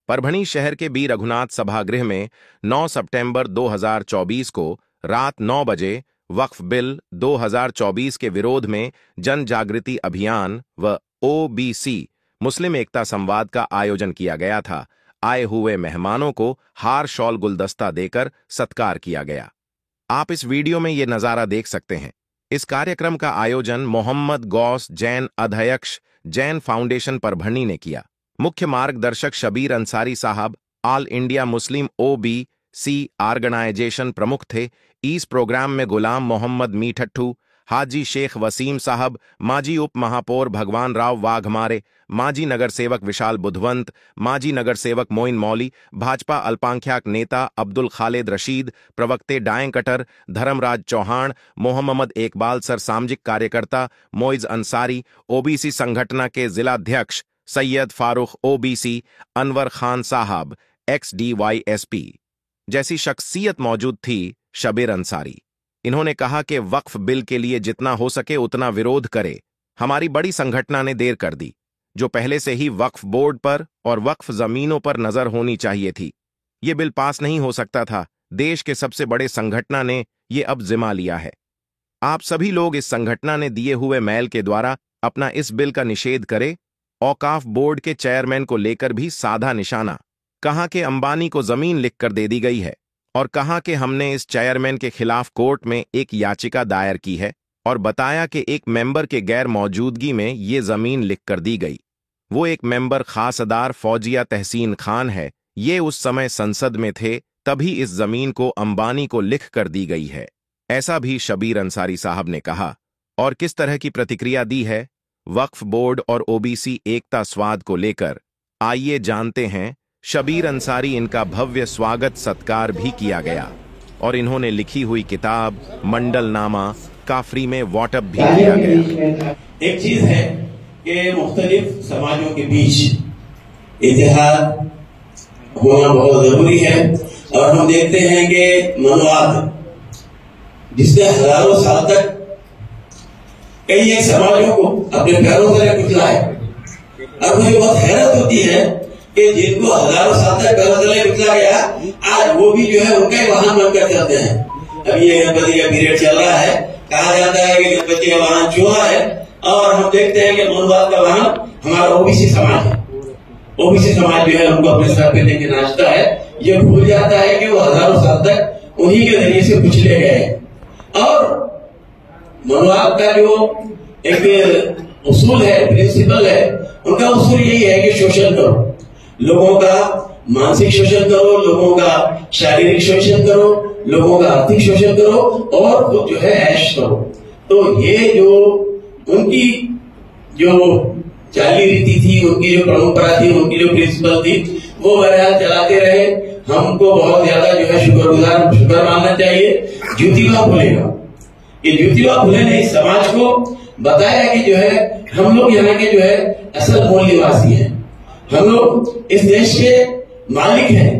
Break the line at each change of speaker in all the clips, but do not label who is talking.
परभणी शहर के बी रघुनाथ सभागृह में 9 सितंबर 2024 को रात 9 बजे वक्फ बिल 2024 के विरोध में जन जागृति अभियान व ओबीसी मुस्लिम एकता संवाद का आयोजन किया गया था। आए हुए मेहमानों को हार शॉल गुलदस्ता देकर सत्कार किया गया। आप इस वीडियो में ये नज़ारा देख सकते हैं। इस कार्यक्रम का आयोजन मोहम्मद गौस जैन अध्यक्ष जैन फाउंडेशन परभणी ने किया। मुख्य मार्गदर्शक शबीर अंसारी साहब all India Muslim OBC organisation प्रमुख थे। इस प्रोग्राम में गुलाम मोहम्मद मीठट्ठू, हाजी शेख वसीम साहब, माजी उप महापौर भगवान राव वाघमारे, माजी नगर सेवक विशाल बुधवंत, माजी नगर सेवक मोइन मौली, भाजपा अल्पसंख्यक नेता अब्दुल खालिद रशीद, प्रवक्ते डायं कटर, धर्मराज चौहान, मोहम्मद इकबाल सर, सामाजिक कार्यकर्ता मोइज अंसारी, ओबीसी संगठन के जिलाध्यक्ष सैयद फारूक ओबीसी, अनवर खान साहब XDYSP जैसी शख्सियत मौजूद थी। शबीर अंसारी इन्होंने कहा कि वक्फ बिल के लिए जितना हो सके उतना विरोध करे। हमारी बड़ी संगठन ने देर कर दी, जो पहले से ही वक्फ बोर्ड पर और वक्फ जमीनों पर नजर होनी चाहिए थी। ये बिल पास नहीं हो सकता था। देश के सबसे बड़े संगठन ने ये अब जिम्मा लिया है। आप सभी लोग इस संगठन ने दिए हुए मेल के द्वारा अपना इस बिल का निषेध करे। औकाफ बोर्ड के चेयरमैन को लेकर भी साधा निशाना, कहा कि अंबानी को जमीन लिखकर दे दी गई है और कहा कि हमने इस चेयरमैन के खिलाफ कोर्ट में एक याचिका दायर की है और बताया कि एक मेंबर के गैर मौजूदगी में ये जमीन लिखकर दी गई। वो एक मेंबर खासदार फौजिया तहसीन खान है। ये उस समय संसद में थे, तभी इस जमीन को अंबानी को लिख कर दी गई है। ऐसा भी शबीर अंसारी साहब ने कहा। और किस तरह की प्रतिक्रिया दी है वक्फ बोर्ड और ओबीसी एकता स्वाद को लेकर, आइए जानते हैं। शबीर अंसारी इनका भव्य स्वागत सत्कार भी किया गया और इन्होंने लिखी हुई किताब मंडलनामा का फ्री में व्हाट्सएप भी किया गया।
एक चीज है कि मुख्तलिफ समाजों के बीच इतिहाद होना बहुत जरूरी है और हम देखते हैं कि मनवाद जिसने हजारों साल तक कई एक समाजों को अपने पैरों तले कुचला है। अब मुझे बहुत हैरत होती है कि जिनको हजारों साल तक पैरों तले कुचला गया, आज वो भी जो है उनका ही वाहन बनकर चलते हैं। अब ये गणपति का पीरियड चल रहा है, कहा जाता है कि गणपति का वाहन चूहा है और हम देखते हैं कि मनवाद का वाहन हमारा ओबीसी समाज है। ओबीसी समाज जो है उनको अपने सर पे लेके नाचता है। ये भूल जाता है कि वो हजारों साल तक उन्हीं के जरिए से कुचले गए। और मनवाद का जो एक उसूल है, प्रिंसिपल है, उनका उसूल यही है कि शोषण करो, लोगों का मानसिक शोषण करो, लोगों का शारीरिक शोषण करो, लोगों का आर्थिक शोषण करो और खुद जो है ऐश करो। तो ये जो उनकी जो चाली रीति थी, उनकी जो परंपरा थी, उनकी जो प्रिंसिपल थी, वो बहरहाल चलाते रहे। हमको बहुत ज्यादा जो है शुक्र मानना चाहिए। ज्योतिबा फुले का, ये ज्योतिबा फुले ने इस समाज को बताया कि जो है हम लोग यहाँ के जो है असल मूल निवासी हैं, हम लोग इस देश के मालिक हैं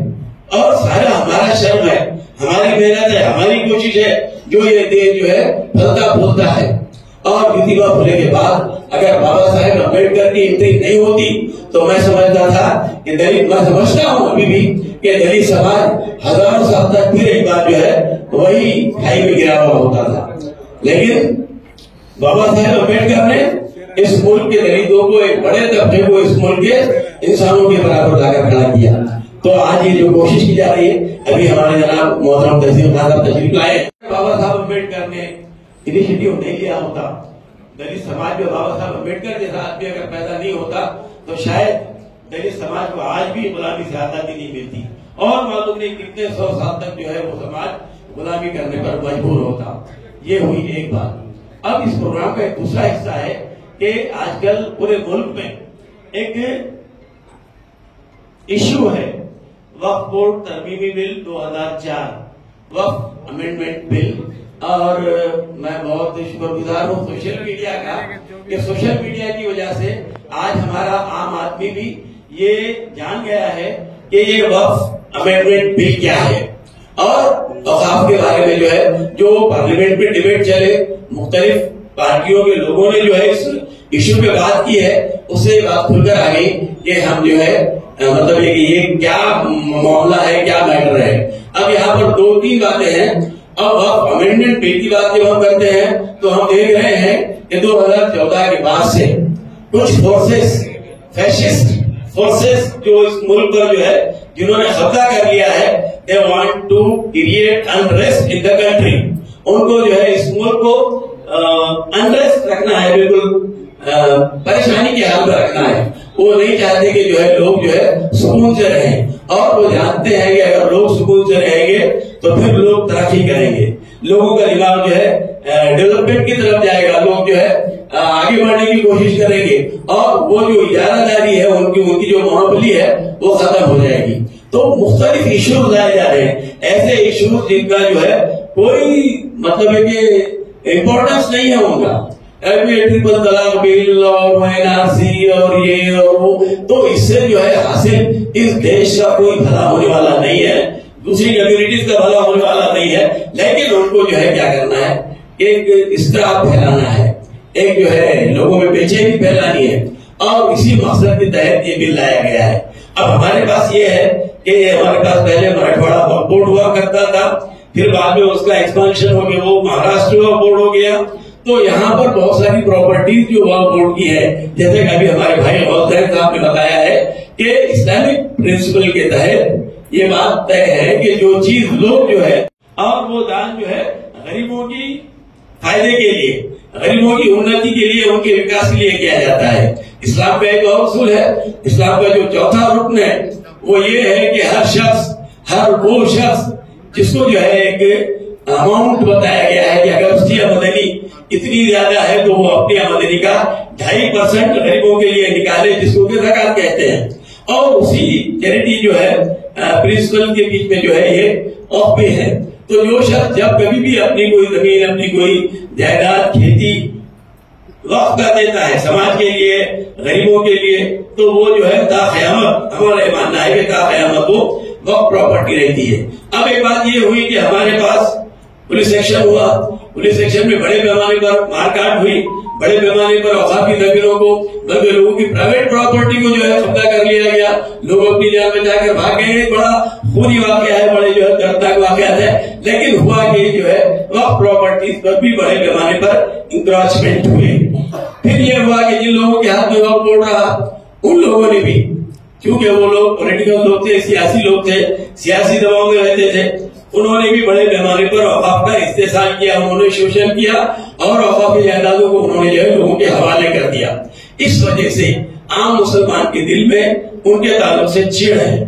और सारा हमारा श्रम है, हमारी मेहनत है, हमारी कोशिश है जो ये देश जो है फलता फूलता है। और ज्योतिबा फुले के बाद अगर बाबा साहेब अम्बेडकर की एंट्री नहीं होती तो मैं समझता था कि दलित, मैं समझता हूँ अभी भी कि दलित समाज हजारों साल तक फिर एक बार जो है वही खाई में गिरा हुआ होता था। लेकिन बाबा साहेब अम्बेडकर ने इस मुल्क के दलितों को, एक बड़े तबके को इस मुल्क के इंसानों के बराबर लाकर खड़ा किया। तो आज ये जो कोशिश की जा रही है, अभी हमारे जनाब मोहतरम तहसील खान तशरीफ लाए। बाबा साहब अम्बेडकर ने इनिशिएटिव नहीं लिया होता, दलित समाज में बाबा साहब अम्बेडकर जैसा आदमी अगर पैदा नहीं होता तो शायद दलित समाज को आज भी गुलामी से आजादी नहीं मिलती और मालूम नहीं कितने 100 साल तक जो है वो समाज गुलामी करने पर मजबूर होता। ये हुई एक बात। अब इस प्रोग्राम का एक दूसरा हिस्सा है कि आजकल पूरे मुल्क में एक इश्यू है, वक्फ बोर्ड तरमीमी बिल 2004, वक्फ अमेंडमेंट बिल। और मैं बहुत शुक्रगुजार हूँ सोशल मीडिया का कि सोशल मीडिया की वजह से आज हमारा आम आदमी भी ये जान गया है कि ये वक्फ अमेंडमेंट बिल क्या है और औकाफ के बारे में जो है जो पार्लियामेंट में डिबेट चले, मुख्तलिफ पार्टियों के लोगों ने जो है इस इश्यू पे बात की है, उससे बात खुलकर आ गई कि हम जो है मतलब ये क्या मामला है, क्या मैटर है। अब यहाँ पर दो तीन बातें हैं। अब अमेंडमेंट बिल की बात जब हम करते हैं तो हम देख रहे हैं कि 2014 के बाद से कुछ फोर्सेस, फैशिस्ट फोर्सेस जो इस मुल्क पर जो है जिन्होंने कब्जा कर लिया है, they want to create unrest in the country. उनको जो है इस मुल्क को अनरेस्ट रखना है, बिल्कुल परेशानी के हाल में रखना है। वो नहीं चाहते कि जो है लोग जो है सुकून से रहें, और वो जानते हैं कि अगर लोग सुकून से रहेंगे तो फिर लोग तरक्की करेंगे, लोगों का दिमाग जो है डेवलपमेंट की तरफ जाएगा, लोग जो है आगे बढ़ने की कोशिश करेंगे, और वो जो इजारादारी है उनकी जो मोनोपोली है वो खत्म हो जाएगी। तो मुख्तलिफ इश्यूज लाए जा रहे हैं, ऐसे इश्यूज जिनका जो है कोई मतलब है कि इम्पोर्टेंस नहीं है उनका, ट्रिपल तलाक बिल और एनआरसी और ये और वो, तो इससे जो है हासिल इस देश का कोई भला होने वाला नहीं है, दूसरी कम्युनिटीज का भला होने वाला नहीं है। लेकिन उनको जो है क्या करना है, एक इस्त्राब फैलाना है, एक जो है लोगों में बेचैनी फैलानी है, और इसी मकसद के तहत ये बिल लाया गया है। अब हमारे पास ये है कि हमारे पास पहले मराठवाड़ा बोर्ड हुआ करता था, फिर बाद में उसका एक्सपांशन हो गया, वो महाराष्ट्र बोर्ड हो गया। तो यहाँ पर बहुत सारी प्रॉपर्टीज जो वक्फ बोर्ड की है, जैसे कि अभी हमारे भाई गौसर साहब ने बताया है कि इस्लामिक प्रिंसिपल के तहत ये बात तय है कि जो चीज लोग जो है, और वो दान जो है गरीबों की फायदे के लिए, गरीबों की उन्नति के लिए, उनके विकास के लिए किया जाता है। इस्लाम का एक और उसूल है, इस्लाम का जो चौथा रुकन है वो ये है कि हर शख्स, हर वो शख्स जिसको जो है एक अमाउंट बताया गया है कि अगर उसकी आमदनी इतनी ज्यादा है तो वो अपनी आमदनी का 2.5% गरीबों के लिए निकाले, जिसको कि ज़कात कहते हैं। और उसी चैरिटी जो है प्रिंसिपल के बीच में जो है ये ऑफ पे है। तो जो शख्स जब कभी भी अपनी कोई जमीन, अपनी कोई जायदाद, खेती वक्फ कर देता है समाज के लिए, गरीबों के लिए, तो वो जो है ताक़यामत, हमारा मानना है कि ताक़यामत वो वक्फ प्रॉपर्टी रहती है। अब एक बात ये हुई कि हमारे पास पुलिस एक्शन हुआ, पुलिस एक्शन में बड़े पैमाने पर मारकाट हुई, बड़े पैमाने पर औकाफी जमीनों को, बल्कि लोगों की प्राइवेट प्रॉपर्टी को जो है कब्जा कर लिया गया, लोग अपनी जान बचाकर भाग गए। बड़ा खूनी वाकया है, बड़े जो है दर्दनाक वाकयात है, लेकिन हुआ कि जो है वक्फ प्रॉपर्टीज पर भी बड़े पैमाने पर इंक्रोचमेंट हुए। फिर ये हुआ कि जिन लोगों के हाथ में वक्फ बोर्ड रहा, उन लोगों ने भी, क्योंकि वो लोग पॉलिटिकल लोग थे, सियासी लोग थे, सियासी दबाव में रहते थे, उन्होंने भी बड़े पैमाने पर औकाफ का इस्तेसाल किया, उन्होंने शोषण किया और औकाफी जायदादों को उन्होंने जो है लोगों के हवाले कर दिया। इस वजह से आम मुसलमान के दिल में उनके ताल्लुक से चिढ़ है।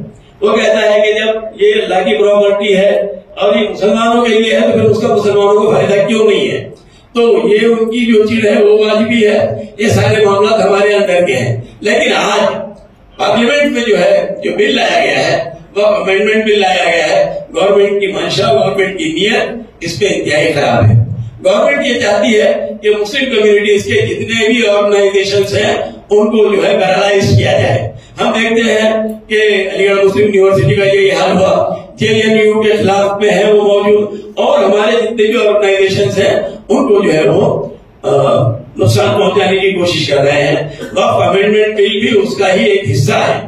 वो कहता है कि जब ये अल्लाह की प्रॉपर्टी है और ये मुसलमानों के लिए है तो फिर उसका मुसलमानों को फायदा क्यों नहीं है। तो ये उनकी जो चिढ़ है वो वाजिबी है, ये सारे मामला हमारे अंदर के हैं। लेकिन आज पार्लियामेंट में जो है जो बिल लाया गया है, वो अमेंडमेंट बिल लाया गया है, गवर्नमेंट की मंशा, गवर्नमेंट की नीयत इस पे इंतहाई खराब है। गवर्नमेंट ये चाहती है कि मुस्लिम कम्युनिटीज के जितने भी ऑर्गेनाइजेशंस हैं उनको जो है पैरालाइज किया जाए। हम देखते हैं कि अलीगढ़ मुस्लिम यूनिवर्सिटी का ये हाल हुआ, जेएनयू के खिलाफ में है वो मौजूद, और हमारे जितने भी ऑर्गेनाइजेशंस हैं उनको जो है वो नुकसान पहुंचाने की कोशिश कर रहे हैं। वक्फ अमेंडमेंट बिल भी उसका ही एक हिस्सा है।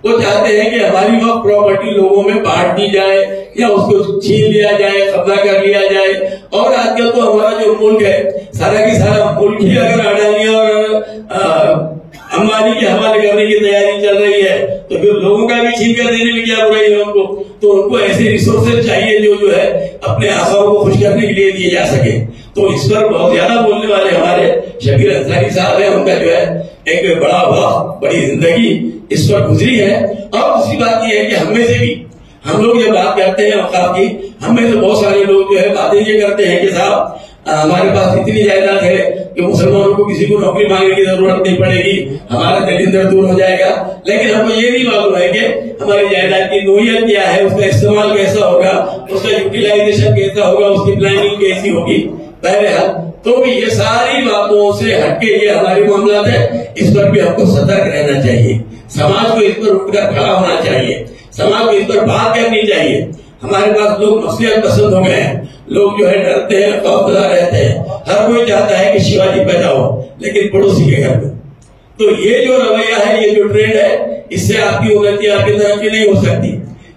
वो चाहते हैं कि हमारी वक्फ प्रॉपर्टी लोगों में बांट दी जाए या उसको छीन लिया जाए, कब्जा कर लिया जाए। और आजकल तो हमारा जो मुल्क है, सारा की सारा मुल्क ही अगर अडानी और अंबानी के हवाले करने की तैयारी चल रही है तो फिर लोगों का भी छीन कर देने में क्या बुराई है उनको। तो उनको ऐसे रिसोर्सेज चाहिए जो है अपने आशाओं को खुश करने के लिए दिए जा सके। तो इस पर बहुत ज्यादा बोलने वाले हमारे शबीर अंसारी साहब हैं, उनका जो है एक बड़ा वक्त, बड़ी जिंदगी इस पर गुजरी है। और दूसरी बात यह है कि हम में से भी, हम लोग जब बात करते हैं औकाफ की, हम में से बहुत सारे लोग जो है बातें ये करते हैं कि साहब हमारे पास इतनी जायदाद है कि मुसलमानों को किसी को नौकरी मांगने की जरूरत नहीं पड़ेगी, हमारा दलिंदर दूर हो जाएगा। लेकिन हमको ये नहीं मालूम है कि हमारी जायदाद की नोयत क्या है, उसका इस्तेमाल कैसा होगा, उसका यूटिलाइजेशन कैसा होगा, उसकी प्लानिंग कैसी होगी। बहरहाल तो ये सारी बातों से हटके ये हमारी मामला है, इस पर भी हमको सतर्क रहना चाहिए। समाज को इस पर उठकर खड़ा होना चाहिए, समाज को इस पर बात करनी चाहिए। हमारे पास लोग मसलियत पसंद हो गए हैं, लोग जो है डरते हैं, खौफजदा रहते हैं। हर कोई चाहता है कि शिवाजी पैदा हो, लेकिन पड़ोसी के घर में। तो ये जो रवैया है, ये जो ट्रेंड है, इससे आपकी उन्नति आपकी तरक्की नहीं हो सकती।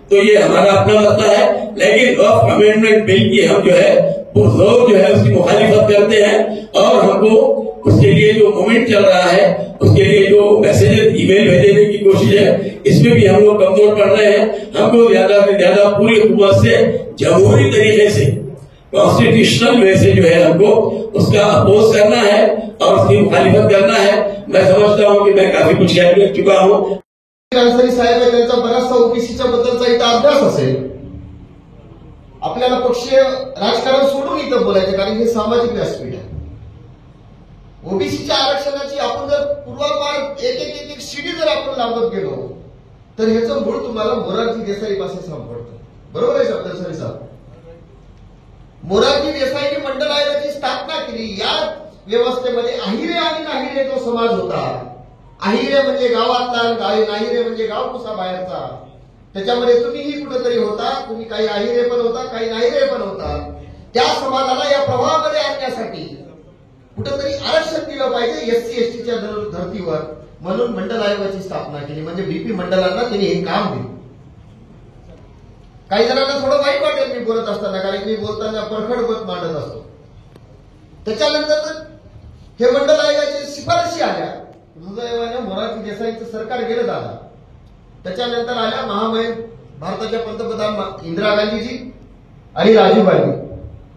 तो ये हमारा अपना मसला है, लेकिन वक्फ अमेंडमेंट बिल की हम जो है पुरजोर जो है उसकी मुखालिफत करते हैं और हमको उसके लिए जो मूवमेंट चल रहा है, उसके लिए जो मैसेजेस ईमेल भेजने की कोशिश है, इसमें भी हम लोग कमजोर पड़ रहे हैं। हमको ज्यादा से ज्यादा पूरी हुकूमत से जमहूरी तरीके से कॉन्स्टिट्यूशनल वे से जो है हमको उसका अपोज करना है और उसकी मुखालिफत करना है। मैं समझता हूँ कि मैं काफी कुछ कह चुका हूँ।
अन्सारी साहेब आहे, त्यांचा बराचसा ओबीसीच्या बद्दलचा इथं अभ्यास असेल। आपल्याला पक्षीय राजकारण सोडून इथं बोलायचं, कारण हे सामाजिक व्यासपीठ आहे। ओबीसीच्या आरक्षणाची आपण जर पूर्वापार एक एक एक एक शिडी जर आपण लावत गेलो तर ह्याचं मूळ तुम्हाला मोरारजी देसाई पासून सापडतं। बरोबर आहे अन्सारी साहेब? मोरारजी देसाईंनी मंडल आयोगाची स्थापना केली। या व्यवस्थेमध्ये अहिरे आणि नाहिरे जो समाज होता, अहिरे म्हणजे गावातला, नाहिरे म्हणजे गावकुसा बाहेरचा, त्याच्यामध्ये तुम्हीही कुठेतरी होता, तुम्ही काही अहिरे पण होता, काही नाहिरे पण होता। त्या समाजाला या प्रवाहामध्ये आणण्यासाठी कुठेतरी आरक्षण दिलं पाहिजे एससी एसटीच्या धर्तीवर, म्हणून मंडल आयोगाची स्थापना केली। म्हणजे बीपी मंडलांना त्यांनी हे काम दिलं। काही जणांना थोडं वाईट वाटेल मी बोलत असताना, कारण मी बोलताना परखड मत मांडत असतो। त्याच्यानंतर हे मंडल आयोगाच्या शिफारशी आल्या। दुर्दैवाने मोरारजी देसाईंचं सरकार गेलं झालं। त्याच्यानंतर आल्या महामहिम भारताच्या पंतप्रधान इंदिरा गांधीजी आणि राजीव गांधी,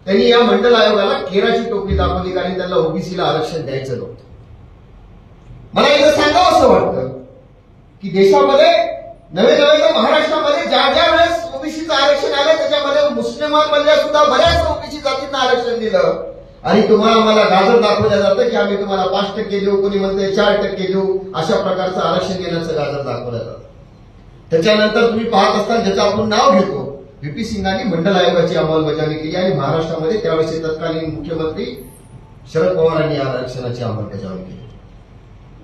त्यांनी या मंडल आयोगाला केराची टोपी दाखवली, कारण त्यांना ओबीसीला आरक्षण द्यायचं नव्हतं। मला इथं सांगावं असं वाटतं की देशामध्ये नवे नवे महाराष्ट्रामध्ये ज्या ज्या वेळेस ओबीसीचं आरक्षण आलं त्याच्यामध्ये मुस्लिमांमधल्या सुद्धा बऱ्याच ओबीसी जातींना आरक्षण दिलं, आणि तुम्हाला मला गाजर दाखवलं जातं की आम्ही तुम्हाला 5% देऊ, कोणी म्हणते 4% देऊ, अशा प्रकारचं आरक्षण देण्याचं गाजर दाखवलं जातं। त्याच्यानंतर तुम्ही पाहत असताना ज्याचं आपण नाव घेतो, व्हीपी सिंगांनी मंडल आयोगाची अंमलबजावणी केली आणि महाराष्ट्रामध्ये त्यावेळेचे तत्कालीन मुख्यमंत्री शरद पवारांनी आरक्षणाची अंमलबजावणी केली।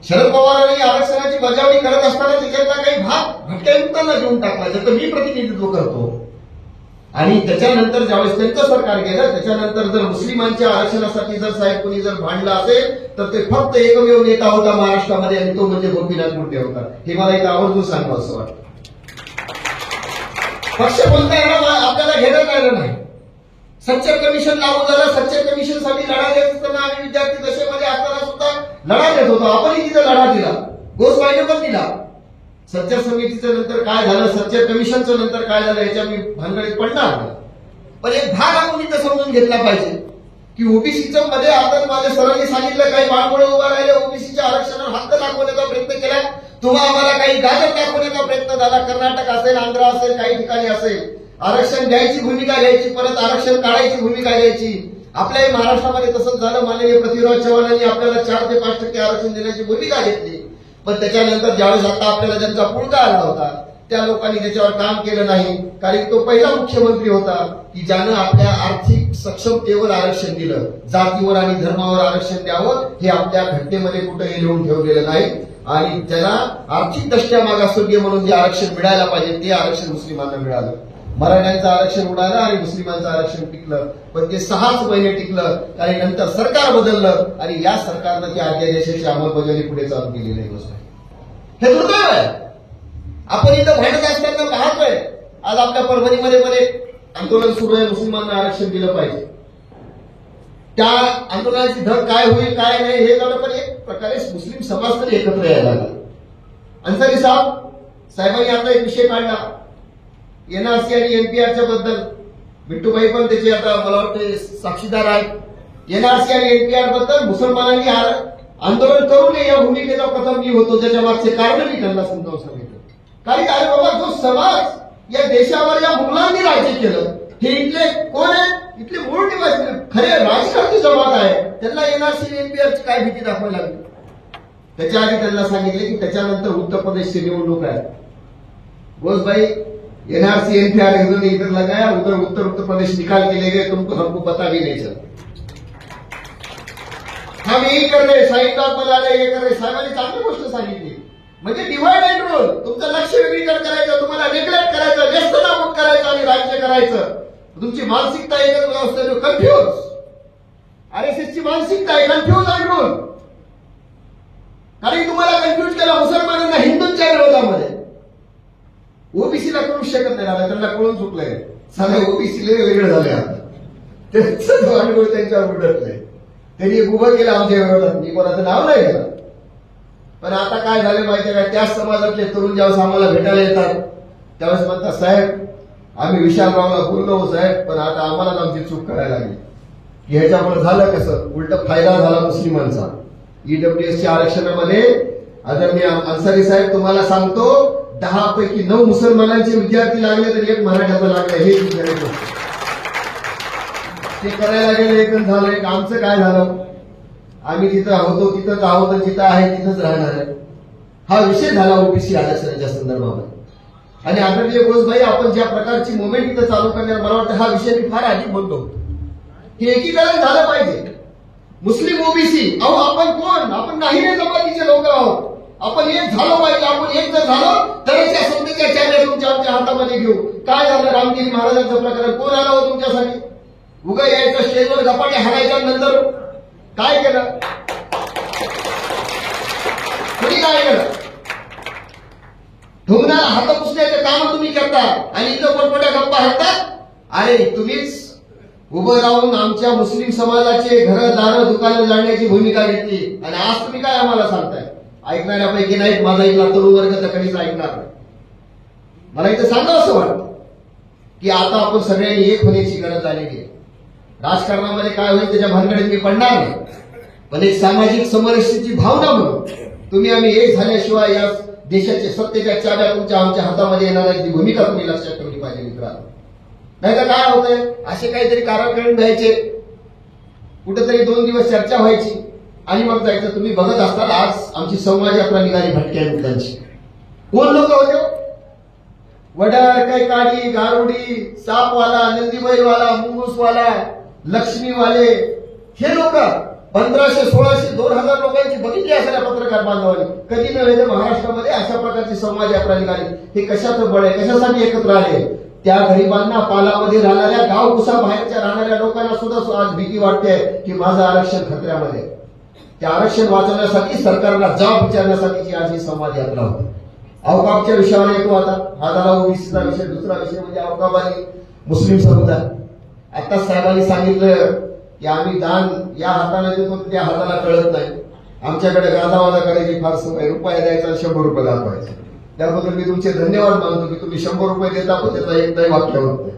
शरद पवारांनी आरक्षणाची बजावणी करत असताना त्याच्यातला काही भाग भटक्यांना देऊन टाकला, ज्याचं मी प्रतिनिधित्व करतो। आणि त्याच्यानंतर ज्यावेळेस त्यांचं सरकार गेलं, त्याच्यानंतर जर मुस्लिमांच्या आरक्षणासाठी जर साहेब कोणी जर भांडलं असेल तर ते फक्त एकमेव नेता होता महाराष्ट्रामध्ये, आणि तो म्हणजे गोपीनाथ मुंडे होता। हे मला एक आवर्जून सांगावं असं वाटतं। पक्ष बोलताना आपल्याला घेणं राहिलं नाही। सच्चर कमिशन लागू झालं, सच्चर कमिशनसाठी लढा देत असताना आम्ही विद्यार्थी दशेमध्ये असताना सुद्धा लढा देत होतो। आपणही तिथे लढा दिला, गोस्वामीने पण दिला। सच्चर समितीचं नंतर काय झालं, सच्चर कमिशनचं नंतर काय झालं याच्या मी भानगडीत पडणार नाही, पण एक भाग आपण इथं समजून घेतला पाहिजे की ओबीसीच्या मध्ये आता माझ्या सरांनी सांगितलं काही बाळमुळे उभा राहिले, ओबीसीच्या आरक्षणावर हक्क दाखवण्याचा प्रयत्न केला, तुम्हाला आम्हाला काही गाजर दाखवण्याचा प्रयत्न झाला। कर्नाटक असेल, आंध्र असेल, काही ठिकाणी असेल, आरक्षण द्यायची भूमिका घ्यायची, परत आरक्षण काढायची भूमिका घ्यायची। आपल्याही महाराष्ट्रामध्ये तसंच झालं। माननीय पृथ्वीराज चव्हाणांनी आपल्याला 4 ते 5% आरक्षण देण्याची भूमिका घेतली, पण त्याच्यानंतर ज्यावेळेस आता आपल्याला ज्यांचा पुळका आला होता त्या लोकांनी त्याच्यावर काम केलं नाही, कारण तो पहिला मुख्यमंत्री होता की ज्यानं आपल्या आर्थिक सक्षमतेवर आरक्षण दिलं, जातीवर आणि धर्मावर आरक्षण द्यावं हे आपल्या घटनेमध्ये कुठेही लिहून ठेवलेलं नाही। आणि त्याला आर्थिक दृष्ट्या मागासवर्गीय म्हणून जे आरक्षण मिळायला पाहिजे ते आरक्षण मुस्लिमांना मिळालं। मराठ्यांचं आरक्षण उडालं आणि मुस्लिमांचं आरक्षण टिकलं, पण ते 6 महिने टिकलं, आणि नंतर सरकार बदललं आणि या सरकारनं त्या अध्यादेशाची अंमलबजावणी पुढे चालू केली नाही। हे दुर्दैव आहे। आपण इथं भांडत असताना पाहतोय आज आपल्या परभणीमध्ये पण एक आंदोलन सुरू आहे, मुस्लिमांना आरक्षण दिलं पाहिजे। त्या आंदोलनाची धग काय होईल काय नाही हे झालं, पण एक प्रकारे मुस्लिम समाज तरी एकत्र यायला लागला। अन्सारी साहेबांनी आता एक विषय काढला एनआरसी आणि एनपीआरच्या बद्दल, बिट्टूभाई पण त्याचे आता मला वाटतं साक्षीदार आहेत। एनआरसी आणि एनपीआर बद्दल मुसलमानांनी आंदोलन करू नये या भूमिकेचा प्रथम मी होतो, ज्याच्या मागचे कारण मी त्यांना समजावून सांगितलं। कारण अरे बाबा, जो समाज या देशावर या मुघलांनी राज्य केलं, हे इथले कोण आहे? इथले मूळ निवासी खरे राजकारणी जमात आहे, त्यांना एनआरसी एनपीआरची काय भीती दाखवायला लागली? त्याच्या आधी त्यांना सांगितले की त्याच्यानंतर उत्तर प्रदेशची निवडणूक आहे, बोस भाई एनआरसी एनपीआर इधर लगाया, उधर उत्तर प्रदेश निकाल के ले गए, तुमको हमको पता भी नहीं चला। हम यही कर रहे, साहित्यात मला हे कर रहे। साहेबांनी चांगली गोष्ट सांगितली, म्हणजे डिव्हाइड अँड रूल, तुमचं लक्ष वेगळीकडे करायचं, तुम्हाला नेग्लेक्ट करायचं, व्यस्त नाबूद करायचं आणि राज्य करायचं। तुमची मानसिकता एकच असते, कन्फ्यूज। आरएसएसची मानसिकता आहे कन्फ्यूज अँड रूल, कारण तुम्हाला कन्फ्यूज केलं मुसलमानांना हिंदूंच्या विरोधामध्ये, ओबीसीला करू शकत नाही दादा, त्यांना कळून चुकलंय. सगळ्या ओबीसीला वेगळं झालंय आता, त्यांचं भांडवल त्यांच्यावर उडटलंय. त्यांनी एक उभं केलं आमच्या विरोधात, मी कोणाचं नाव नाही घेणार. पण आता काय झालं माहितीये का, त्याच समाजातले तरुण ज्यावेळेस आम्हाला भेटायला येतात त्यावेळेस म्हणतात साहेब आम्ही विशालरावला बोललो साहेब, पण आता आम्हालाच आमची चूक करायला लागली. की ह्याच्यामुळे झालं कसं, उलट फायदा झाला मुस्लिमांचा. ईडब्ल्यूएसच्या आरक्षणामध्ये आदरणीय अन्सारी साहेब तुम्हाला सांगतो 10 पैकी 9 मुसलमानांचे विद्यार्थी लागले तर 1 मराठ्याचं लागलं. हे ते करायला गेले एकच झालं. एक आमचं काय झालं, आम्ही जिथं होतो तिथंच आहोत आणि जिथं आहे तिथंच राहणार आहे. हा विषय झाला ओबीसी आरक्षणाच्या संदर्भामध्ये. आणि आदरणीय घोषभाई आपण ज्या प्रकारची मुवमेंट इथं चालू करणार, मला वाटतं हा विषय मी फार आधी बोलतो की एकीकरण झालं पाहिजे. मुस्लिम ओबीसी, अहो आपण कोण, आपण नाही रे जमातीचे लोक आहोत. आपण एक झालो पाहिजे. आपण एक जर झालो तरच या सत्तेच्या चाव्या तुमच्या आमच्या हातामध्ये घेऊ. काय झालं रामगिरी महाराजांचं प्रकरण, कोण आलं हो तुमच्यासाठी? उगा यायचं स्टेजवर झपाटे हाणायच्या नंतर काय केलं, कोणी काय केलं? ढोंगणाला हात पुसण्याचं काम तुम्ही करता आणि इथं पोटपोट्या गप्पा हाणतात. अरे तुम्हीच उभं राहून आमच्या मुस्लिम समाजाचे घर दार दुकानं जाण्याची भूमिका घेतली आणि आज तुम्ही काय आम्हाला सांगताय? ऐकणाऱ्यापैकी नाहीत, माझा इथला तरुण वर्ग तर कधीच ऐकणार नाही. मला इथं सांगावं असं वाटतं की आता आपण सगळ्यांनी एक होण्याची गरज आलेली आहे. राजकारणामध्ये काय होईल त्याच्या भानगडीत मी पडणार नाही, पण एक सामाजिक समरसतेची भावना म्हणून तुम्ही आम्ही एक झाल्याशिवाय या देशाच्या सत्तेच्या चाव्या तुमच्या आमच्या हातामध्ये येणार नाही, ती भूमिका तुम्ही लक्षात ठेवली पाहिजे मित्रांनो. नाही तर काय होतंय, असे काहीतरी कार्यक्रम घ्यायचे, कुठेतरी 2 दिवस चर्चा व्हायची आणि मग जायचं. तुम्ही बघत असताल आज आमची संवाद यात्रा निघाली भटक्या लोकांची. कोण लोक होते? वडार, कैकाडी, गारुडी, सापवाला, नंदीबैलवाला, मुंगूसवाला, लक्ष्मीवाले, हे लोक 1500, 1600, 2000 लोकांची बघितली असेल पत्रकार बांधवांनी. कधी नव्हे महाराष्ट्रामध्ये अशा प्रकारची संवाद यात्रा निघाली. हे कशाचं बळ आहे, कशासाठी एकत्र आले? त्या गरिबांना, पालामध्ये राहणाऱ्या, गाव कुसा बाहेरच्या राहणाऱ्या लोकांना सुद्धा आज भीती वाटते की माझं आरक्षण खतऱ्यामध्ये. ते आरक्षण वाचवण्यासाठी, सरकारला जाब विचारण्यासाठीची आज ही संवाद यात्रा होती. अवकाफच्या विषयावर येतो आता. हा झाला ओबीसीचा विषय. दुसरा विषय म्हणजे अवकाफ आणि मुस्लिम समुदाय. आता साहेबांनी सांगितलं की आम्ही दान या हाताने देतो, त्या हाताला कळत नाही. आमच्याकडे गाजावाजा करायची फार सवय, रुपये द्यायचा 100 रुपये दाखवायचे. त्याबद्दल मी तुमचे धन्यवाद मानतो की तुम्ही 100 रुपये देता, पण त्याचा एकदाही वाक्य होत नाही.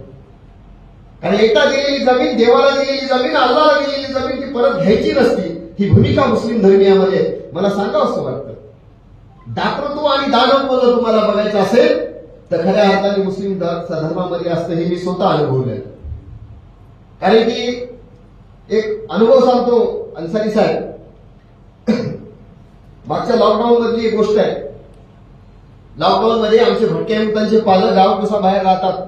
कारण एकदा दिलेली जमीन, देवाला दिलेली जमीन, अल्लाला दिलेली जमीन ती परत घ्यायची नसती. ही भूमिका मुस्लिम धर्मीयामध्ये मला सांगावं असं वाटतं. दातृत्व आणि दानत्व जर तुम्हाला बघायचं असेल तर खऱ्या अर्थाने मुस्लिम धर्मामध्ये असतं, हे मी स्वतः अनुभवलंय. कारण की एक अनुभव सांगतो अन्सारी साहेब. मागच्या लॉकडाऊन मधली एक गोष्ट आहे. लॉकडाऊन मध्ये आमचे भटक्या मुलांचे पालक गाव कसा बाहेर राहतात.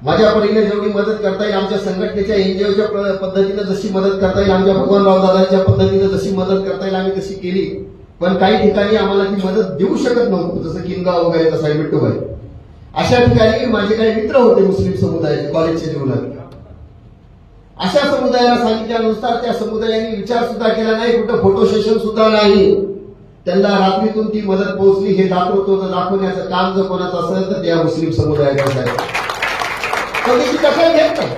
माझ्या परीने जेवढी मदत करता येईल, आमच्या संघटनेच्या एनजीओच्या पद्धतीने जशी मदत करता येईल, आमच्या भगवानराव दादांच्या पद्धतीने जशी मदत करता येईल आम्ही तशी केली. पण काही ठिकाणी आम्हाला ती मदत देऊ शकत नव्हतो, जसं किनगाव वगैरे, तसा मिट्टूबाई. अशा ठिकाणी माझे काही मित्र होते मुस्लिम समुदायाचे कॉलेजच्या जीवनात. अशा समुदायाला सांगितल्यानुसार त्या समुदायाने विचार सुद्धा केला नाही, कुठं फोटो सेशन सुद्धा नाही. त्यांना रात्रीतून ती मदत पोहोचली. हे दातृत्व दाखवण्याचं काम जर कोणाचं असेल तर त्या मुस्लिम समुदायाचं आहे. कधीची दखल घेत नाही.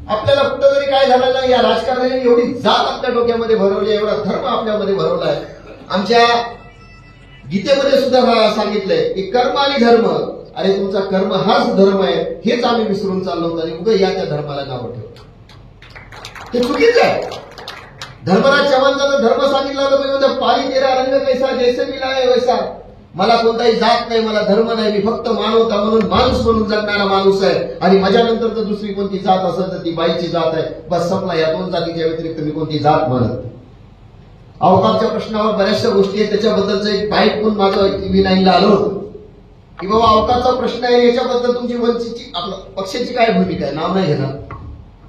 आपल्याला कुठं जरी काय झालं नाही, या राजकारणाने एवढी जात आपल्या डोक्यामध्ये भरवली, एवढा धर्म आपल्यामध्ये भरवलाय. आमच्या गीतेमध्ये सुद्धा सांगितलंय की कर्म आणि धर्म, अरे तुमचा कर्म हाच धर्म आहे, हेच आम्ही विसरून चाललो होतो आणि उगा या त्या धर्माला नाव ठेवतो. ते चुकीचं आहे. धर्मराज चव्हाणचा धर्म सांगितला होता, पाणी तेरा रंग कैसा जैसे मिला है वैसा. मला कोणताही जात नाही, मला धर्म नाही, मी फक्त मानवता म्हणून माणूस म्हणून जगणारा माणूस आहे. आणि माझ्यानंतर जर दुसरी कोणती जात असेल तर ती बाईची जात आहे. बस संपला. या 2 जातीच्या व्यतिरिक्त मी कोणती जात मानत. अवकाफच्या प्रश्नावर बऱ्याचशा गोष्टी आहेत, त्याच्याबद्दलचं एक बाईट पण माझं TV9ला आलं होतं की बाबा अवकाफचा प्रश्न आहे, याच्याबद्दल तुमची वंचितची आपल्या पक्षाची काय भूमिका आहे. नाव नाही घेणार.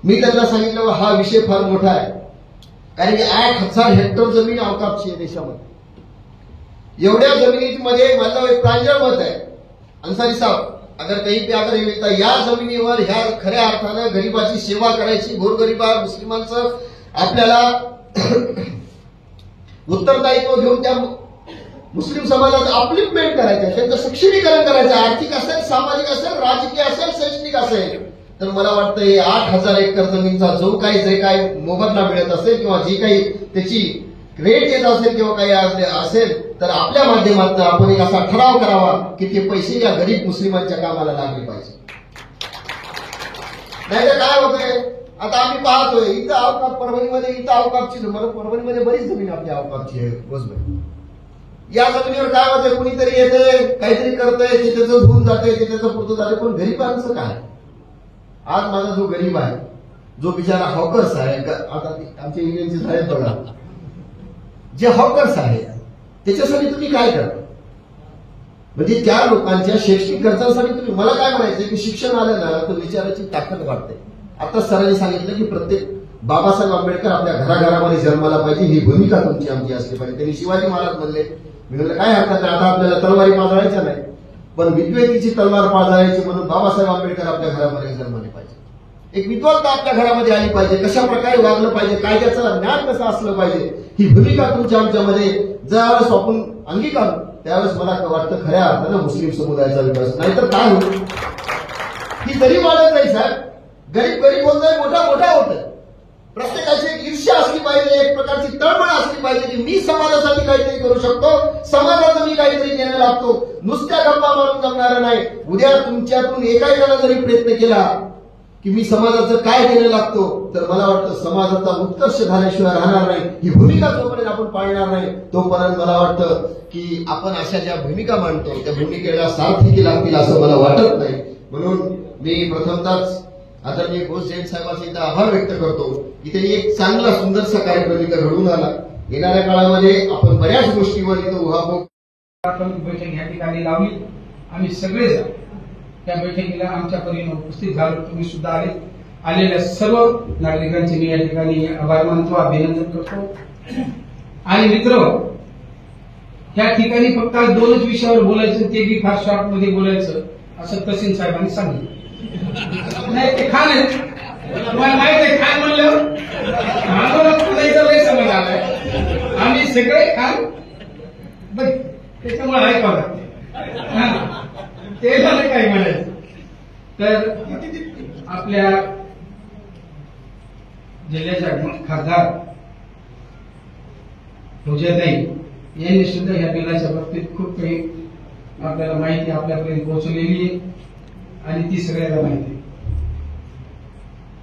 मी त्यांना सांगितलं हा विषय फार मोठा आहे. कारण की 8,000 हेक्टर जमीन अवकाफची आहे देशामध्ये. एवढ्या जमिनीमध्ये माझं एक प्रांजळ मत आहे अन्सारी साहेब, अगर कहीं पे अगर मिळता या जमिनीवर ह्या खऱ्या अर्थानं गरीबाची सेवा करायची, गोरगरीबा मुस्लिमांचं आपल्याला उत्तरदायित्व घेऊन त्या मुस्लिम समाजाचं अपलिफ्टमेंट करायचं, त्यांचं सक्षमीकरण करायचं, आर्थिक असेल, सामाजिक असेल, राजकीय असेल, शैक्षणिक असेल, तर मला वाटतं हे 8,000 एकर जमीनचा जो काही जे काही मोबदला मिळत असेल किंवा जी काही त्याची रेट येत असेल किंवा काही असेल, तर आपल्या माध्यमातून आपण एक असा ठराव करावा की ते पैसे या गरीब मुस्लिमांच्या कामाला लागले पाहिजे. नाही तर काय होतंय, आता आम्ही पाहतोय इथं अवकाप परभणीमध्ये, इथं अवकापची परभणीमध्ये बरीच जमीन आपल्या अवकापची आहे रोजभर. या जमिनीवर काय होतंय, कुणीतरी येतंय, काहीतरी करतंय, ते त्याचं होऊन जाते, ते त्याचं पुरतं जाते, पण गरीबांचं काय. आज माझा जो गरीब आहे, जो बिचारा हॉकर्स आहे, आता आमच्या इंडियनचे झाले बघा, जे हॉकर्स आहेत त्याच्यासाठी तुम्ही काय करता, म्हणजे त्या लोकांच्या शैक्षणिक खर्चासाठी तुम्ही, मला काय म्हणायचं की शिक्षण आलं ना तर विचाराची ताकद वाढते. आता सरांनी सांगितलं की प्रत्येक बाबासाहेब आंबेडकर आपल्या घराघरामध्ये जन्माला पाहिजे, ही भूमिका तुमची आमची असली पाहिजे. त्यांनी शिवाजी महाराज म्हणले, मी म्हणलं काय हरकत नाही, आता आपल्याला तलवारी पाजळायच्या नाही, पण विद्वेतीची तलवार पाजळायची म्हणून बाबासाहेब आंबेडकर आपल्या घरामध्ये जन्माले पाहिजे. एक विद्वत्ता आपल्या घरामध्ये आली पाहिजे, कशा प्रकारे वागलं पाहिजे, कायद्याचं ज्ञान कसं असलं पाहिजे, ही भूमिका तुमच्या आमच्यामध्ये ज्यावेळेस आपण अंगीकारू त्यावेळेस मला वाटतं खऱ्या अर्थानं मुस्लिम समुदायाचा विकास. नाहीतर काय होईल, ही गरीब वाढत नाही साहेब, गरीब गरीब होत आहे, मोठा मोठा होत आहे. प्रत्येकाची एक ईर्ष्या असली पाहिजे, एक प्रकारची तळमळ असली पाहिजे की मी समाजासाठी काहीतरी करू शकतो, समाजाचं मी काहीतरी देणं लागतो. नुसत्या गप्पा मारून जमणार नाही. उद्या तुमच्यातून एकाएकाला जरी प्रयत्न केला की मी समाजाचं काय देणं लागतो, तर मला वाटतं समाजाचा उत्कर्ष झाल्याशिवाय राहणार नाही. ही भूमिका जोपर्यंत आपण पाळणार नाही तोपर्यंत मला वाटतं की आपण अशा ज्या भूमिका मांडतो त्या भूमिकेला सार्थकी लागतील असं मला वाटत नाही. म्हणून मी प्रथमतःच आदरणीय घोष जैन साहेबांचे इथं आभार व्यक्त करतो की त्यांनी एक चांगला सुंदरसा कार्यक्रम इथं घडवून आला. येणाऱ्या काळामध्ये आपण बऱ्याच गोष्टीवर इथं उहापोह
बैठक या ठिकाणी लावली. आम्ही सगळेजण त्या बैठकीला आमच्या परीने उपस्थित झालो. तुम्ही सुद्धा आलेल्या सर्व नागरिकांचे मी या ठिकाणी आभार मानतो, अभिनंदन करतो. आणि मित्र, या ठिकाणी फक्त 2च विषयावर बोलायचं, ते बी फार शॉर्ट मध्ये बोलायचं असं तहसील साहेबांनी सांगितलं. नाही ते खान आहे, तुम्हाला माहित आहे खान म्हणलं आम्हाला पुण्याचा लय समज आलाय, आम्ही सगळे खान बघ, त्याच्यामुळे ऐकावं लागते ते मला काय म्हणायचं. तर आपल्या जिल्ह्याच्या खासदार फौजियाताई यांनी सुद्धा या बिलाच्या बाबतीत खूप काही आपल्याला माहिती आपल्यापर्यंत पोहोचलेली आहे आणि ती सगळ्याला माहिती आहे.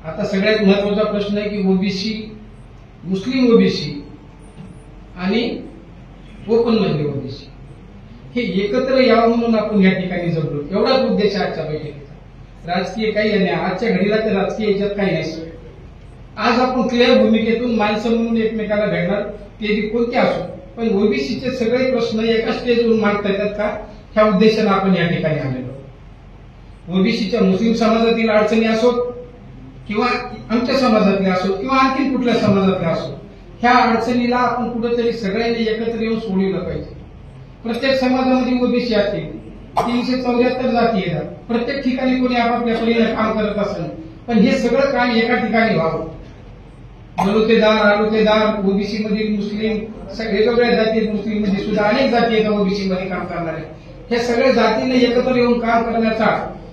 आता सगळ्यात महत्वाचा प्रश्न आहे की ओबीसी, मुस्लिम ओबीसी आणि ओपन मधले ओबीसी हे एकत्र यावं म्हणून आपण या ठिकाणी जमलो. एवढाच उद्देश आहे आजच्या बैठकीचा. राजकीय काही नाही, आजच्या घडीला तर राजकीय याच्यात काही नाही. आज आपण क्लिअर भूमिकेतून माणसं म्हणून एकमेकाला भेटणार, ते कोणते असो, पण ओबीसीचे सगळे प्रश्न एका स्टेजवरून मांडता येतात का, ह्या उद्देशाने आपण या ठिकाणी आलेलो. ओबीसीच्या मुस्लिम समाजातील अडचणी असोत किंवा आमच्या समाजातल्या असोत किंवा आणखी कुठल्या समाजातल्या असोत, ह्या अडचणीला आपण कुठेतरी सगळ्यांनी एकत्र येऊन सोडवलं पाहिजे. प्रत्येक समाजामध्ये ओबीसी असतील, 374 जाती येतात, प्रत्येक ठिकाणी कोणी आपापल्या परीने काम करत असेल, पण हे सगळं काम एका ठिकाणी व्हावं. बलुतेदार, आलुतेदार, ओबीसी मधील मुस्लिम, वेगवेगळ्या जाती आहेत, मुस्लिम मध्ये सुद्धा अनेक जाती आहेत ओबीसी मध्ये काम करणारे, हे सगळ्या जातीने एकत्र येऊन काम करण्याचा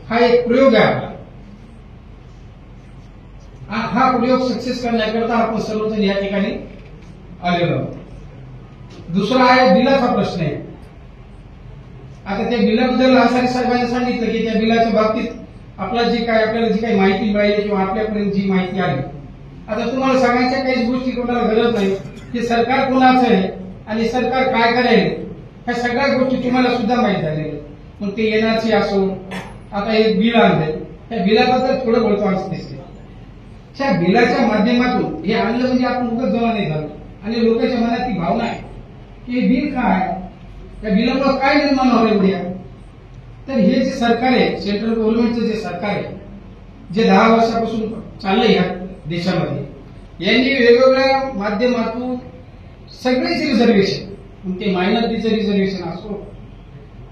हा एक प्रयोग आहे. हा प्रयोग सक्सेस करण्याकरता आपण सर्वजण या ठिकाणी आलेलो. दुसरा आहे बिलाचा प्रश्न आहे. आता त्या बिलाबद्दल अन्सारी साहेबांनी सांगितलं की त्या बिलाच्या बाबतीत आपल्याला जी काही माहिती मिळाली किंवा आपल्यापर्यंत जी माहिती आली, आता तुम्हाला सांगायच्या काही गोष्टी कोणाला गरज नाही की सरकार कोणाचं आहे आणि सरकार काय करेल, ह्या सगळ्या गोष्टी तुम्हाला सुद्धा माहित झालेल्या. मग ते एनआरसी असो, आता एक बिल आणलंय, त्या बिलाबद्दल थोडं बोलतो आज. त्या बिलाच्या माध्यमातून हे आणलं म्हणजे आपण उगाच जमा नाही झालो आणि लोकांच्या मनात ती भावना आहे की हे बिल काय, त्या बिलामुळे काय निर्माण होणार एवढ्या. तर हे जे सरकार आहे, सेंट्रल गव्हर्नमेंटचं जे सरकार आहे, जे 10 वर्षापासून चाललंय या देशामध्ये, यांनी वेगवेगळ्या माध्यमातून सगळेच रिझर्वेशन, ते मायनॉरिटीचं रिझर्वेशन असो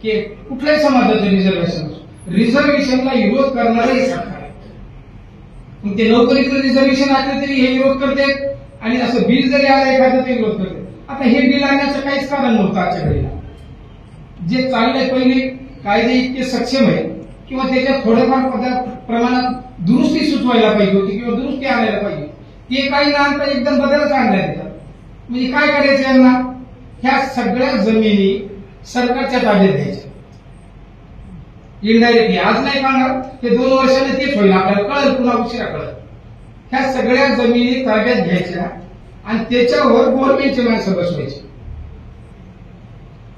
की कुठल्याही समाजाचं रिझर्वेशन असो, रिझर्वेशनला विरोध करणारं हे सरकार आहे. मग ते नोकरीचं रिझर्वेशन असलं तरी हे विरोध करते आणि असं बिल जरी आलं एखादं ते विरोध करते. आता हे बिल आणण्याचं काहीच कारण नव्हतं आजच्या घडीला, जे चांगले पहिले कायदे इतके सक्षम आहे किंवा त्याच्यात थोडेफार प्रमाणात दुरुस्ती सुचवायला पाहिजे होती किंवा दुरुस्ती आणायला पाहिजे, ते काही ना आणता एकदम बदलच आणण्यात येतात. म्हणजे काय करायचं यांना, ह्या सगळ्या जमिनी सरकारच्या ताब्यात द्यायच्या इनडायरेक्टली. आज नाही कळणार, ते 2 वर्षाने तेच होईल, आपल्याला कळेल, पुन्हा उशिरा कळेल. ह्या सगळ्या जमिनी ताब्यात घ्यायच्या आणि त्याच्यावर गव्हर्नमेंटचे माणसं बसवायचे.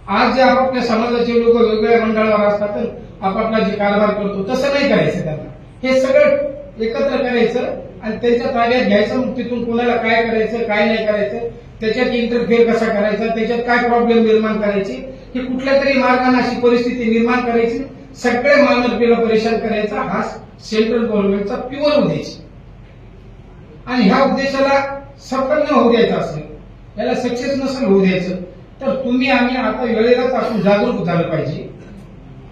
आज जे आपापल्या समाजाचे लोक वेगवेगळ्या मंडळावर असतात, आपापला जे कारभार करतो, तसं नाही करायचं त्यांना. हे सगळं एकत्र करायचं आणि त्यांच्या ताब्यात घ्यायचं. मग तिथून कोणाला काय करायचं, काय नाही करायचं, त्याच्यात इंटरफेअर कसा करायचा, त्याच्यात काय प्रॉब्लेम निर्माण करायचे, हे कुठल्या तरी मार्गाने अशी परिस्थिती निर्माण करायची, सगळ्या मानवतेला परेशान करायचा, हा सेंट्रल गव्हर्नमेंटचा प्युअर उद्देश. आणि ह्या उद्देशाला सफल न होऊ द्यायचं असेल, याला सक्सेस नसेल होऊ द्यायचं, तर तुम्ही आम्ही आता वेळेलाच आपण जागरूक झालं पाहिजे.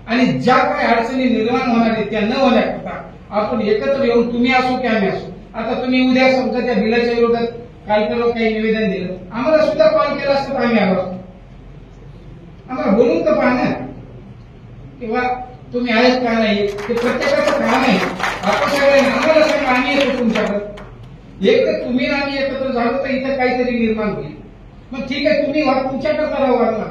आणि ज्या काही अडचणी निर्माण होणार आहेत त्या न होण्याकरता आपण एकत्र येऊन, तुम्ही असो की आम्ही असो, आता तुम्ही उद्या समजा त्या बिलाच्या विरोधात काल काही निवेदन दिलं, आम्हाला सुद्धा कॉल केला असतं तर आम्ही आलो असतो. आम्हाला बोलून तर पहा ना, किंवा तुम्ही आहेत का नाही, ते प्रत्येकाचं काम आहे. आपण सगळ्यांना आम्हाला सांगा, आम्ही येतो तुमच्याकडे. एक तर तुम्ही आम्ही एकत्र झालो तर इथं काहीतरी निर्माण होईल. मग ठीक आहे, तुम्ही तुमच्याकरता राहू,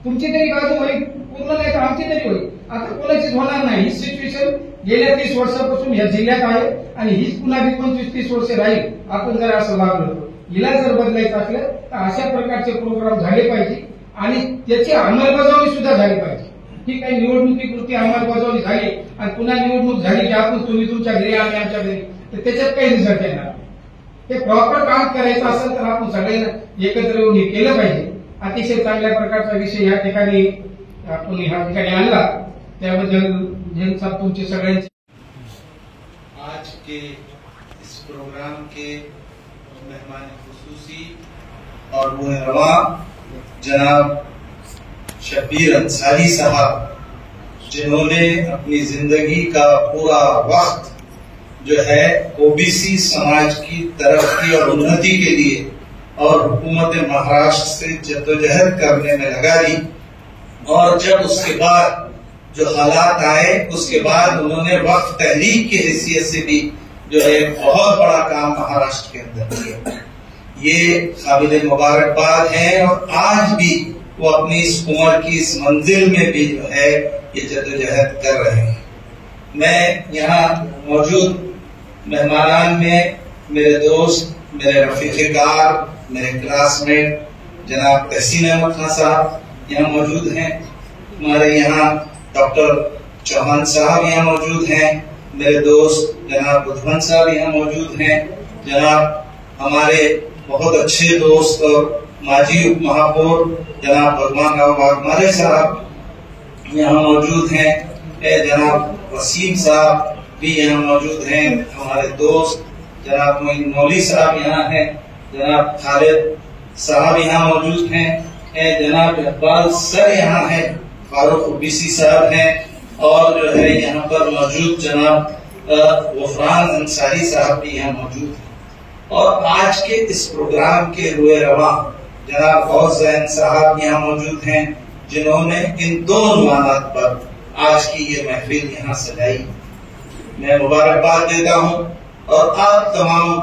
तुमची तरी बाजू होईल, पूर्ण नाही तर आमची तरी होईल. आता कोणाचीच होणार नाही. ही सिच्युएशन गेल्या 30 वर्षापासून या जिल्ह्यात आहे आणि हीच पुन्हा 25-30 वर्ष राहील. आपण जर असं वागलो, हिला जर बदलायचं असलं तर अशा प्रकारचे प्रोग्राम झाले पाहिजे आणि त्याची अंमलबजावणी सुद्धा झाली पाहिजे. ही काही निवडणुकीपुरती अंमलबजावणी झाली आणि पुन्हा निवडणूक झाली की आपण तुम्ही तुमच्या घरी, आम्ही आमच्या घरी, तर त्याच्यात काही रिझल्ट येणार. हे प्रॉपर काम करायचं असेल तर आपण सगळ्यांना एकत्र येऊन हे केलं पाहिजे. अतिशय चांगल्या प्रकारचा विषय या ठिकाणी आपण ह्या ठिकाणी आणला, त्याबद्दल तुमचे सगळ्यांचे.
आज के इस प्रोग्राम के मेहमान खुसूसी और वो रवा जनाब शब्बीर अंसारी साहब, जिन्होंने अपनी जिंदगी का पूरा वक्त जो है ओबीसी समाज की तरक्की और उन्नति के लिए और हुकूमत महाराष्ट्र से जद्दोजहद करने में लगा दी. और जब उसके बाद जो हालात आए, उसके बाद उन्होंने वक्फ तहरीक की हैसियत से भी जो है बहुत बड़ा काम महाराष्ट्र के अंदर किया. ये काबिल मुबारकबाद है और आज भी वो अपनी इस उम्र की इस मंजिल में भी जो है ये जद्दोजहद कर रहे हैं. मैं यहाँ मौजूद मेहमान में मेरे दोस्त, मेरे रफीक़-ए-कार, मेरे क्लासमेट जनाब तहसीन अहमद खान साहब यहाँ मौजूद हैं. हमारे यहाँ डॉक्टर चौहान साहब यहाँ मौजूद हैं. मेरे दोस्त जनाब बुधवन साहब यहाँ मौजूद हैं. जनाब हमारे बहुत अच्छे दोस्त और माजी उप महापौर जनाब भगवान राव वाघमारे साहब यहाँ मौजूद हैं. जनाब वसीम साहब भी यहाँ मौजूद हैं. हमारे दोस्त जनाब मोइन मौली साहब यहाँ हैं. जनाब खालिद साहब यहाँ मौजूद हैं. जनाब इकबाल सर यहाँ हैं. फारूक ओबीसी साहब हैं और जो है यहाँ पर मौजूद जनाब गफरान अंसारी साहब भी यहाँ मौजूद हैं. और आज के इस प्रोग्राम के रुए रवा जनाब गौस जैन साहब यहाँ मौजूद हैं, जिन्होंने इन 2 उन्वानात पर आज की ये महफिल यहाँ सजाई. मैं मुबारकबाद देता हूँ और आप तमाम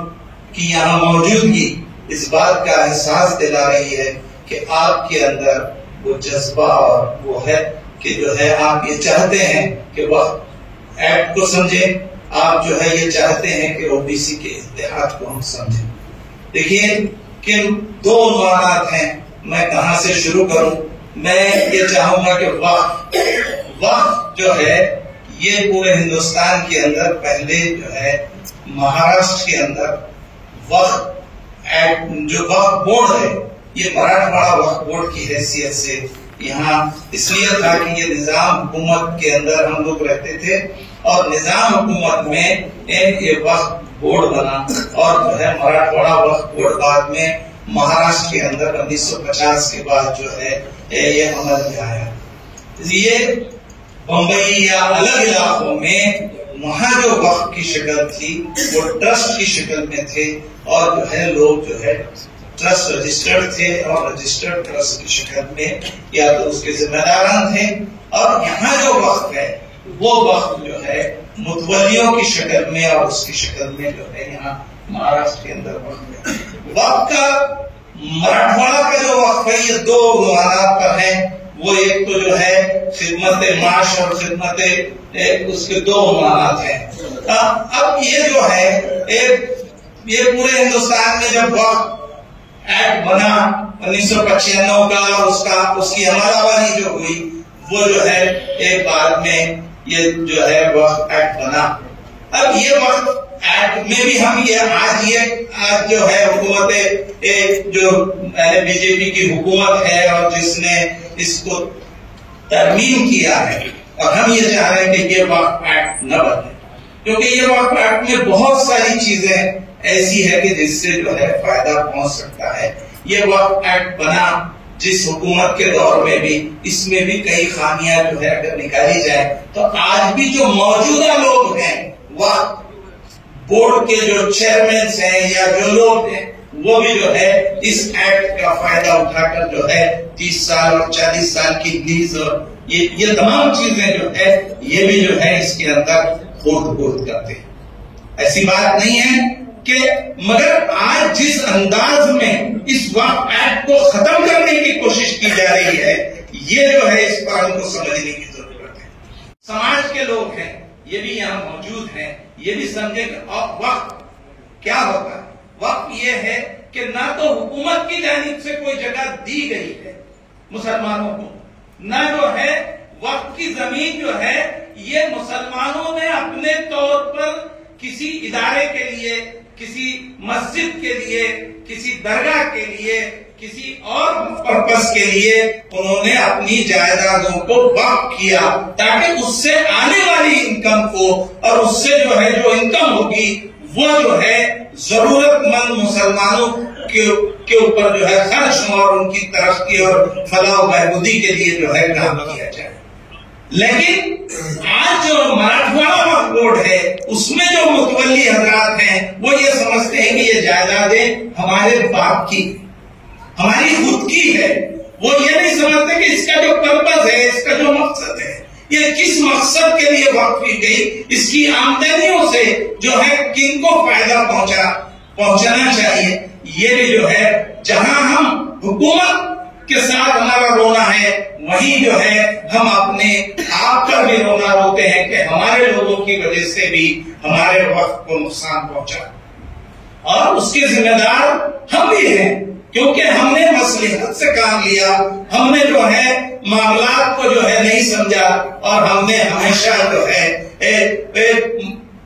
की यहाँ मौजूदगी इस बात का एहसास दिला रही है कि आपके अंदर वो जज्बा और वो है कि जो है आप ये चाहते हैं कि वह एक्ट को समझें, आप जो है ये चाहते हैं कि ओबीसी के इत्तेहाद को हम समझें. देखिए किन 2 उन्वानात हैं, मैं कहां से शुरू करूं. मैं ये चाहूंगा कि वक्फ जो है ये पूरे हिंदुस्तान के अंदर पहले जो है महाराष्ट्र के अंदर वक्फ जो वक्फ बोर्ड है, ये मराठवाड़ा वक्फ बोर्ड की हैसियत से यहाँ इसलिए था कि ये निजाम हुकूमत के अंदर हम लोग रहते थे और निजाम हुकूमत में ये वक्फ बोर्ड बना और जो है मराठवाड़ा वक्फ बोर्ड बाद में महाराष्ट्र के अंदर 1950 के बाद जो है ये अमल में आया. ये बम्बई या अलग इलाकों में वहाँ जो वक्फ की शक्ल थी वो ट्रस्ट की शक्ल में थे और जो है लोग जो है ट्रस्ट रजिस्टर्ड थे और रजिस्टर्ड ट्रस्ट की शक्ल में या तो उसके जिम्मेदारान थे, और यहाँ जो वक्त है वो वक्त जो है मुतवलियों की शक्ल में और उसकी शक्ल में जो है यहाँ महाराष्ट्र के अंदर वक्त है। वक्त का मराठवाड़ा का जो वक्त है ये दो माना पर है। वो एक तो जो है खिदमत माश और खिदमत उसके दो मानात हैं। अब ये जो है ये पूरे हिंदुस्तान में जब वक्त एक्ट बना 1995 का, उसकी अमलावरी जो हुई वो जो है एक बाद में ये जो है वक्त एक्ट बना। अब ये वक्त एक्ट में भी हम ये आज जो है हुकूमत जो बीजेपी की हुकूमत है और जिसने इसको तरमीम किया है, और हम ये चाह रहे हैं कि ये वक्त एक्ट न बने, क्योंकि ये वक्त एक्ट में बहुत सारी चीजें ऐसी है कि जिससे जो है फायदा पहुंच सकता है। ये वक्त एक्ट बना जिस हुकूमत के दौर में भी, इसमें भी कई खामियां जो है अगर निकाली जाए तो आज भी जो मौजूदा लोग हैं वह बोर्ड के जो चेयरमैन हैं या जो लोग हैं वो भी जो है इस एक्ट का फायदा उठाकर जो है 30 साल और 40 साल की लीज और ये तमाम चीजें जो है ये भी जो है इसके अंदर खोद करते हैं। ऐसी बात नहीं है कि, मगर आज जिस अंदाज में इस वक्त एक्ट को खत्म करने की कोशिश की जा रही है, ये जो है इस पर हमको समझने की जरूरत है। समाज के लोग हैं, ये भी यहाँ मौजूद हैं, ये भी समझे कि वक्त क्या होता है। वक्त ये है कि ना तो हुकूमत की जानिब से कोई जगह दी गई है मुसलमानों को, ना जो है वक्त की जमीन जो है ये मुसलमानों ने अपने तौर पर किसी इदारे के लिए, किसी मस्जिद के लिए, किसी दरगाह के लिए, किसी और पर्पस के लिए उन्होंने अपनी जायदादों को वक्फ किया, ताकि उससे आने वाली इनकम को और उससे जो है जो इनकम होगी वो जो है जरूरतमंद मुसलमानों के ऊपर जो है खर्च और उनकी तरक्की और फलाह बहबूदी के लिए जो है काम किया जाए। लेकिन आज जो मराठवाड़ा वक्फ बोर्ड है उसमें जो मुतवल्ली हजरात हैं वो ये समझते हैं कि ये जायदादें हमारे बाप की, हमारी खुद की है। वो ये नहीं समझते कि इसका जो पर्पस है, इसका जो मकसद है, ये किस मकसद के लिए वक्फ की गई, इसकी आमदनियों से जो है किनको फायदा पहुंचाना चाहिए। ये भी जो है जहां हम हुकूमत के साथ हमारा रोना है, वहीं जो है हम अपने आप पर भी रोना रोते हैं कि हमारे लोगों की वजह से भी हमारे वक्त को नुकसान पहुंचा, और उसके जिम्मेदार हम भी हैं, क्योंकि हमने मसलिहत से काम लिया, हमने जो है मामलात को जो है नहीं समझा, और हमने हमेशा जो है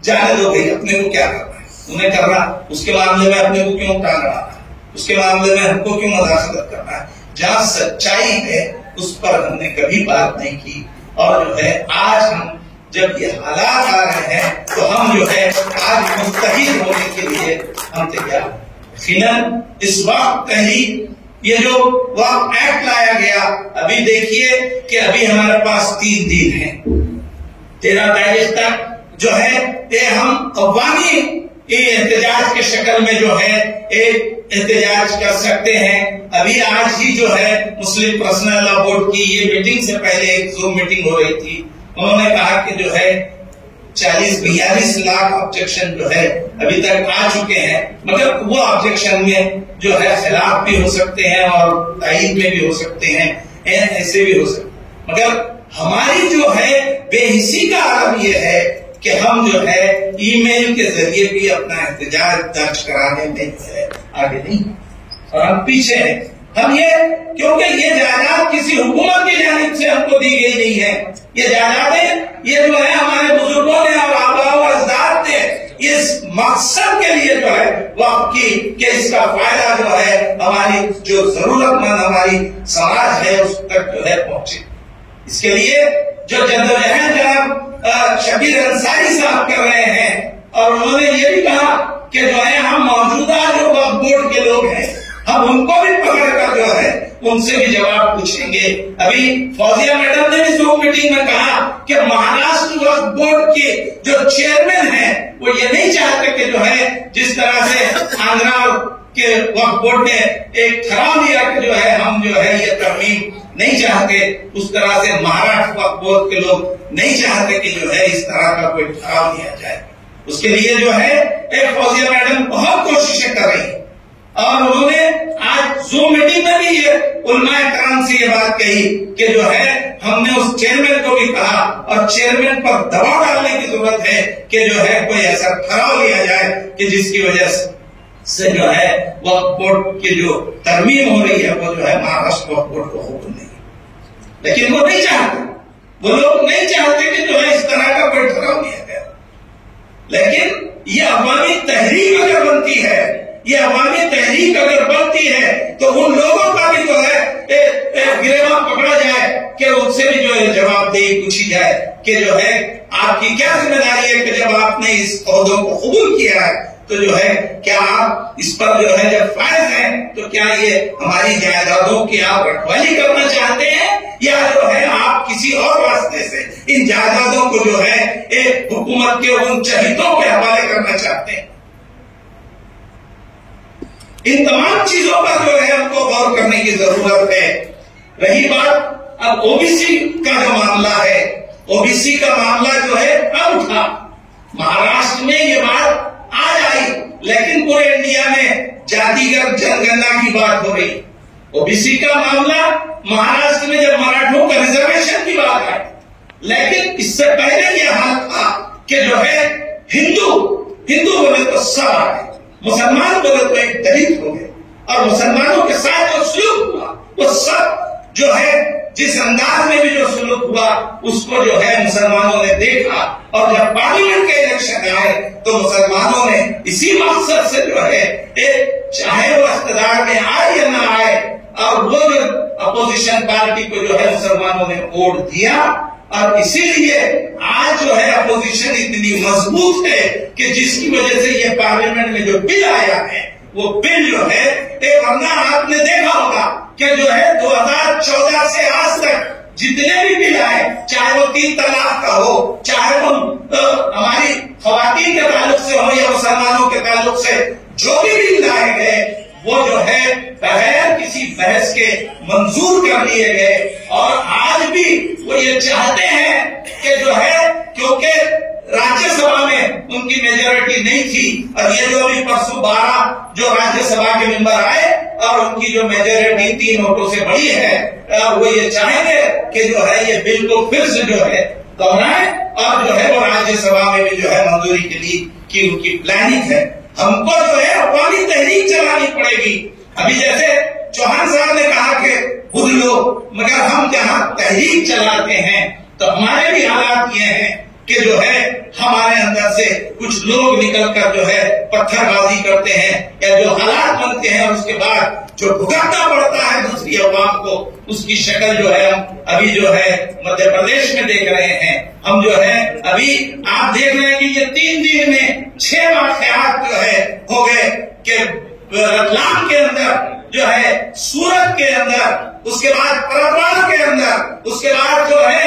जाने दो भाई अपने को क्या करना है, उन्हें करना, उसके मामले में अपने को क्यों टांग रहा है, उसके मामले में हमको क्यों मुदाखलत करना है। जहां सच्चाई है उस पर हमने कभी बात नहीं की, और जो है आज हम जब ये हालात आ रहे हैं तो हम जो है आज मुस्तहिद होने के लिए हम तैयार। यकीनन इस वक्त ही ये जो वक्त एक्ट लाया गया, अभी देखिए कि अभी हमारे पास 3 दिन है, 13 तारीख तक जो है ये हम अवामी एहतजाज के शक्ल में जो है एक एहतजाज कर सकते हैं। अभी आज ही जो है मुस्लिम पर्सनल लॉ बोर्ड की ये मीटिंग से पहले एक जूम मीटिंग हो रही थी, उन्होंने कहा कि जो है 40-42 लाख ऑब्जेक्शन जो है अभी तक आ चुके हैं, मगर वो ऑब्जेक्शन में जो है खिलाफ भी हो सकते हैं और तायीद में भी हो सकते हैं, ऐसे भी हो सकते, मगर हमारी जो है बेहिसी का आलम यह है कि हम जो है ईमेल के जरिए भी अपना एहतजाज दर्ज कराने में आगे नहीं, और हम पीछे हैं। हम ये, क्योंकि ये जायदाद किसी हुकूमत की जानिब से हमको दी गई नहीं है, ये जायदादें ये जो है हमारे बुजुर्गों ने और आबा और अजदाद ने इस मकसद के लिए जो है वक्फ की कि इसका फायदा जो है हमारी जो जरूरतमंद हमारी समाज है उस तक जो है पहुंचे। इसके लिए जो जद्दोजहद जनाब शबीर अंसारी साहब कर रहे हैं, और उन्होंने ये भी कहा कि जो है हम मौजूदा जो वक्फ बोर्ड के लोग हैं हम उनको भी पकड़कर जो है उनसे भी जवाब पूछेंगे। अभी फौजिया मैडम ने भी जूम मीटिंग में कहा कि महाराष्ट्र वक्फ बोर्ड के जो चेयरमैन हैं वो ये नहीं चाहते कि जो है जिस तरह से आंध्रा कि वक्फ बोर्ड ने एक ठराव दिया कि जो है हम जो है ये तरमीम नहीं चाहते, उस तरह से महाराष्ट्र वक्फ बोर्ड के लोग नहीं चाहते कि जो है इस तरह का कोई ठराव दिया जाए। उसके लिए जो है एक फौजिया मैडम बहुत कोशिशें कर रही है और उन्होंने आज जूम मीटिंग में भी ये उलमाए कराम से ये बात कही कि जो है हमने उस चेयरमैन को भी कहा और चेयरमैन पर दबाव डालने की जरूरत है कि जो है कोई ऐसा ठराव लिया जाए कि जिसकी वजह से जो है वक्फ बोर्ड की जो तरमीम हो रही है वो जो है महाराष्ट्र वक्फ बोर्ड को हुक्म नहीं। लेकिन वो नहीं चाहते, वो लोग नहीं चाहते कि जो है इस तरह का कोई ठराव लिया गया। लेकिन ये अवामी तहरीक अगर बनती है, ये अवामी तहरीक अगर बनती है तो उन लोगों का भी जो है गिरफ्तार पकड़ा जाए कि उनसे भी जो है जवाबदेही पूछी जाए कि जो है आपकी क्या जिम्मेदारी है कि जब आपने इस ओहदों को कबूल किया है तो जो है क्या आप इस पर जो है जब फायज हैं तो क्या ये हमारी जायदादों की आप रखवाली करना चाहते हैं या जो है आप किसी और रास्ते से इन जायदादों को जो है एक हुकूमत के उन चहितों के हवाले करना चाहते हैं। इन तमाम चीजों पर जो है हमको गौर करने की जरूरत है। रही बात अब ओबीसी का जो मामला है, ओबीसी का मामला जो है अब उठा, महाराष्ट्र में ये बात आज आई, लेकिन पूरे इंडिया में जातिगत जनगणना की बात हो रही। ओबीसी का मामला महाराष्ट्र में जब मराठों का रिजर्वेशन की बात आई, लेकिन इससे पहले यह हाल था कि जो है हिंदू बोले तो सब आ गए, मुसलमान बोले तो एक दलित हो गए और मुसलमानों के साथ जो सुलूक हुआ वो सब जो है जिस अंदाज में भी जो सुलूक हुआ उसको जो है मुसलमानों ने देखा और जब पार्लियामेंट के इलेक्शन आए तो मुसलमानों ने इसी मकसद से जो है चाहे वो इख्तियार में आए या ना आए और वो जो अपोजिशन पार्टी को जो है मुसलमानों ने वोट दिया और इसीलिए आज जो है अपोजिशन इतनी मजबूत है कि जिसकी वजह से ये पार्लियामेंट में जो बिल आया है वो बिल जो है वरना आपने देखा होगा कि जो है 2014 से आज तक जितने भी बिल आए, चाहे वो 3 तलाक का हो, चाहे वो हमारी खवातीन के ताल्लुक से हो या मुसलमानों के ताल्लुक से जो भी बिल लाए गए वो जो है बगैर किसी बहस के मंजूर कर लिए गए और आज भी वो ये चाहते हैं कि जो है क्योंकि राज्यसभा में उनकी मेजोरिटी नहीं थी और ये जो अभी परसों 12 जो राज्यसभा के मेंबर आए और उनकी जो मेजोरिटी 3 वोटों से बड़ी है वो ये चाहेंगे कि जो है ये बिल को फिर से जो है दोहराए और जो है वो राज्यसभा में भी जो है मंजूरी के लिए की उनकी प्लानिंग है। हमको जो है अवामी तहरीक चलानी पड़ेगी। अभी जैसे चौहान साहब ने कहा कि बुद्ध लोग, मगर हम जहां तहरीक चलाते हैं तो हमारे भी हालात ये हैं कि जो है हमारे अंदर से कुछ लोग निकलकर जो है पत्थरबाजी करते हैं या जो हालात बनते हैं और उसके बाद जो भुगतना पड़ता है दूसरी अवाम को, उसकी शक्ल जो है हम अभी जो है मध्य प्रदेश में देख रहे हैं। हम जो है अभी आप देख रहे हैं कि ये 3 दिन में 6 वाकयात जो है हो गए कि रतलाम के अंदर जो है, सूरत के अंदर, उसके बाद परतवाड़ा के अंदर, उसके बाद जो है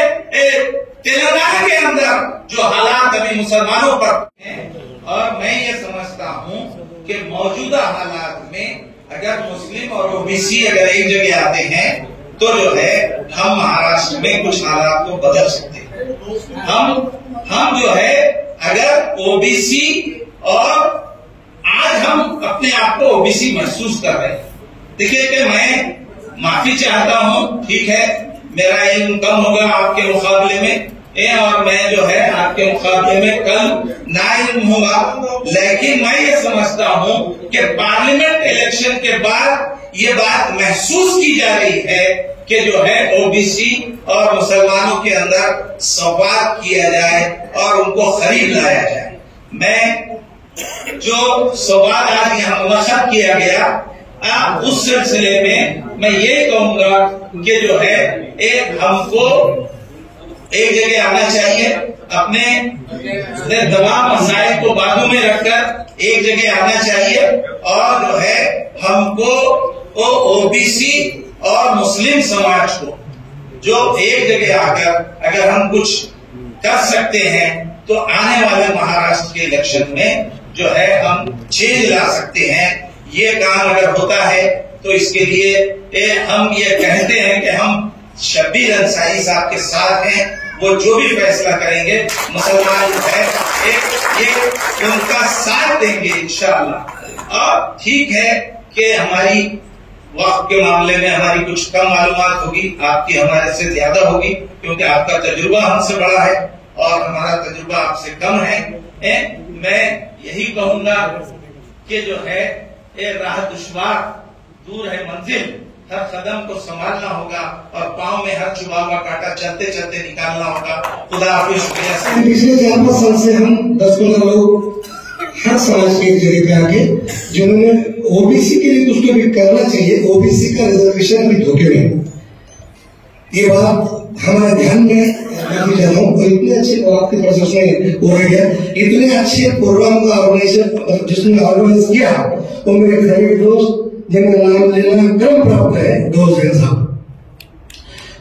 तेलंगाना के अंदर जो हालात अभी मुसलमानों पर हैं। और मैं ये समझता हूं कि मौजूदा हालात में अगर मुस्लिम और ओबीसी अगर एक जगह आते हैं तो जो है हम महाराष्ट्र में कुछ हालात को बदल सकते हैं। हम जो है अगर ओबीसी और आज हम अपने आप को ओबीसी महसूस कर रहे हैं। देखिए कि मैं माफी चाहता हूं, ठीक है, मेरा इल्म कम होगा आपके मुकाबले में और मैं जो है आपके मुकाबले में कल नाइल्म होगा, लेकिन मैं ये समझता हूं कि पार्लियामेंट इलेक्शन के बाद ये बात महसूस की जा रही है कि जो है ओबीसी और मुसलमानों के अंदर संवाद किया जाए और उनको खरीद लाया जाए। मैं जो संवाद आज यहाँ मुनक़्क़द किया गया उस सिलसिले में मैं ये कहूंगा कि जो है हमको एक जगह आना चाहिए, अपने तमाम मसाइल को बाजू में रखकर एक जगह आना चाहिए और जो है हमको ओबीसी और मुस्लिम समाज को जो एक जगह आकर अगर हम कुछ कर सकते हैं तो आने वाले महाराष्ट्र के इलेक्शन में जो है हम चेंज ला सकते हैं। ये काम अगर होता है तो इसके लिए हम ये कहते हैं कि हम शब्बीर अंसारी साहब के साथ हैं। वो जो भी फैसला करेंगे मुसलमान है ये उनका साथ देंगे इंशाअल्लाह। और ठीक है कि हमारी वक्त के मामले में हमारी कुछ कम मालूमात होगी, आपकी हमारे से ज्यादा होगी, क्योंकि आपका तजुर्बा हमसे बड़ा है और हमारा तजुर्बा आपसे कम है। मैं यही कहूंगा कि जो है ये राह दुश्वार, दूर है मंजिल, हर कदम को संभालना होगा और पांव में हर चुभा हुआ कांटा चलते चलते निकालना होगा। खुदा हाफिज। शुक्रिया।
पिछले 4-5 साल से हम 10-15 लोग हर समाज के एक जगह पे आके जिन्होंने ओबीसी के लिए कुछ तो भी करना चाहिए, ओबीसी का रिजर्वेशन भी धोखे में, ये बात हमारे ध्यान में काफी ज्यादा हूँ। इतने अच्छे आपके प्रोसेस हो गया, इतने अच्छे प्रोग्राम का ऑर्गेनाइजेशन जिसने ऑर्गेनाइज किया, वो मेरे करीबी दोस्त जिनका नाम लेना क्रम प्राप्त है, दोस्त हैं साहब।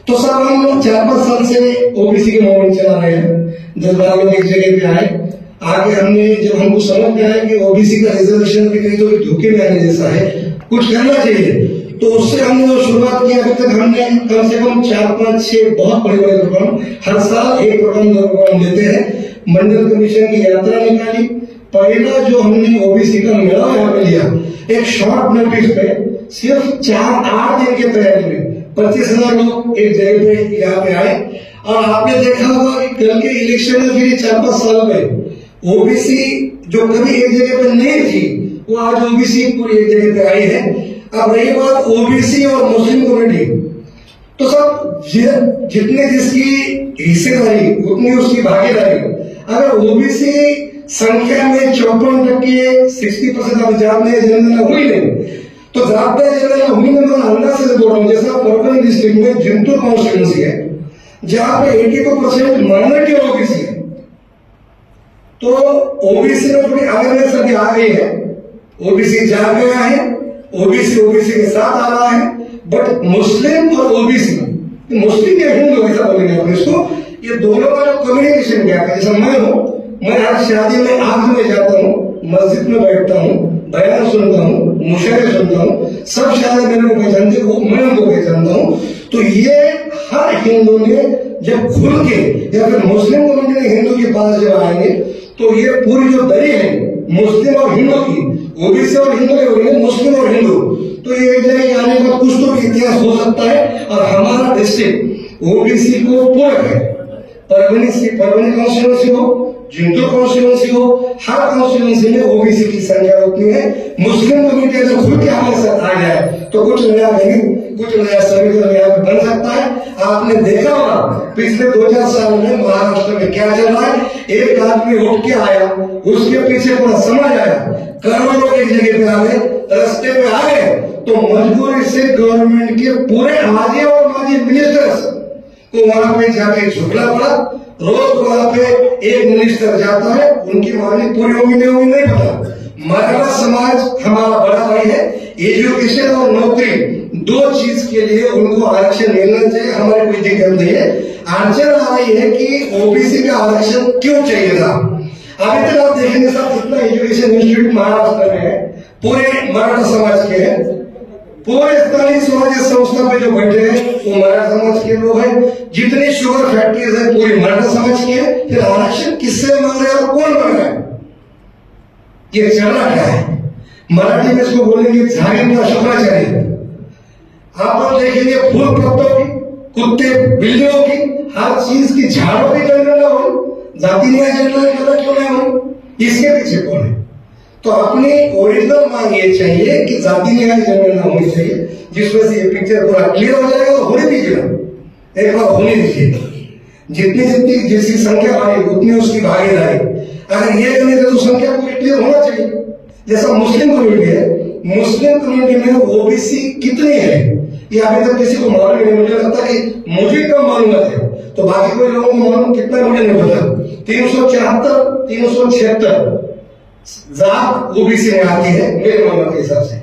तो साहब हम 4-5 साल से ओबीसी के मूवमेंट चला रहे हैं। 10-12 लोग एक जगह पे आए, आगे हमने जब हमको समझ में आया कि ओबीसी का रिजर्वेशन भी कहीं तो धोखे में आने जैसा है, कुछ करना चाहिए, तो उससे हमने जो शुरुआत की, अभी तक हमने कम से कम 4-5-6 बहुत बड़े बड़े प्रोग्राम, हर साल एक प्रोग्राम 2 प्रोग्राम लेते हैं। मंडल कमीशन की यात्रा निकाली। पहला जो हमने ओबीसी का मेला यहाँ पे लिया, एक शॉर्ट नोटिस पे सिर्फ 4-8 दिन के तैयारी में 25,000 लोग एक जगह पे यहाँ पे आए। और आपने देखा होगा कि कल के इलेक्शन में फिर 4-5 साल में ओबीसी जो कभी एक जगह पे नहीं थी, वो आज ओबीसी पूरी एक जगह पे आई है। अब रही बात ओबीसी और मुस्लिम कम्युनिटी, तो सब जितने जिसकी हिस्सेदारी उतनी उसकी भागीदारी। अगर ओबीसी संख्या में 54% 60% अब जाते जनगणना हुई नहीं, तो जाते जनगणना हुई नहीं, मैं अंदाज से बोल रहा हूँ। जैसा परगना डिस्ट्रिक्ट में जिंतूर कॉन्स्टिट्यूंसी है जहां पे 82% माइनॉरिटी और ओबीसी है, तो ओबीसी में थोड़ी अवेयरनेस अभी आ गई है, ओबीसी जाग गया है, ओबीसी के साथ आ रहा है। बट मुस्लिम और ओबीसी, मुस्लिम या हिंदू ऐसा बोलेंगे आप इसको, ये दोनों का जो कम्युनिकेशन गैप है, जैसा मैं हूं, मैं हर शादी में आखिर में जाता हूँ, मस्जिद में बैठता हूँ, बयान सुनता हूँ, मुशायरे सुनता हूँ, सब शायद मेरे को पहचानते हो, मैं उनको पहचानता हूँ। तो ये हर हिंदू ने जब खुल के या फिर मुस्लिम कम्युनिटी हिंदू के पास जब आएंगे, तो ये पूरी जो दरी है मुस्लिम और हिंदू की, ओबीसी और हिंदू के, मुस्लिम और हिंदू, तो ये एक जगह आने का कुछ तो भी इतिहास हो सकता है। और हमारा डिस्ट्रिक्ट ओबीसी को पूरक है। परगनी कॉन्स्टिट्यूंसी हो, जिंतूर कॉन्स्टिट्यूंसी हो, हर कॉन्स्टिट्यूंसी में ओबीसी की संख्या उतनी है। मुस्लिम कम्युनिटी अगर खुल के हमारे साथ आ जाए तो कुछ नया नहीं, कुछ नया समीकरण यहाँ पे बन सकता है। आपने देखा होगा पिछले 2-4 साल में महाराष्ट्र में क्या चल रहा है। एक आदमी उठ के आया, उसके पीछे पूरा समाज आया, करोड़ों लोग एक जगह पे आ गए, रास्ते पे आ गए, तो मजबूरी से गवर्नमेंट के पूरे आजे और माजी मिनिस्टर्स को वहां पे जाके झुकना पड़ा। रोज वहां पे एक मिनिस्टर जाता है, उनकी वाणी पूरी होगी नहीं पता। मराठा समाज हमारा बड़ा भाई है, एजुकेशन और नौकरी 2 चीज के लिए उनको आरक्षण मिलना चाहिए, हमारी कोई दिक्कत नहीं है। अड़चन आ रही है कि ओबीसी का आरक्षण क्यों चाहिए था। अभी तक आप देखेंगे साहब, जितना एजुकेशन इंस्टीट्यूट महाराष्ट्र में है पूरे मराठा समाज के हैं, पूरे स्थानीय स्वराज्य संस्था पे जो बैठे हैं वो मराठा समाज के लोग हैं। जितनी शुगर फैक्ट्रीज है पूरी मराठा समाज की है। फिर आरक्षण किससे मांग रहे हैं और कौन मांग रहा है, ये चलना क्या है। मराठी में इसको बोलेंगे झाड़ी का शुक्राचार्य। आप लोग देखेंगे फूल पत्तों की, कुत्ते बिल्लियों की, हर चीज की झाड़ों की जनगणना हो, जाति न्याय जनगणना क्यों नहीं हो, इसके पीछे कौन है। तो अपनी ओरिजिनल मांग ये चाहिए कि जाति न्याय जनगणना होनी चाहिए, जिसमें से ये पिक्चर पूरा क्लियर हो जाएगा। और होने दीजिएगा, एक बार होने दीजिए, जितनी जितनी जिसकी संख्या बढ़े उतनी उसकी भागीदारी। अगर ये नहीं तो संख्या पूरी क्लियर होना चाहिए। जैसा मुस्लिम कम्युनिटी है, मुस्लिम कम्युनिटी में ओबीसी कितनी है ये अभी तक किसी को मालूम नहीं। मुझे लगता है कि मुझे कम मालूम है, तो बाकी कोई लोगों को मालूम कितना मुझे नहीं पता। 374 376 जात ओबीसी में आती है मेरे मामले के हिसाब से।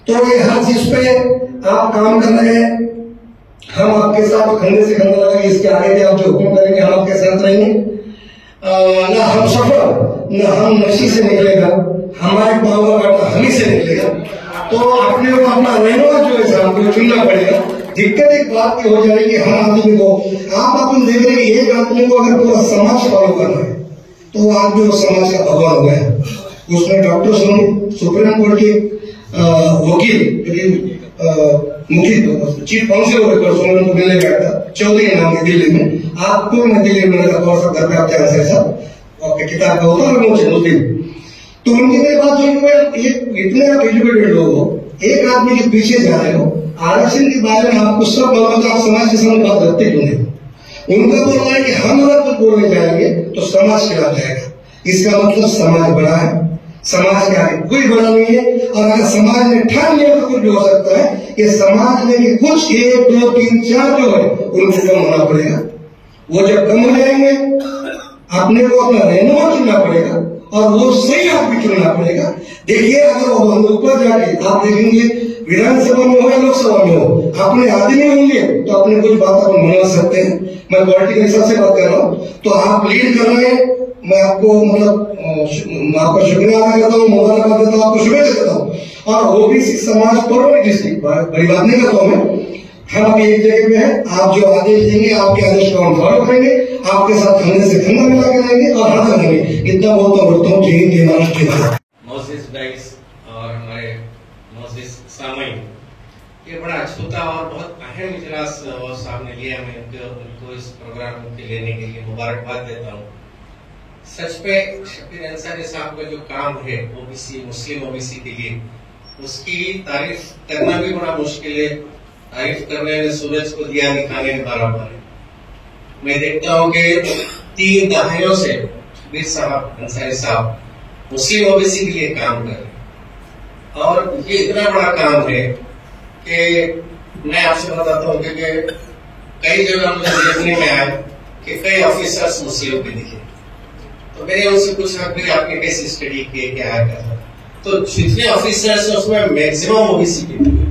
तो ये हर चीज पे आप काम कर रहे हैं, हम आपके साथ कंधे से कंधा लगा, इसके आगे भी आप जो हुक्म करेंगे हम आपके साथ रहेंगे। न हम सफर न हम नशी से निकलेगा, हमारे पावर का हम ही से निकलेगा। तो अपने को अपना रहनुमा जो है हमको चुनना पड़ेगा। दिक्कत एक बात की हो जाएगी, हर आदमी को आप अपन देख रहे हैं एक आदमी को अगर पूरा समाज फॉलो करना है तो वो आदमी वो समाज का भगवान हो गया। उसमें डॉक्टर सुप्रीम कोर्ट के वकील मुख्य चीफ काउंसिल को मिलने गया था, चौधरी नाम के दिल्ली में। आपको मैं दिल्ली में थोड़ा सा घर पे आप ध्यान से साहब आपके किताब का होता है मुझे तो उनकी मेरी बात हुई ये इतने आप एजुकेटेड लोग हो, एक आदमी के पीछे जा रहे हो, आरक्षण के बारे में आपको सब मालूम है, आप समाज के सामने बात रखते क्यों नहीं? उनका बोलना है कि हम अगर कुछ बोलने जाएंगे तो समाज खिलाफ जाएगा। इसका मतलब समाज बड़ा है, समाज के आगे कोई बड़ा नहीं है। और अगर समाज ने ठान लिया तो कुछ भी हो सकता है कि समाज में कि कुछ 1 2 3 4 जो है उनको कम होना पड़ेगा। वो जब कम हो जाएंगे अपने को अपना रहनुमा चुनना पड़ेगा और वो सही आदमी चुनना पड़ेगा। देखिए अगर वो ऊपर जाके आप देखेंगे विधानसभा में हो या लोकसभा में हो, अपने आदमी होंगे तो अपने कुछ बात अपन मनवा सकते हैं। मैं पॉलिटिकल हिसाब से बात कर रहा हूँ, तो आप लीड कर रहे हैं, मैं आपको मतलब आपका शुक्रिया अदा करता हूँ, मुबारकबाद देता हूँ, आपको शुभेच्छा देता हूँ। और ओबीसी समाज परवरी डिस्ट्रिक्ट बड़ी बात नहीं करता हूँ मैं, हम अभी एक जगह पे हैं। आप जो आदेश देंगे आपके आदेश को हम फॉलो करेंगे, आपके साथ कंधे से कंधा मिला के रहेंगे और हर करेंगे। इतना बोलता हूँ जय हिंद जय महाराष्ट्र।
मोसेस डाइस और हमारे मोसेस सामयिक, ये बड़ा छोटा और बहुत अहम इजलास सामने लिया। मैं उनको इस प्रोग्राम के लेने के लिए मुबारकबाद देता हूँ। सच पे शब्बीर अंसारी साहब का जो काम है ओबीसी मुस्लिम ओबीसी के लिए, उसकी तारीफ करना भी बड़ा मुश्किल है। तारीफ करने में सूरज को दिया दिखाने के बराबर है। मैं देखता हूँ कि 3 दहाइयों से शब्बीर साहब अंसारी साहब मुस्लिम ओबीसी के लिए काम कर रहे हैं और ये इतना बड़ा काम है कि मैं आपसे बताता हूँ कि कई जगह मुझे देखने में आया कि कई ऑफिसर्स मुस्लिम के दिखे, तो मैंने उनसे पूछा कि आपने कैसे स्टडी किए, क्या है, तो जितने ऑफिसर्स उसमें मैक्सिमम ओबीसी के दिखे।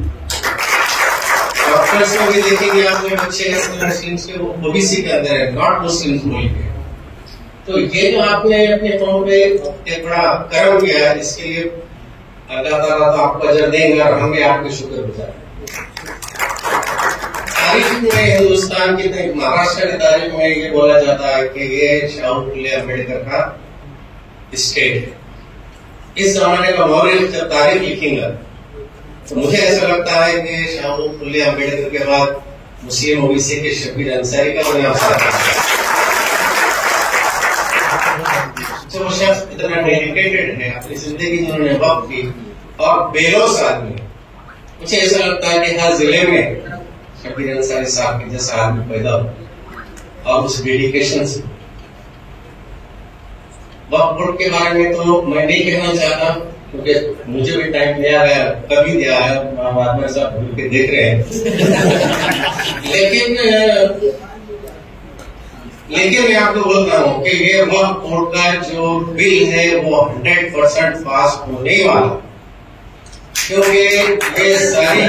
डॉक्टर्स में भी देखेंगे आपने बच्चे मुस्लिम्स के ओबीसी के अंदर है, नॉट मुस्लिम्स बोल के। तो ये जो आपने अपने कौम पे एक बड़ा कर्म किया है, इसके लिए अल्लाह ताला तो आपको अजर देंगे और हम भी आपके शुक्रगुजार। तारीख में हिंदुस्तान की महाराष्ट्र की तारीख में ये बोला जाता है कि ये शाहू फुले अम्बेडकर का स्टेट है। इस जमाने का मौर्य जब तारीख लिखेंगे तो मुझे ऐसा लगता है कि शाहू फुले अम्बेडकर के बाद मुस्लिम ओबीसी के शब्बीर अंसारी का नाम जो शख्स इतना डेडिकेटेड है, अपनी जिंदगी जिन्होंने वक्त की और बेलोस आदमी, मुझे ऐसा लगता है कि हर जिले में शब्बीर अंसारी साहब के जैसा आदमी पैदा हो और उस डेडिकेशन से। वक्त बोर्ड के बारे में तो मैं नहीं कहना चाहता क्योंकि मुझे भी टाइम दिया गया, कभी दिया है, बाद में सब भूल के देख रहे हैं। लेकिन मैं आपको बोलता हूँ कि ये वक्त बोर्ड का जो बिल है वो 100% पास होने वाला, क्योंकि ये सारी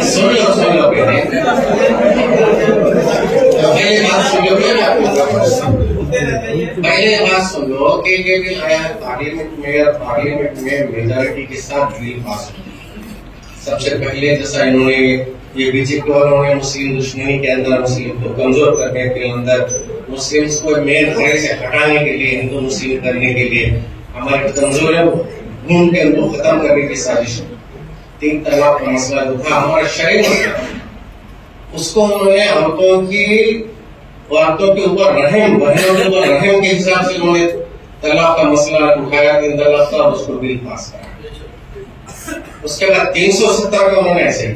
सुन लो पहले बात सुन लो कि ये बिल आया पार्लियामेंट में मेजॉरिटी के साथ बिल पास हो। सबसे पहले जैसा इन्होंने ये बीजेपी वालों ने मुस्लिम दुश्मनी के अंदर मुस्लिम को कमजोर करने के अंदर मुस्लिम्स को मेन घरे से हटाने के लिए, हिंदू मुस्लिम करने के लिए, हमारे कमजोर है ढूंढ के उनको खत्म करने की साजिश, 3 तलाक का मसला जो था हमारा शरीर मसला, उसको उन्होंने औरतों के ऊपर रहम, बहनों के ऊपर रहम के हिसाब से उन्होंने तलाक का मसला उठाया, 3 तलाक का, उसको बिल पास कराया। उसके बाद 370 का उन्होंने ऐसे ही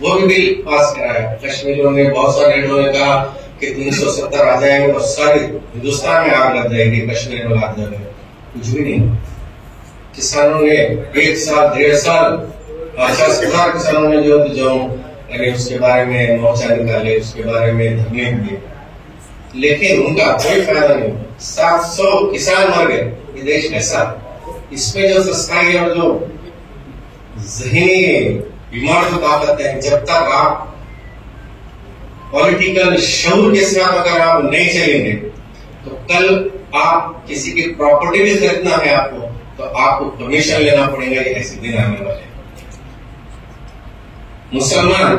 वो भी बिल पास कराया। कश्मीरियों ने बहुत सारे लोगों ने कहा कि 370 आ जाएंगे और सारे हिंदुस्तान में आग लग जाएगी, कश्मीर में आग लग जाएगी, कुछ भी नहीं। किसानों ने 1 साल 1.5 साल 50,000 किसानों ने जो उसके बारे में मोर्चा निकाले, उसके बारे में धरने दिए, लेकिन उनका कोई फायदा नहीं। 700 किसान मर गए, ये देश ऐसा। इसमें जो सस्ताई और जो ज़हनी बीमार जो ताकत है, जब तक आप पॉलिटिकल शऊर के साथ अगर आप नहीं चलेंगे तो कल आप किसी की प्रॉपर्टी भी खरीदना है आपको तो आपको परमिशन लेना पड़ेगा। ये ऐसे दिन आने वाले। मुसलमान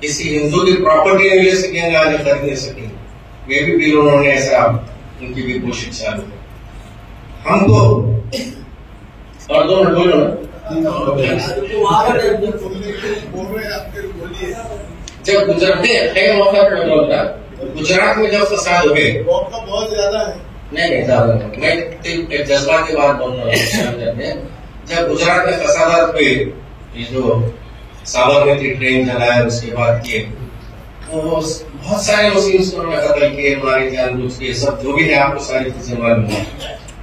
किसी हिंदू की प्रॉपर्टी नहीं ले सकेंगे, आज खरीद नहीं सकेंगे। ये भी बिल उन्होंने ऐसा उनकी भी कोशिश चालू है। हमको और 2 मिनट बोलो ना। जब गुजरात में जब फसाद हो गए,
बहुत ज्यादा है।
नहीं ज्यादा नहीं, मैं जज्बात की बात बोल रहा हूँ। जब गुजरात में फसादात हुए, ये जो साबरमती ट्रेन चलाया उसके बाद किए, तो बहुत सारे मुस्लिम्स को उन्होंने कत्ल किए, मारे जानबूझ के, सब जो भी है आपको सारी चीजें मालूम है।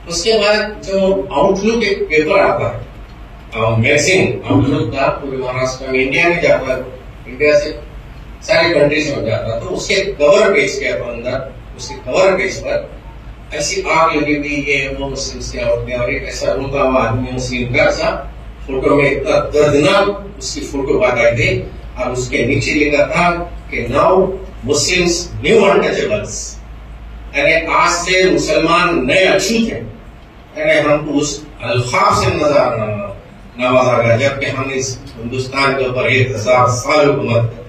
उसके बाद जो आउटलुक एक पेपर आता है, मैगजीन आउटलुक था, पूरे महाराष्ट्र में, इंडिया में जाता है, इंडिया से सारी कंट्रीज में जाता, तो उसके कवर पेज के अंदर, उसके कवर पेज पर ऐसी आग लगी हुई, ये वो मुस्लिम्स के आउट में, और एक ऐसा रोता हुआ आदमी मुस्लिम का सा फोटो में, इतना दर्दनाक उसकी फोटो बताई थी, और उसके नीचे लिखा था कि नाउ मुस्लिम्स न्यू अनटचेबल्स, यानी आज से मुसलमान नए अछूत हैं, यानी हमको उस अल्फाज से नवाजा गया, जबकि हम इस हिंदुस्तान के ऊपर 1000 साल हुकूमत करते।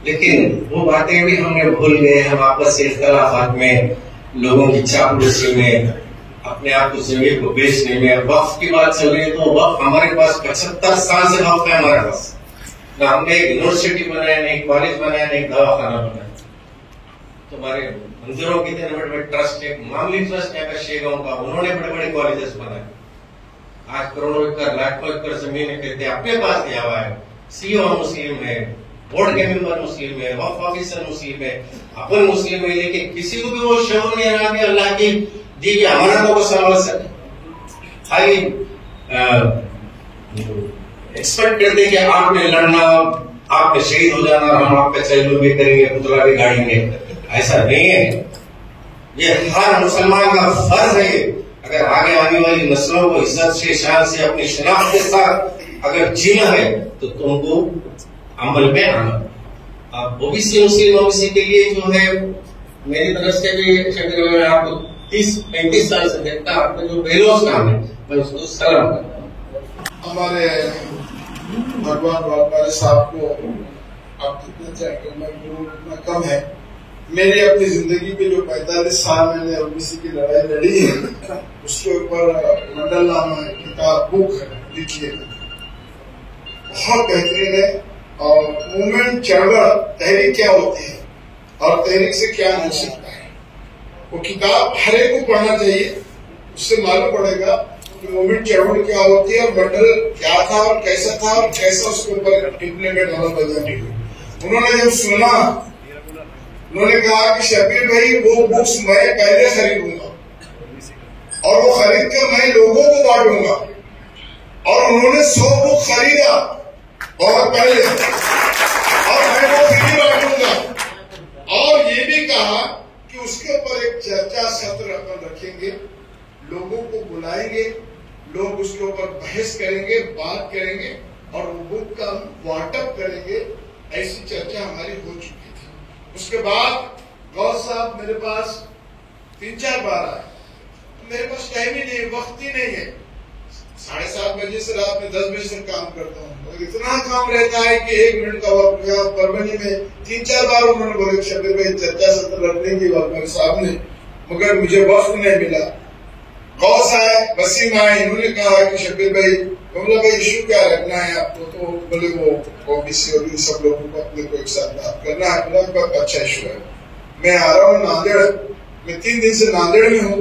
लेकिन वो बातें भी हमने भूल गए। हम आपस से इख्तलाफात में, लोगों की चापलूसी में, अपने आप को जमीन को बेचने में, वक्फ की बात चल रही है, तो वक्फ हमारे पास 75 साल से वक्फ है हमारे पास। ना हमने एक यूनिवर्सिटी बनाया, नहीं कॉलेज बनाया, नहीं दवाखाना बनाया। तुम्हारे मंदिरों के इतने बड़े बड़े ट्रस्ट, एक मामूली ट्रस्ट है शेगांव का, उन्होंने बड़े बड़े कॉलेजेस बनाए। आज करोड़ों एकड़, लाखों एकड़ जमीन कहते अपने पास दिया हुआ है। सीईओ मुस्लिम है, बोर्ड के मेंबर मुस्लिम है, वक्फ ऑफिसर मुस्लिम है, अपन मुस्लिम है, लेकिन किसी को भी वो शऊर नहीं रहा कि अल्लाह की दी गई अमानतों को संभाल सके। खाली एक्सपेक्ट करते कि आपने लड़ना, आपने शहीद हो जाना, हम आपका चैलू भी करेंगे, पुतला भी गाड़ेंगे, ऐसा नहीं है। ये हर मुसलमान का फर्ज है। अगर आगे आने वाली नस्लों को इज्जत से, शान से, अपनी शनाख्त के साथ अगर जीना है तो तुमको अमल में आना। आप ओबीसी मुस्लिम ओबीसी के लिए जो है, मेरी तरफ से भी मैं आपको 30-35 साल से देखता, आपका जो बेलोज काम है, मैं उसको सलाम करता हूँ।
हमारे भगवान वाले साहब को आप कितना चाहिए, मैं उतना कम है। मेरी अपनी जिंदगी पे जो 45 साल मैंने ओबीसी की लड़ाई लड़ी है, उसके ऊपर मंडल नाम किताब बुक लिखी है, बहुत बेहतरीन है। और मूवमेंट चढ़वड़ तहरीक क्या होती है और तहरीक से क्या मिल सकता है, वो किताब हर एक को पढ़ना चाहिए। उससे मालूम पड़ेगा कि मूवमेंट चढ़वड़ क्या होती है और मंडल क्या था और कैसा उसके ऊपर इम्प्लीमेंट होना बदलनी हुई। उन्होंने जब सुना, उन्होंने कहा कि शबीर भाई वो बुक्स मैं पहले खरीदूंगा और वो खरीद कर मैं लोगों को बांटूंगा, और उन्होंने 100 बुक खरीदा बहुत पहले, और मैं वो फ्री बांटूंगा। और ये भी कहा कि उसके ऊपर एक चर्चा सत्र अपन रखेंगे, लोगों को बुलाएंगे, लोग उसके ऊपर बहस करेंगे, बात करेंगे और वो बुक का वाटअप करेंगे। ऐसी चर्चा हमारी हो चुकी थी। उसके बाद गौर साहब मेरे पास 3-4 बार आए, मेरे पास टाइम ही नहीं, वक्त ही नहीं है। 7:30 बजे से रात में 10 बजे तक काम करता हूँ, इतना काम रहता है कि 1 मिनट का वक्त गया। परवनी में 3-4 बार उन्होंने बोले शबीर भाई चर्चा सत्र रखने की बात मेरे सामने, मगर मुझे वक्त नहीं मिला। गौस आए, वसीम आए, इन्होंने कहा कि शबीर भाई, बोला भाई इश्यू क्या रखना है आपको, तो बोले वो ओबीसी और सब लोगों को अपने को एक साथ बात करना है। बोला अच्छा इश्यू है, मैं आ रहा हूँ नांदेड़, मैं 3 दिन से नांदेड़ में हूँ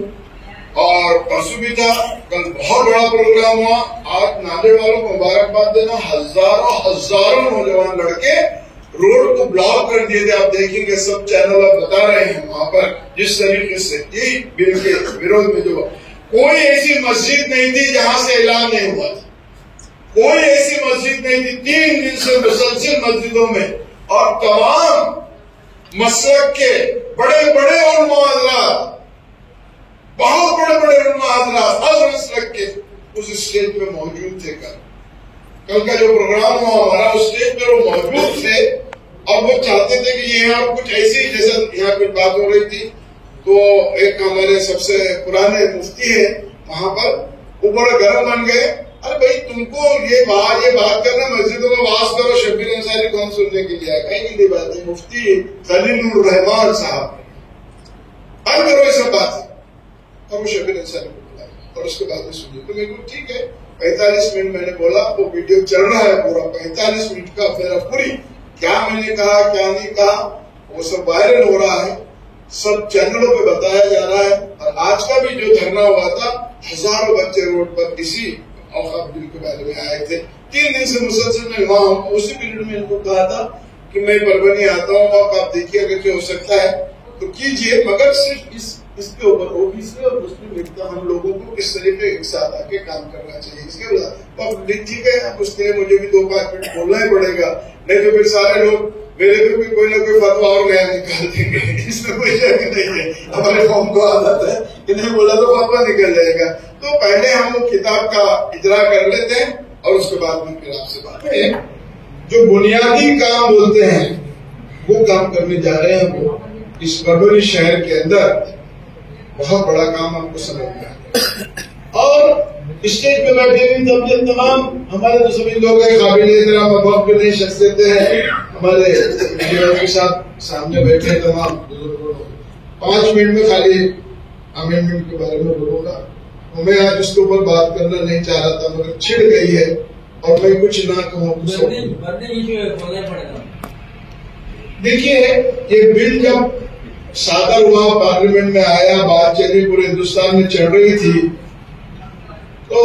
और परसों भी था, कल बहुत बड़ा प्रोग्राम हुआ। आज नांदेड़ वालों को मुबारकबाद देना, हजारों नौजवान लड़के रोड को ब्लॉक कर दिए थे। आप देखेंगे सब चैनल आप बता रहे हैं वहां पर जिस तरीके से यही बिल के विरोध में जो कोई ऐसी मस्जिद नहीं थी जहां से ऐलान नहीं हुआ था, कोई ऐसी मस्जिद नहीं थी। 3 दिन से मुसलसल मस्जिदों में और तमाम मसलक के बड़े बड़े उलमा हज़रात, बहुत बड़े बड़े उलमा हज़रात हर मसलक के उस स्टेज पे मौजूद थे।
कल का जो प्रोग्राम हुआ हमारा, उस स्टेज पर वो मौजूद थे और वो चाहते थे कि ये यहाँ कुछ ऐसी, जैसे यहाँ कुछ बात हो रही थी, तो एक हमारे सबसे पुराने मुफ्ती है वहां पर, वो बड़ा गर्म बन गए। अरे भाई तुमको ये बात करना, मस्जिदों में वास करो, शब्बीर अंसारी कौन सुनने के लिए आए? कहीं की बात है, मुफ्ती खलीलुर रहमान साहब, बंद करो ये सब बात। और वो शब्बीर अंसारी को बुलाया और उसके बाद में सुनिए। तो मेरे को ठीक है, 45 मिनट मैंने बोला, वो वीडियो चल रहा है पूरा 45 मिनट का मेरा पूरी, क्या मैंने कहा क्या नहीं कहा वो सब वायरल हो रहा है, सब चैनलों पे बताया जा रहा है। और आज का भी जो धरना हुआ था, हजारों बच्चे रोड पर इसी औकाफ बिल के बारे में आए थे। 3 दिन से मुसलसल में वहां हूं। उसी पीरियड में इनको कहा था कि मैं परभनी आता हूँ, आप देखिए अगर जो हो सकता है तो कीजिए, मगर सिर्फ इसके ऊपर ओबीसी और मुस्लिम लीग का हम लोगों को किस तरीके एक साथ आके काम करना चाहिए। इसके बाद ठीक है, अब उसके लिए मुझे भी 2-5 मिनट बोलना ही पड़ेगा, नहीं तो फिर सारे लोग मेरे पे भी कोई ना कोई फतवा और नया निकाल देंगे। इसमें कोई शक नहीं है, हमारे कौम को आदत है कि नहीं बोला तो फतवा निकल जाएगा। तो पहले हम किताब का इजरा कर लेते हैं और उसके बाद में फिर आपसे बात करें। जो बुनियादी काम बोलते हैं वो काम करने जा रहे हैं। वो इस परभनी शहर के अंदर बहुत बड़ा काम आपको समझ में आएगा। और स्टेज पे बैठे हुए तमाम हमारे जो सभी लोग हैं, काबिल एहतराम बहुत बड़ी शख्सियतें हैं, हमारे के साथ सामने बैठे तमाम बुजुर्गों। 5 मिनट में खाली अमेंडमेंट के बारे में बोलूंगा। मैं आज उसके ऊपर बात करना नहीं चाह रहा था, मगर छिड़ गई है और मैं कुछ ना कहूँ। देखिए, ये बिल जब सादर हुआ, पार्लियामेंट में आया, बात चली, पूरे हिंदुस्तान में चल रही थी, तो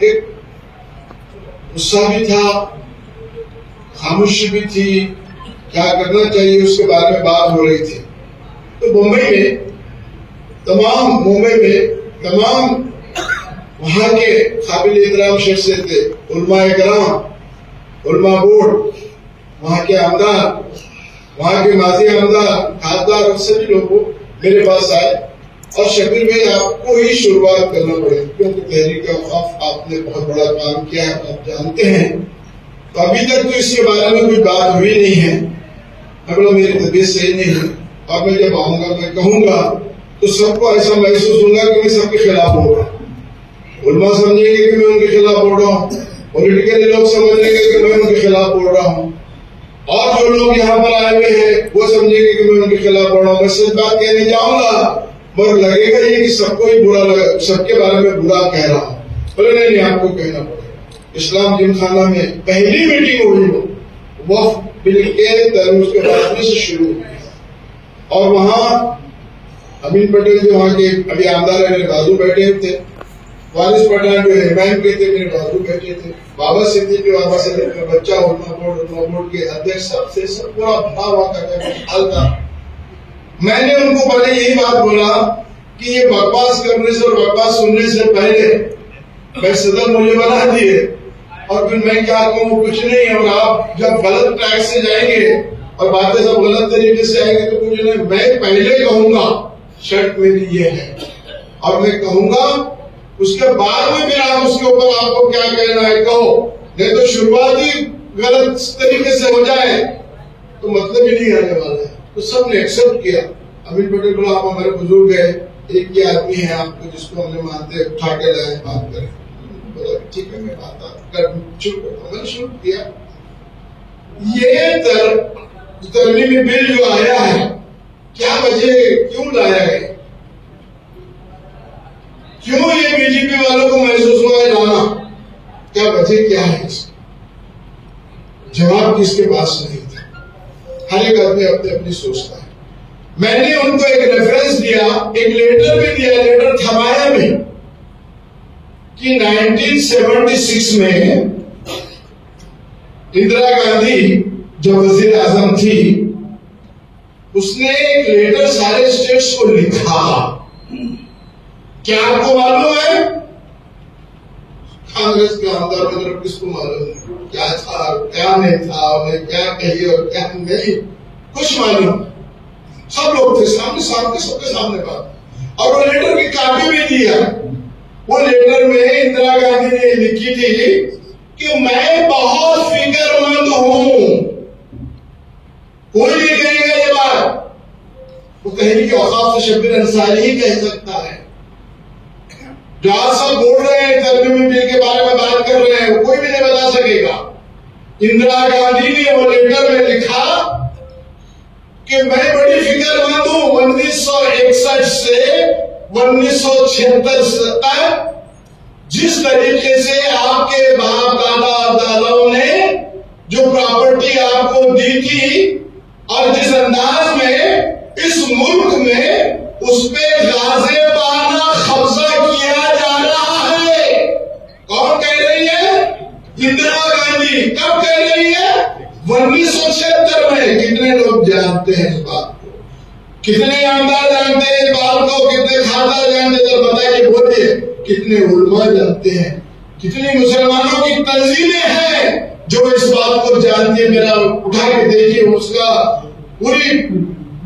एक गुस्सा भी था, खामोशी भी थी, क्या करना चाहिए उसके बारे में बात हो रही थी। तो मुंबई में तमाम वहां के काबिल एहतराम शख्सियतें, उलमा इकराम, उलमा बोर्ड, वहां के आमदार, वहां के माजी आमदार, खासदार, सभी लोग मेरे पास आए और शबीर भाई आपको ही शुरुआत करना पड़ेगी, क्योंकि तहरीक वक्फ आपने बहुत बड़ा काम किया है, आप जानते हैं। तो अभी तक तो इसके बारे में कोई बात हुई नहीं है, मतलब मेरी तबीयत सही नहीं है। और मैं जब आऊंगा मैं कहूंगा तो सबको ऐसा महसूस होगा कि मैं सबके खिलाफ बोल रहा हूँ। उलमा समझेंगे कि मैं उनके खिलाफ बोल रहा हूँ, पॉलिटिकली लोग समझेंगे कि मैं उनके खिलाफ बोल रहा हूँ, और जो लोग यहाँ पर आए हुए हैं वो समझेंगे कि मैं उनके खिलाफ बोल रहा हूँ। मैं सच बात कहने जाऊंगा मगर लगेगा ये कि सबको ही बुरा लगा, सबके बारे में बुरा कह रहा हूँ। बोले नहीं, आपको कहना पड़ेगा। इस्लाम जिमखाना में पहली मीटिंग हुई वक्फ बिल के तरफ के बाद में से शुरू हुई, और वहां अमीन पटेल जो वहां के अभी आमदार है, मेरे बाजू बैठे थे, वारिस पठान जो हिमायन के थे, मेरे बाजू बैठे थे, बाबा सिद्दीकी का बच्चा, उलमा बोर्ड के अध्यक्ष, सबसे सब पूरा भाव था। मैंने उनको पहले यही बात बोला कि ये बकवास करने से और बकवास सुनने से पहले मैं सदर मुझे बना दिए, और फिर मैं क्या कहूँ, कुछ नहीं। और आप जब गलत ट्रैक से जाएंगे और बातें सब गलत तरीके से आएंगे तो कुछ नहीं। मैं पहले कहूंगा, शर्त मेरी ये है, और मैं कहूंगा उसके बाद में फिर आप उसके ऊपर आपको क्या कहना है कहो, नहीं तो शुरुआत ही गलत तरीके से हो जाए तो मतलब ही नहीं आने वाला है। तो सबने एक्सेप्ट किया। अमीन पटेल बोला आप हमारे बुजुर्ग है, एक ही आदमी है आपको जिसको हमने मानते उठा के लाए, बात करें। बोला ठीक है, मैं बात शुरू किया। ये तरमीमी बिल जो आया है, क्या वजह, क्यों लाया है, क्यों ये बीजेपी वालों को महसूस हुआ है लाना, क्या वजह क्या है इसका? जवाब किसके पास नहीं था। हर एक आदमी अपनी अपनी सोचता है। मैंने उनको एक रेफरेंस दिया, एक लेटर भी दिया, लेटर थमाया भी, कि 1976 में इंदिरा गांधी जो वजीर आजम थी, उसने एक लेटर सारे स्टेट्स को लिखा। क्या आपको मालूम है? कांग्रेस के आमदार वगैरह किसको मालूम है क्या था, क्या नहीं था, उन्हें क्या कही और क्या नहीं, कुछ मालूम। सब लोग थे सामने सबके सामने बात। और वो लेटर की कॉपी भी दी है। वो लेटर में इंदिरा गांधी ने लिखी थी कि मैं बहुत फिक्रमंद हूं। कोई भी कहेगा ये बात, वो तहरीक औकाफ से शब्बीर अंसारी ही कह सकता है। जो आज सब बोल रहे हैं, तरमीमी बिल के बारे में बात कर रहे हैं, वो कोई भी नहीं बता सकेगा। इंदिरा गांधी ने वो लेटर में लिखा कि मैं बड़ी फिक्रमंद हूं 1961 से 1976 तक जिस तरीके से आपके बाप दादा दादाओं ने जो प्रॉपर्टी आपको दी थी और जिस अंदाज में इस मुल्क में उस पे गाज़िबाना कब्जा किया जा रहा है। कौन कह रही है? इंदिरा गांधी। कब कह रही है? 1976 में। कितने लोग जानते हैं इस बात को? कितने आमदार जानते हैं इस बात को? कितने खासदार जानते हैं? तो बताइए, बोलिए, कितने उलमा जानते हैं? कितनी मुसलमानों की तंजीमें हैं जो इस बात को जानती है? मेरा उठा के देखिए, उसका पूरी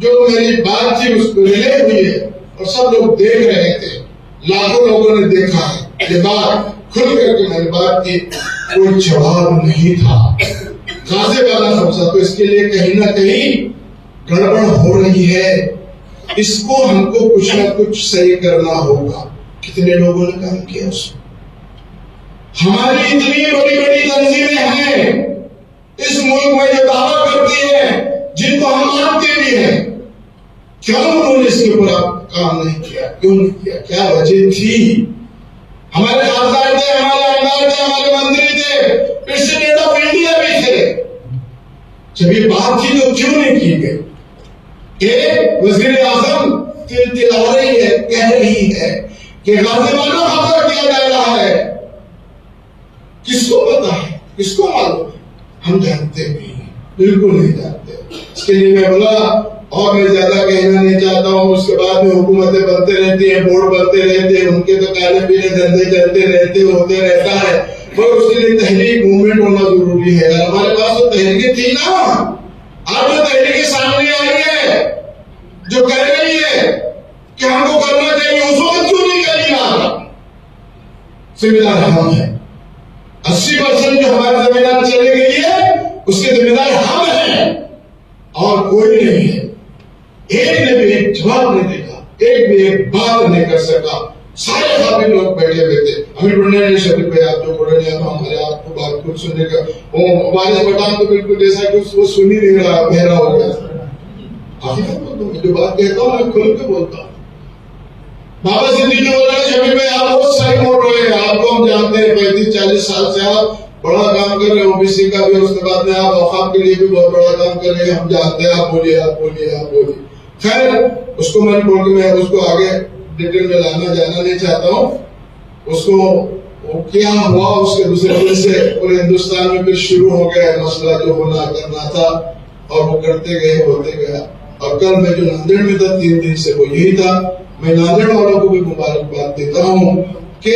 जो मेरी बात थी उसको रिले हुई है और सब लोग देख रहे थे, लाखों लोगों ने देखा है। ये बात खुल करके मैंने बात की, कोई जवाब नहीं था। गाज़िबाना कब्जा, तो इसके लिए कहीं ना कहीं गड़बड़ हो रही है। इसको हमको कुछ ना कुछ सही करना होगा। कितने लोगों ने काम किया उसमें? हमारी इतनी बड़ी बड़ी तंजीमें हैं इस मुल्क में जो दावा करती हैं, जिनको हम मानते भी हैं, क्यों उन्होंने इसके ऊपर काम नहीं किया? क्यों नहीं किया? क्या वजह थी? हमारे खासदार थे, हमारे आमदार थे, हमारे मंत्री थे, प्रेसिडेंट ऑफ इंडिया भी थे। जब ये बात थी तो क्यों नहीं की गई? एक वजीर आजम तिलतिला रही है, कह रही है कि गाज़िबाना कब्जा किया जा रहा है। किसको पता है? किसको मालूम है? हम जानते नहीं, बिल्कुल नहीं जानते। इसके लिए मैं बोला, और मैं ज्यादा कहना नहीं चाहता हूँ। उसके बाद में हुकूमतें बनते रहती हैं, बोर्ड बनते रहते हैं, उनके तो काले पीले धंधे चलते रहते होते रहता है, पर उसके लिए तहरीक मूवमेंट होना जरूरी है। हमारे पास तो तहरीकें थी ना। आज जो तहरीकें सामने आई है, जो कह रही है कि हमको करना चाहिए, उस वक्त क्यों नहीं करी? जिम्मेदार हम है। 80% जो हमारी जमीन चली गई है, उसके जिम्मेदार हम हैं और कोई नहीं है। एक ने भी एक जवाब नहीं देगा, एक भी एक बात नहीं कर सका। सारे काफी लोग बैठे हुए थे। हमें बुढ़ने शरीफ भाई, आप जो बोले तो हमारे आपको बात कुछ सुनने का, वो वारिस पठान तो बिल्कुल जैसा कि वो सुन ही नहीं रहा, बहरा हो गया। जो बात कहता हूँ मैं खुल के बोलता हूँ। बाबा सिद्दीकी बोल रहे शरीफ भाई, आप बहुत सही बोल रहे हैं, आपको हम जानते हैं, 35-40 साल से आप बड़ा काम कर रहे हैं, ओबीसी का भी, उसके बाद में आप औकाफ के लिए भी बहुत बड़ा काम कर रहे हैं, हम जानते हैं। आप बोलिए, आप बोलिए, आप बोलिए। खैर, उसको मैंने बोल के मैं उसको आगे डिटेल में जाना नहीं चाहता हूँ। उसको वो क्या हुआ, उसके दूसरे दिन से पूरे हिंदुस्तान में फिर शुरू हो गया मसला जो होना करना था, और वो करते गए, होते गया। और कल मैं जो नांदेड़ में था 3 दिन से, वो यही था। मैं नांदेड़ वालों को भी मुबारकबाद देता हूँ कि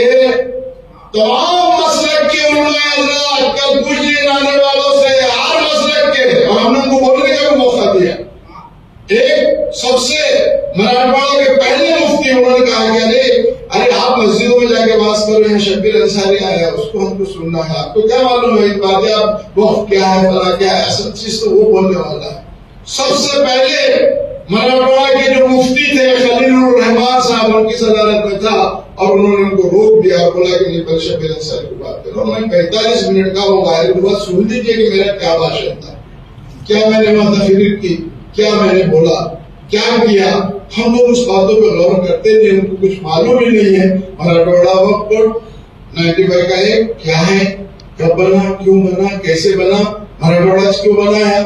तमाम मसलक के उलमा कल कुछ नहीं नांदेड़ वालों से, हर मसलक के, और हमने उनको बोलने का भी मौका दिया। एक सबसे मराठवाड़ा के पहले मुफ्ती उन्होंने कहा कि अरे आप मस्जिदों में जाके बात कर रहे हैं, शब्बीर अंसारी आया, उसको हमको सुनना है, आपको क्या मालूम है इस बात है, आप वक्त क्या है, फला क्या है, असल चीज तो वो बोलने वाला है। सबसे पहले मराठवाड़ा के जो मुफ्ती थे खलीलुर रहमान साहब, उनकी सदारत में था, और उन्होंने उनको रोक दिया और बोला कि नहीं, पर शब्बीर अंसारी की बात करो। उन्होंने 45 मिनट का वो वायरल हुआ, सुन लीजिए कि मेरा क्या भाषण था, क्या मैंने वहां तकरीर की, क्या मैंने बोला, क्या किया। हम लोग उस बातों पर गौर करते नहीं, उनको कुछ मालूम ही नहीं है। मराठवाड़ा वक्त 95 का एक क्या है, कब बना, क्यों बना, कैसे बना, मराठवाड़ा क्यों बनाया।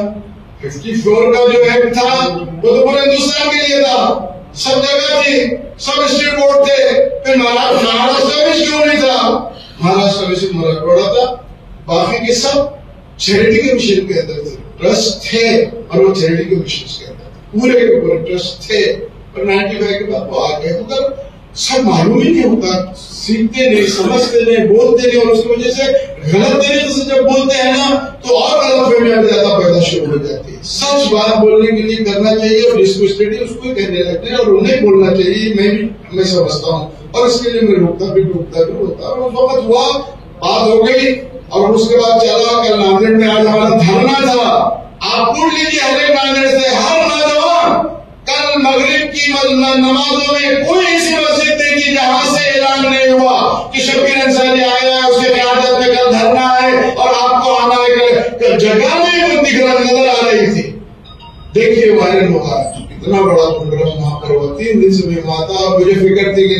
54 का जो एक्ट था वो तो पूरे हिंदुस्तान के लिए था, सब जगह थी, सब स्टेट बोर्ड थे। फिर महाराष्ट्र में क्यों नहीं था? महाराष्ट्र में सिर्फ मराठवाड़ा था, बाकी के सब चैरिटी के मिशन के अंदर थे, ट्रस्ट थे, और वो चैरिटी के मिशन के अंदर पूरे के पूरे ट्रस्ट थे। पर 95 के बाद वो आ गए, मतलब सब मालूम ही नहीं होता, सीखते नहीं, समझते नहीं, बोलते नहीं, और उसकी वजह से गलत तरीके से जब बोलते हैं ना तो और गलतफहमियां ज्यादा पैदा शुरू हो जाती है। सच बात बोलने के लिए करना चाहिए, और जिसको स्टडी उसको ही कहने लगते हैं, और उन्हें बोलना चाहिए। मैं समझता हूँ, और इसके लिए मैं रोकता भी होता। और उस वक्त हुआ, बात हो गई, और उसके बाद चला कल नांदेड़ में आज हमारा धरना था। आप पूछ लीजिए हर एक नांदेड़ से, हर नौजवान कल मगरिब की नमाजों में कोई ऐसी मस्जिद नहीं थी जहां से ऐलान नहीं हुआ कि शब्बीर अंसारी आया है, उसके क़यादत में कल धरना है और आपको आना है। जगह में नजर आ रही थी। देखिए वायरल हुआ इतना बड़ा प्रोग्राम वहां पर हुआ, 3 दिन से मैं वहां था। मुझे फिक्र थी कि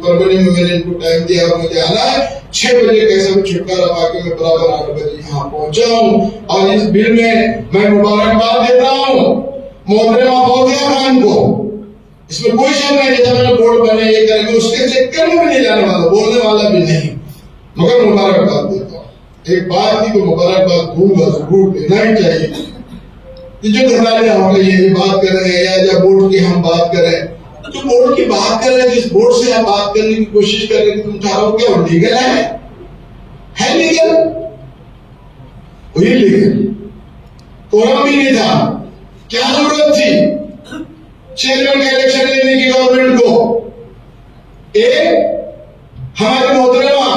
फरवरी में मैंने इनको टाइम दिया, मुझे आना है 6 बजे कैसे भी छुटकारा पाके मैं बराबर 8 बजे यहाँ पहुंचा हूँ। और इस बिल में मैं मुबारकबाद देता हूँ मोहतरमा फौजिया खान को, इसमें कोई शक नहीं। जैसे मैंने बोर्ड बने ये करेंगे उसके चक्कर में भी नहीं जाने वाला, बोलने वाला भी नहीं, मगर मुबारकबाद देता हूँ। एक बात थी तो मुबारकबाद दूंगा, जरूर देना ही चाहिए। ये जो घटनाएं हम ये बात कर रहे हैं या जब बोर्ड की हम बात कर रहे हैं, जो बोर्ड की बात कर रहे हैं, जिस बोर्ड से आप बात करने की कोशिश कर रहे हैं, तुम चाहो क्या वो लीगल है लीगल? वही लीगल कोरम भी नहीं था। क्या जरूरत थी चेयरमैन का इलेक्शन लेने की गवर्नमेंट को? हमारे मोहतरमा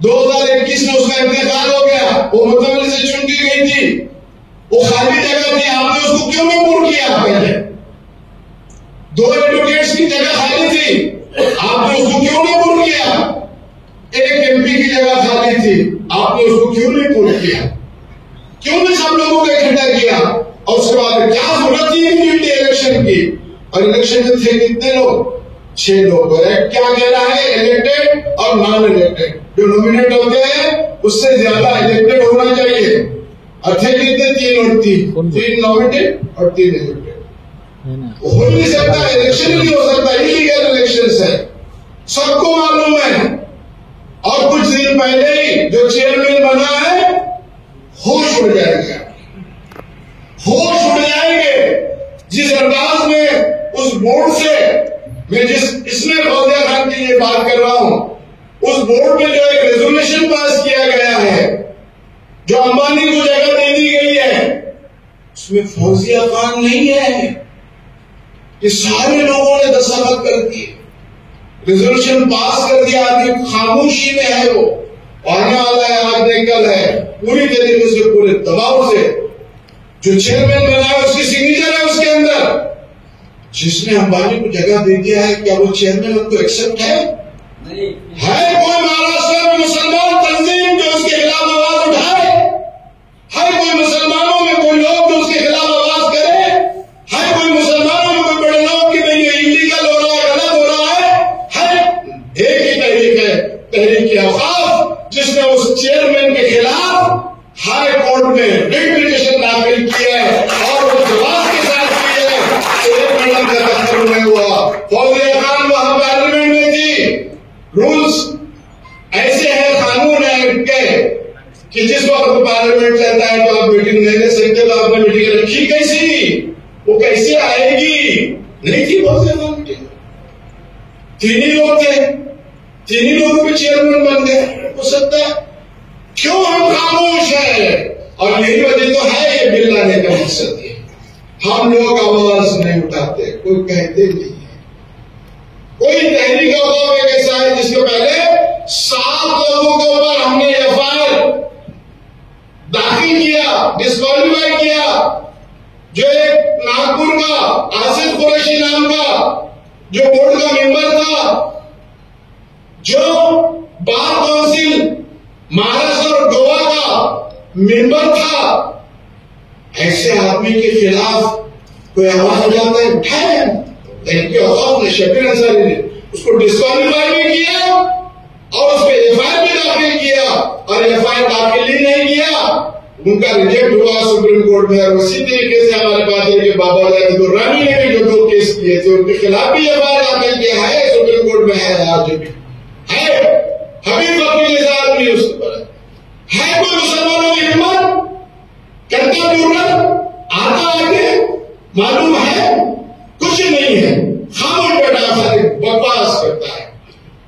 2021 में उसका इंतकाल हो गया, वो मुतवल्ली से चुन की गई थी, वो खाली जगह थी, आपने उसको क्यों नहीं पूर्ण किया? पहले 2 एडवोकेट्स की जगह खाली थी, आपने उसको क्यों नहीं पूर्ण किया? एक एमपी की जगह खाली थी, आपने उसको क्यों नहीं पूर्ण किया? क्यों नहीं सब लोगों को इकट्ठा किया? और उसके बाद क्या जरूरत थी इलेक्शन की? और इलेक्शन में थे कितने लोग? 6 लोग। क्या कह रहा है? इलेक्टेड और नॉन इलेक्टेड। जो नॉमिनेट होते हैं उससे ज्यादा इलेक्टेड होना चाहिए। और थे कितने? 3 और 3 नॉमिनेटेड और 3 इलेक्टेड। हो नहीं सकता, इलेक्शन ही नहीं हो सकता, इलीगल इलेक्शन है, सबको मालूम है। और कुछ दिन पहले ही जो चेयरमैन बना है होश उड़ जाएगा, होश उड़ जाएंगे। जिस अंदाज में उस बोर्ड से मैं इसमें फौजिया खान की ये बात कर रहा हूं, उस बोर्ड में जो एक रेजोल्यूशन पास किया गया है, जो अंबानी को जगह दे दी गई है, उसमें फौजिया खान नहीं है। ये सारे लोगों ने दस्तखत कर दिए, रेजोल्यूशन पास कर दिया, आदमी खामोशी में है, वो आने वाला है, आज नहीं कल है, पूरी तरीके से पूरे दबाव से। जो चेयरमैन बना है उसकी सिग्नेचर है उसके अंदर। जिसने अंबानी को जगह दे दिया है, क्या वो चेयरमैन उनको एक्सेप्ट है? नहीं है। कोई महाराष्ट्र में मुसलमान तंजीम जो उसके खिलाफ आवाज उठाए? है कोई मुसलमानों में कोई लोग जो उसके खिलाफ आवाज करे? है कोई मुसलमानों में कोई बड़े लोग कि भाई ये इलीगल हो रहा है, गलत हो रहा है? एक ही तहरीक है, तहरीक औकाफ, जिसने उस चेयरमैन के खिलाफ हाई कोर्ट में रिट पिटीशन दाखिल किया है और वो जवाब के साथ किया है। एक मैडम का दफ्तर में हुआ, फौजिया खान वहां पार्लियामेंट में थी। रूल्स ऐसे हैं, कानून है इनके कि जिस वक्त पार्लियामेंट चलता है तो आप मीटिंग नहीं ले सकते। तो आपने मीटिंग रखी कैसी? वो कैसे आएगी? नहीं थी फौजिया खान मीटिंग। 3 ही लोग थे, 3 ही लोगों के चेयरमैन बन गए। हो सकता है क्यों हम खामोश है? और यही वजह तो है ये बिल लाने का मकसद है। हम लोग आवाज नहीं उठाते, कोई कहते नहीं है। कोई तहरीक औकाफ एक ऐसा है जिसके पहले 7 लोगों के ऊपर हमने एफआईआर दाखिल किया, डिस्क्वालीफाई किया। जो एक नागपुर का आसिफ कुरैशी नाम का जो बोर्ड का मेंबर था, जो बार काउंसिल महाराष्ट्र और गोवा का मेंबर था, ऐसे आदमी के खिलाफ कोई आवाज हो जाता है? उठाए इनके औकाफ ने, शब्बीर अंसारी ने उसको डिस्क्वालीफाई भी किया और उस पर एफआईआर भी दाखिल किया। और एफआईआर दाखिल ही नहीं किया, उनका रिजेक्ट हुआ सुप्रीम कोर्ट में। और उसी तरीके से हमारे पास है बाबा जानी दुर्रानी ने भी जो 2 केस किए थे, उनके खिलाफ भी एफआईआर दाखिल किया है, सुप्रीम कोर्ट में है आज भी है। हबीब वकील जैसा आदमी उसके ऊपर है। कोई मुसलमानों की हिम्मत करता जरूरत आता आगे मालूम है? कुछ नहीं है, खामोश बैठा सारी बकवास करता है।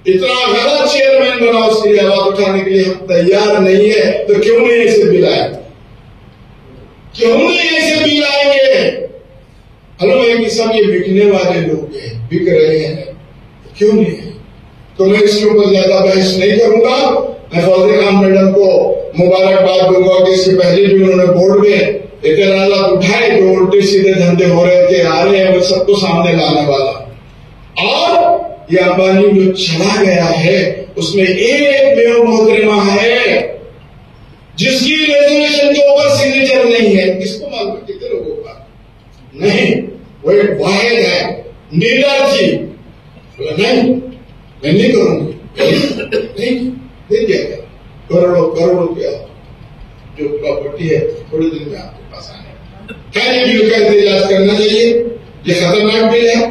इतना गलत चेयरमैन बना, उसके लिए आवाज उठाने के लिए हम तैयार नहीं है। तो क्यों नहीं ऐसे बिल आए? क्यों नहीं ऐसे बिल आएंगे? मालूम है कि सब ये बिकने वाले लोग हैं, बिक रहे हैं, क्यों नहीं है? तो मैं इसके ऊपर ज्यादा बहस नहीं करूंगा। मैं फौजिया खान मैडम को मुबारकबाद दूंगा कि इससे पहले भी उन्होंने बोर्ड में इतराजात उठाए, जो उल्टे सीधे धंधे हो रहे थे, आ रहे हैं, वो सबको सामने लाने वाला। और ये अंबानी जो चला गया है उसमें एक बेव मोहतरमा है जिसकी रेजोल्यूशन के ऊपर सिग्नेचर नहीं है। किसको मालूम, कितने लोगों का नहीं, वो एक वाहिद है, नीला जी। नहीं, मैं नहीं करूंगी, नहीं दे दिया गया। करोड़ों रुपया जो प्रॉपर्टी है थोड़े दिन में आपके पास आने। क्या ये बिल का इलाज करना चाहिए? ये खतरनाक बिल है।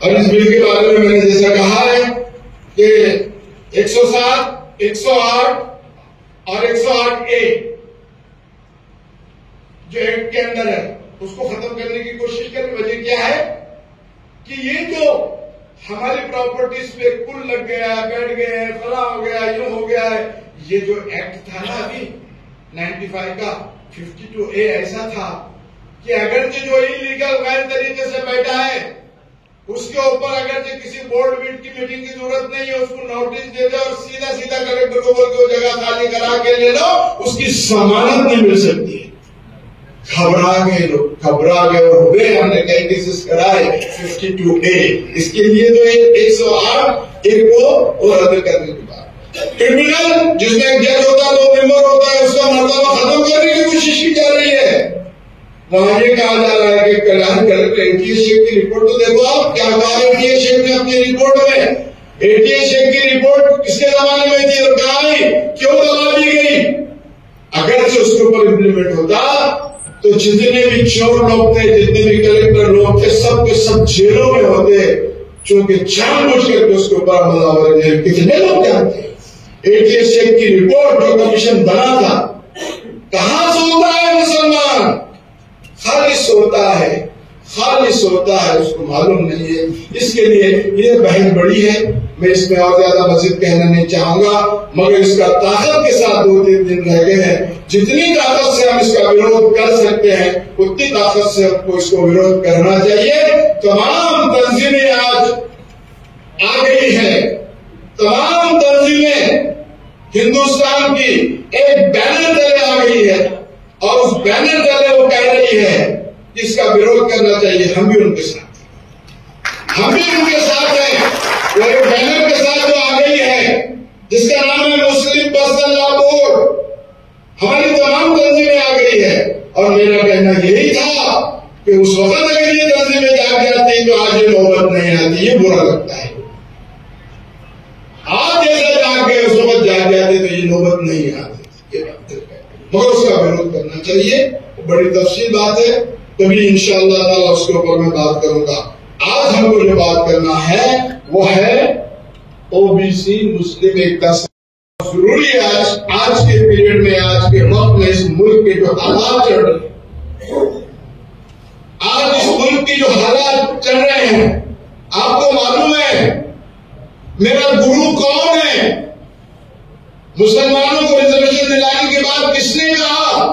और इस बिल के बारे में मैंने जैसा कहा है कि 107, 108 और 108A जो एक्ट के अंदर है उसको खत्म करने की कोशिश करें। वजह क्या है कि ये जो हमारी प्रॉपर्टीज पे कुल लग गया है, बैठ गए हैं, फला हो गया, यूं हो गया है, ये जो एक्ट था ना अभी 95 का 52A ऐसा था कि अगर जो इलीगल गैर तरीके से बैठा है उसके ऊपर अगर किसी बोर्ड की मीटिंग की जरूरत नहीं है, उसको नोटिस दे दे और सीधा सीधा कलेक्टर को बोल के जगह खाली करा के ले लो, उसकी जमानत नहीं मिल सकती है। घबरा गए लोग, घबरा गए और हुए, हमने कई केसेस कराए 52A। इसके लिए तो 108 एक को और रद्द करने की बात। क्रिमिनल जिसमें एक जज होता है, 2 मेंबर होता है, उसका मर्तबा खत्म करने की कोशिश की जा रही है। वहां ये कहा जा रहा है कि कल्याण कलेक्टर एटीएस शेख की रिपोर्ट तो देखो आप, क्या कहा एटीएस शेख ने अपनी रिपोर्ट में। एटीएस शेख की रिपोर्ट किसके जमाने में थी और कहा आई, क्यों दबा दी गई? अगर से उसके ऊपर इम्प्लीमेंट होता तो जितने भी चोर लोग थे, जितने भी कलेक्टर लोग थे, सब के सब जेलों में होते, क्योंकि जानबूझ करके उसके ऊपर हमला हो रहे थे। कितने लोग जानते हैं एटीएस शेख की रिपोर्ट जो कमीशन बना था? कहां सोता है मुसलमान? खाली सोता है, उसको मालूम नहीं है। इसके लिए ये बहस बड़ी है, मैं इसमें और ज्यादा मजीद कहना नहीं चाहूंगा, मगर इसका ताकत के साथ 2-3 दिन रह गए हैं। जितनी ताकत से हम इसका विरोध कर सकते हैं उतनी ताकत से हमको इसको विरोध करना चाहिए। तमाम तंजीमें आज आ गई है, तमाम तंजीमें हिंदुस्तान की एक बैनर तले आ गई है और उस बैनर तले वो कह रही है कि इसका विरोध करना चाहिए। हम भी उनके साथ हैं। वो एक बैनर के साथ जो आ गई है जिसका नाम है मुस्लिम पर्सनल लॉ बोर्ड, हमारी तमाम तंजीमें आ गई है। और मेरा कहना यही था कि उस वक्त अगर ये तंजीमें जाग जाती तो आज ये नौबत नहीं आती। ये बुरा लगता है, आज जैसे जाग गए उस वक्त जाग जाते तो ये नौबत नहीं आती। ये बात मगर उसका विरोध करना चाहिए, बड़ी तफसील बात है, तभी इंशाअल्लाह ताला उसके ऊपर मैं बात करूंगा। आज हमको जो बात करना है वो है ओबीसी मुस्लिम एकता। जरूरी है आज के पीरियड में, आज के वक्त में, इस मुल्क के जो हालात चल रहे हैं, आज इस मुल्क की जो हालात चल रहे हैं, आपको मालूम है मेरा गुरु कौन है? मुसलमानों को रिजर्वेशन दिलाने के बाद किसने कहा,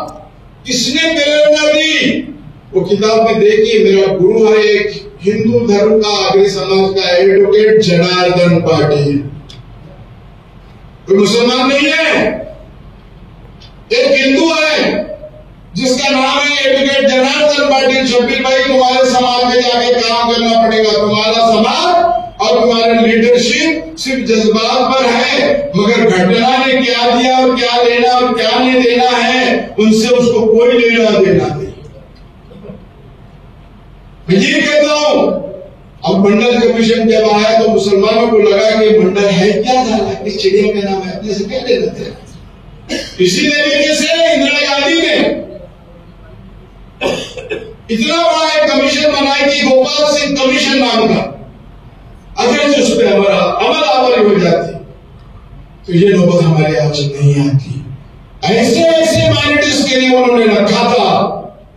किसने प्रेरणा दी? वो किताब में देखिए, मेरा गुरु है एक हिंदू धर्म का, आर्य समाज का एडवोकेट जनार्दन पाटिल। कोई मुसलमान नहीं है, एक हिंदू है जिसका नाम है एडवोकेट जनार्दन पाटिल। शब्बीर भाई, तुम्हारे समाज में जाके काम करना पड़ेगा। तुम्हारा समाज और तुम्हारा लीडरशिप सिर्फ जज्बात पर है, मगर घटना ने क्या दिया और क्या लेना और क्या नहीं देना है, उनसे उसको कोई लेना देना नहीं। मैं ये कहता हूं, अब मंडल कमीशन जब आया तो मुसलमानों को लगा कि मंडल है क्या, था इस चिड़िया का नाम है, अपने से क्या ले लेते हैं। इसी तरीके से इंदिरा गांधी ने इतना बड़ा एक कमीशन बनाया कि गोपाल सिंह कमीशन नाम का, अगर उस पर अमल आवरी हो जाती तो ये नौबत हमारे आज नहीं आती। ऐसे ऐसे माइनॉरिटीज के लिए उन्होंने रखा था,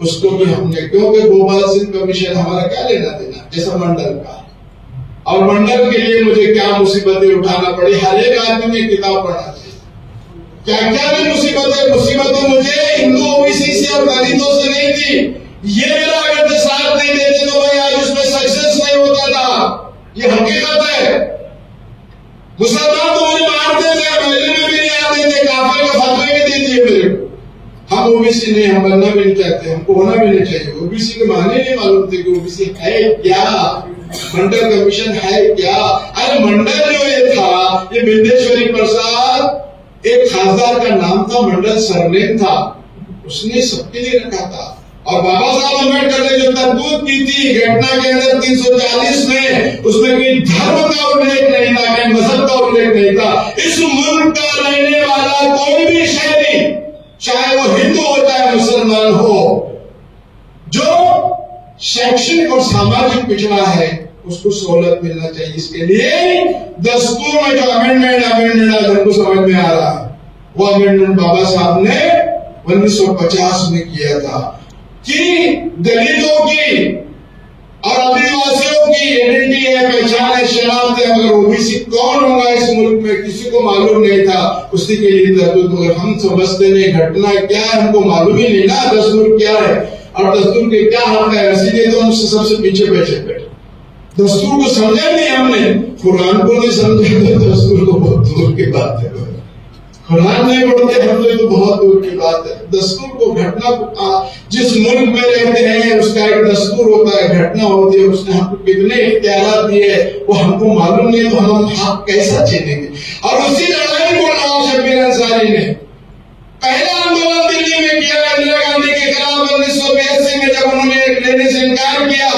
उसको भी हमने, क्योंकि गोपाल सिंह कमीशन हमारा क्या लेना देना, जैसा मंडल का। और मंडल के लिए मुझे क्या मुसीबतें उठाना पड़ी, हर एक आदमी ने किताब पढ़ा थी, क्या क्या भी मुसीबतें मुझे हिंदू ओबीसी से और दलितों से नहीं थी। ये मेरा अगर साथ नहीं देते तो भाई आज उसमें सक्सेस नहीं होता था। ये हकीकत है। मुसलमान तो मुझे मारते थे, महल्ले में भी नहीं आते थे, काफिर का फतवा ही दीजिए मेरे को। हम ओबीसी नहीं, हम बनना भी नहीं चाहते, हमको होना भी नहीं चाहिए। ओबीसी के माने नहीं मालूम थे कि ओबीसी है क्या, मंडल कमीशन है क्या। अरे मंडल जो ये था, ये बिंदेश्वरी प्रसाद एक खासदार का नाम था, मंडल सरनेम था, उसने सबके लिए रखा था। और बाबा साहब अम्बेडकर ने जो तरतूब की थी घटना के अंदर 340 में, उसमें कोई धर्म का उल्लेख नहीं था, कहीं मजहब का उल्लेख नहीं था। इस मुल्क का रहने वाला कोई भी शहरी, चाहे वो हिंदू हो चाहे मुसलमान हो, जो शैक्षणिक और सामाजिक पिछड़ा है, उसको सहूलत मिलना चाहिए। इसके लिए दस्तूर में जो अमेंडमेंट आज हमको समझ में आ रहा है, वो अमेंडमेंट बाबा साहब ने 1950 में किया था कि दलितों की और आदिवासियों की आइडेंटिटी है, पहचान है, शनाख्त है। मगर ओबीसी कौन होगा इस मुल्क में किसी को मालूम नहीं था, उसी के लिए तरतूब। मगर हम समझते नहीं घटना क्या है, हमको मालूम ही नहीं ना दस्तूर क्या है और दस्तूर के क्या हक है, इसीलिए तो हम सबसे पीछे बैठे। दस्तूर को समझा नहीं हमने, कुरान को नहीं समझा तो दस्तूर को बहुत दूर की बात है। कुरान नहीं पढ़ते हम तो बहुत दूर की बात है। दस्तूर को, घटना को, जिस मुल्क में रहते हैं उसका एक दस्तूर होता है, घटना होती है, उसने हमको कितने इख्तियार दिए वो हमको मालूम नहीं, तो हम हक कैसा छीनेंगे। और उसी लड़ाई को नवाब शबीर अंसारी ने पहला आंदोलन दिल्ली में किया इंदिरा गांधी के खिलाफ 1982 में, जब उन्होंने लेने से इनकार किया।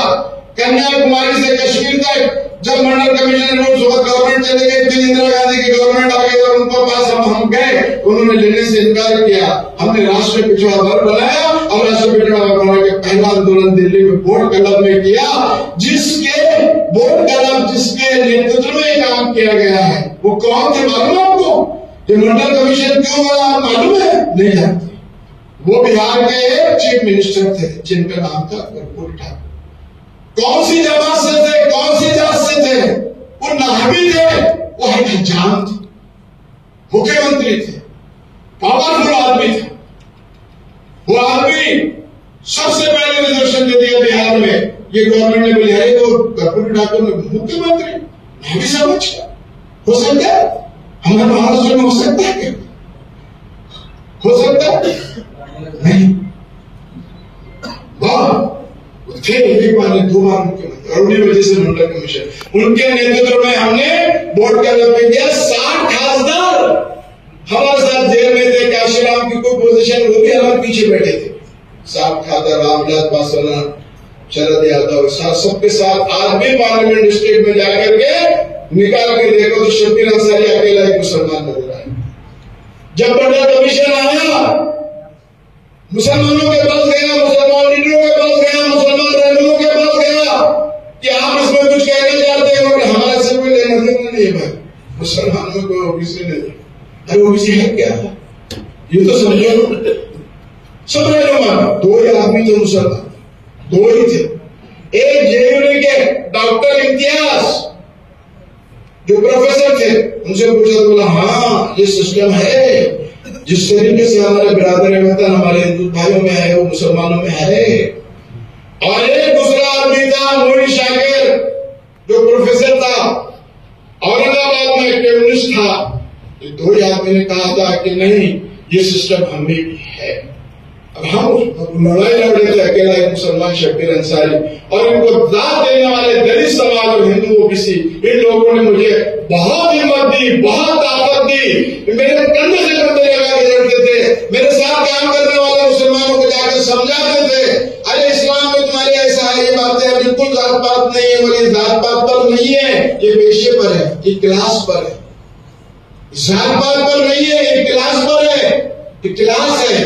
कन्याकुमारी से कश्मीर तक जब मंडल कमीशन रूल्स गवर्नमेंट चले गए, फिर इंदिरा गांधी की गवर्नमेंट आ गई और उनके पास हम गए, उन्होंने लेने से इनकार किया। हमने राष्ट्रीय पिछड़ा वर्ग बनाया और राष्ट्रीय पिछड़ा वर्ग बना के पहला आंदोलन दिल्ली में बोर्ड क्लब में किया, जिसके बोर्ड क्लब जिसके नेतृत्व में काम किया गया है वो कौन थे मालूम आपको? ये मंडल कमीशन क्यों बना मालूम है? नहीं जानते। वो बिहार के चीफ मिनिस्टर थे जिनका नाम था कर्पूरी ठाकुर। कौन सी जमात से थे, कौन सी जात से थे? वो नाहवी थे, वो हजाम थे, मुख्यमंत्री थे, पावरफुल आदमी थे। वो आदमी सबसे पहले रिजर्वेशन दे दिया बिहार में। ये गवर्नमेंट ने बोली है तो कर्पूरी ठाकुर ने मुख्यमंत्री नाहवी समझ हो सकता है, हमारे महाराष्ट्र में हो सकता है क्या? हो सकता है नहीं। वाह थे एक बार दो बार मुख्यमंत्री, और उन्हीं वजह से मंडल कमीशन उनके नेतृत्व में हमने बोर्ड का लंबे किया। 60 खासदार हमारे साथ जेल में थे, काशीराम की कोई पोजीशन, वो भी हमारे पीछे बैठे थे। 60 खासदार, रामविलास पासवान, शरद यादव, सबके साथ आज भी पार्लियामेंट स्टेट में जाकर के निकाल के देखो तो शबीर अंसारी अकेला एक मुसलमान नजर आए। जब मंडल कमीशन आया, मुसलमानों के पास गया, मुसलमान लीडरों के पास गया, मुसलमान रहनुमाओं के पास गया कि आप इसमें कुछ कहना चाहते हो? हमारा से कोई लेना देना नहीं है भाई, मुसलमानों को ओबीसी नहीं। अरे ओबीसी है क्या ये तो समझो। सब रहनुमा दो ही आदमी थे मुसलमान, दो ही थे। एक जेयूरी के डॉक्टर इम्तियाज जो प्रोफेसर थे, उनसे पूछा तो बोला हाँ ये सिस्टम है, जिस तरीके से हमारे बिरादर वतन हमारे हिंदू भाइयों में है वो मुसलमानों में है। और एक दूसरा आदमी था मोइन शाकिर जो प्रोफेसर था, औरंगाबाद में कम्युनिस्ट था। ये दो ही आदमी ने कहा था कि नहीं ये सिस्टम हमें भी है। अब हम लड़ाई लड़ रहे थे अकेला एक मुसलमान शबीर अंसारी, और इनको दाद देने वाले दलित समाज और हिंदू ओबीसी, इन लोगों ने मुझे बहुत हिम्मत दी, बहुत ताकत दी। मेरे कंधे से कंधे लगा के लड़ते थे, मेरे साथ काम करने वाले मुसलमानों को जाकर समझाते थे, अरे इस्लाम में तुम्हारे ऐसा है, ये बातें बिल्कुल जात पात नहीं है। बोले जात पात पर नहीं है, ये पेशे पर है, ये क्लास पर है। जात पात पर नहीं है, ये क्लास पर है, ये क्लास है।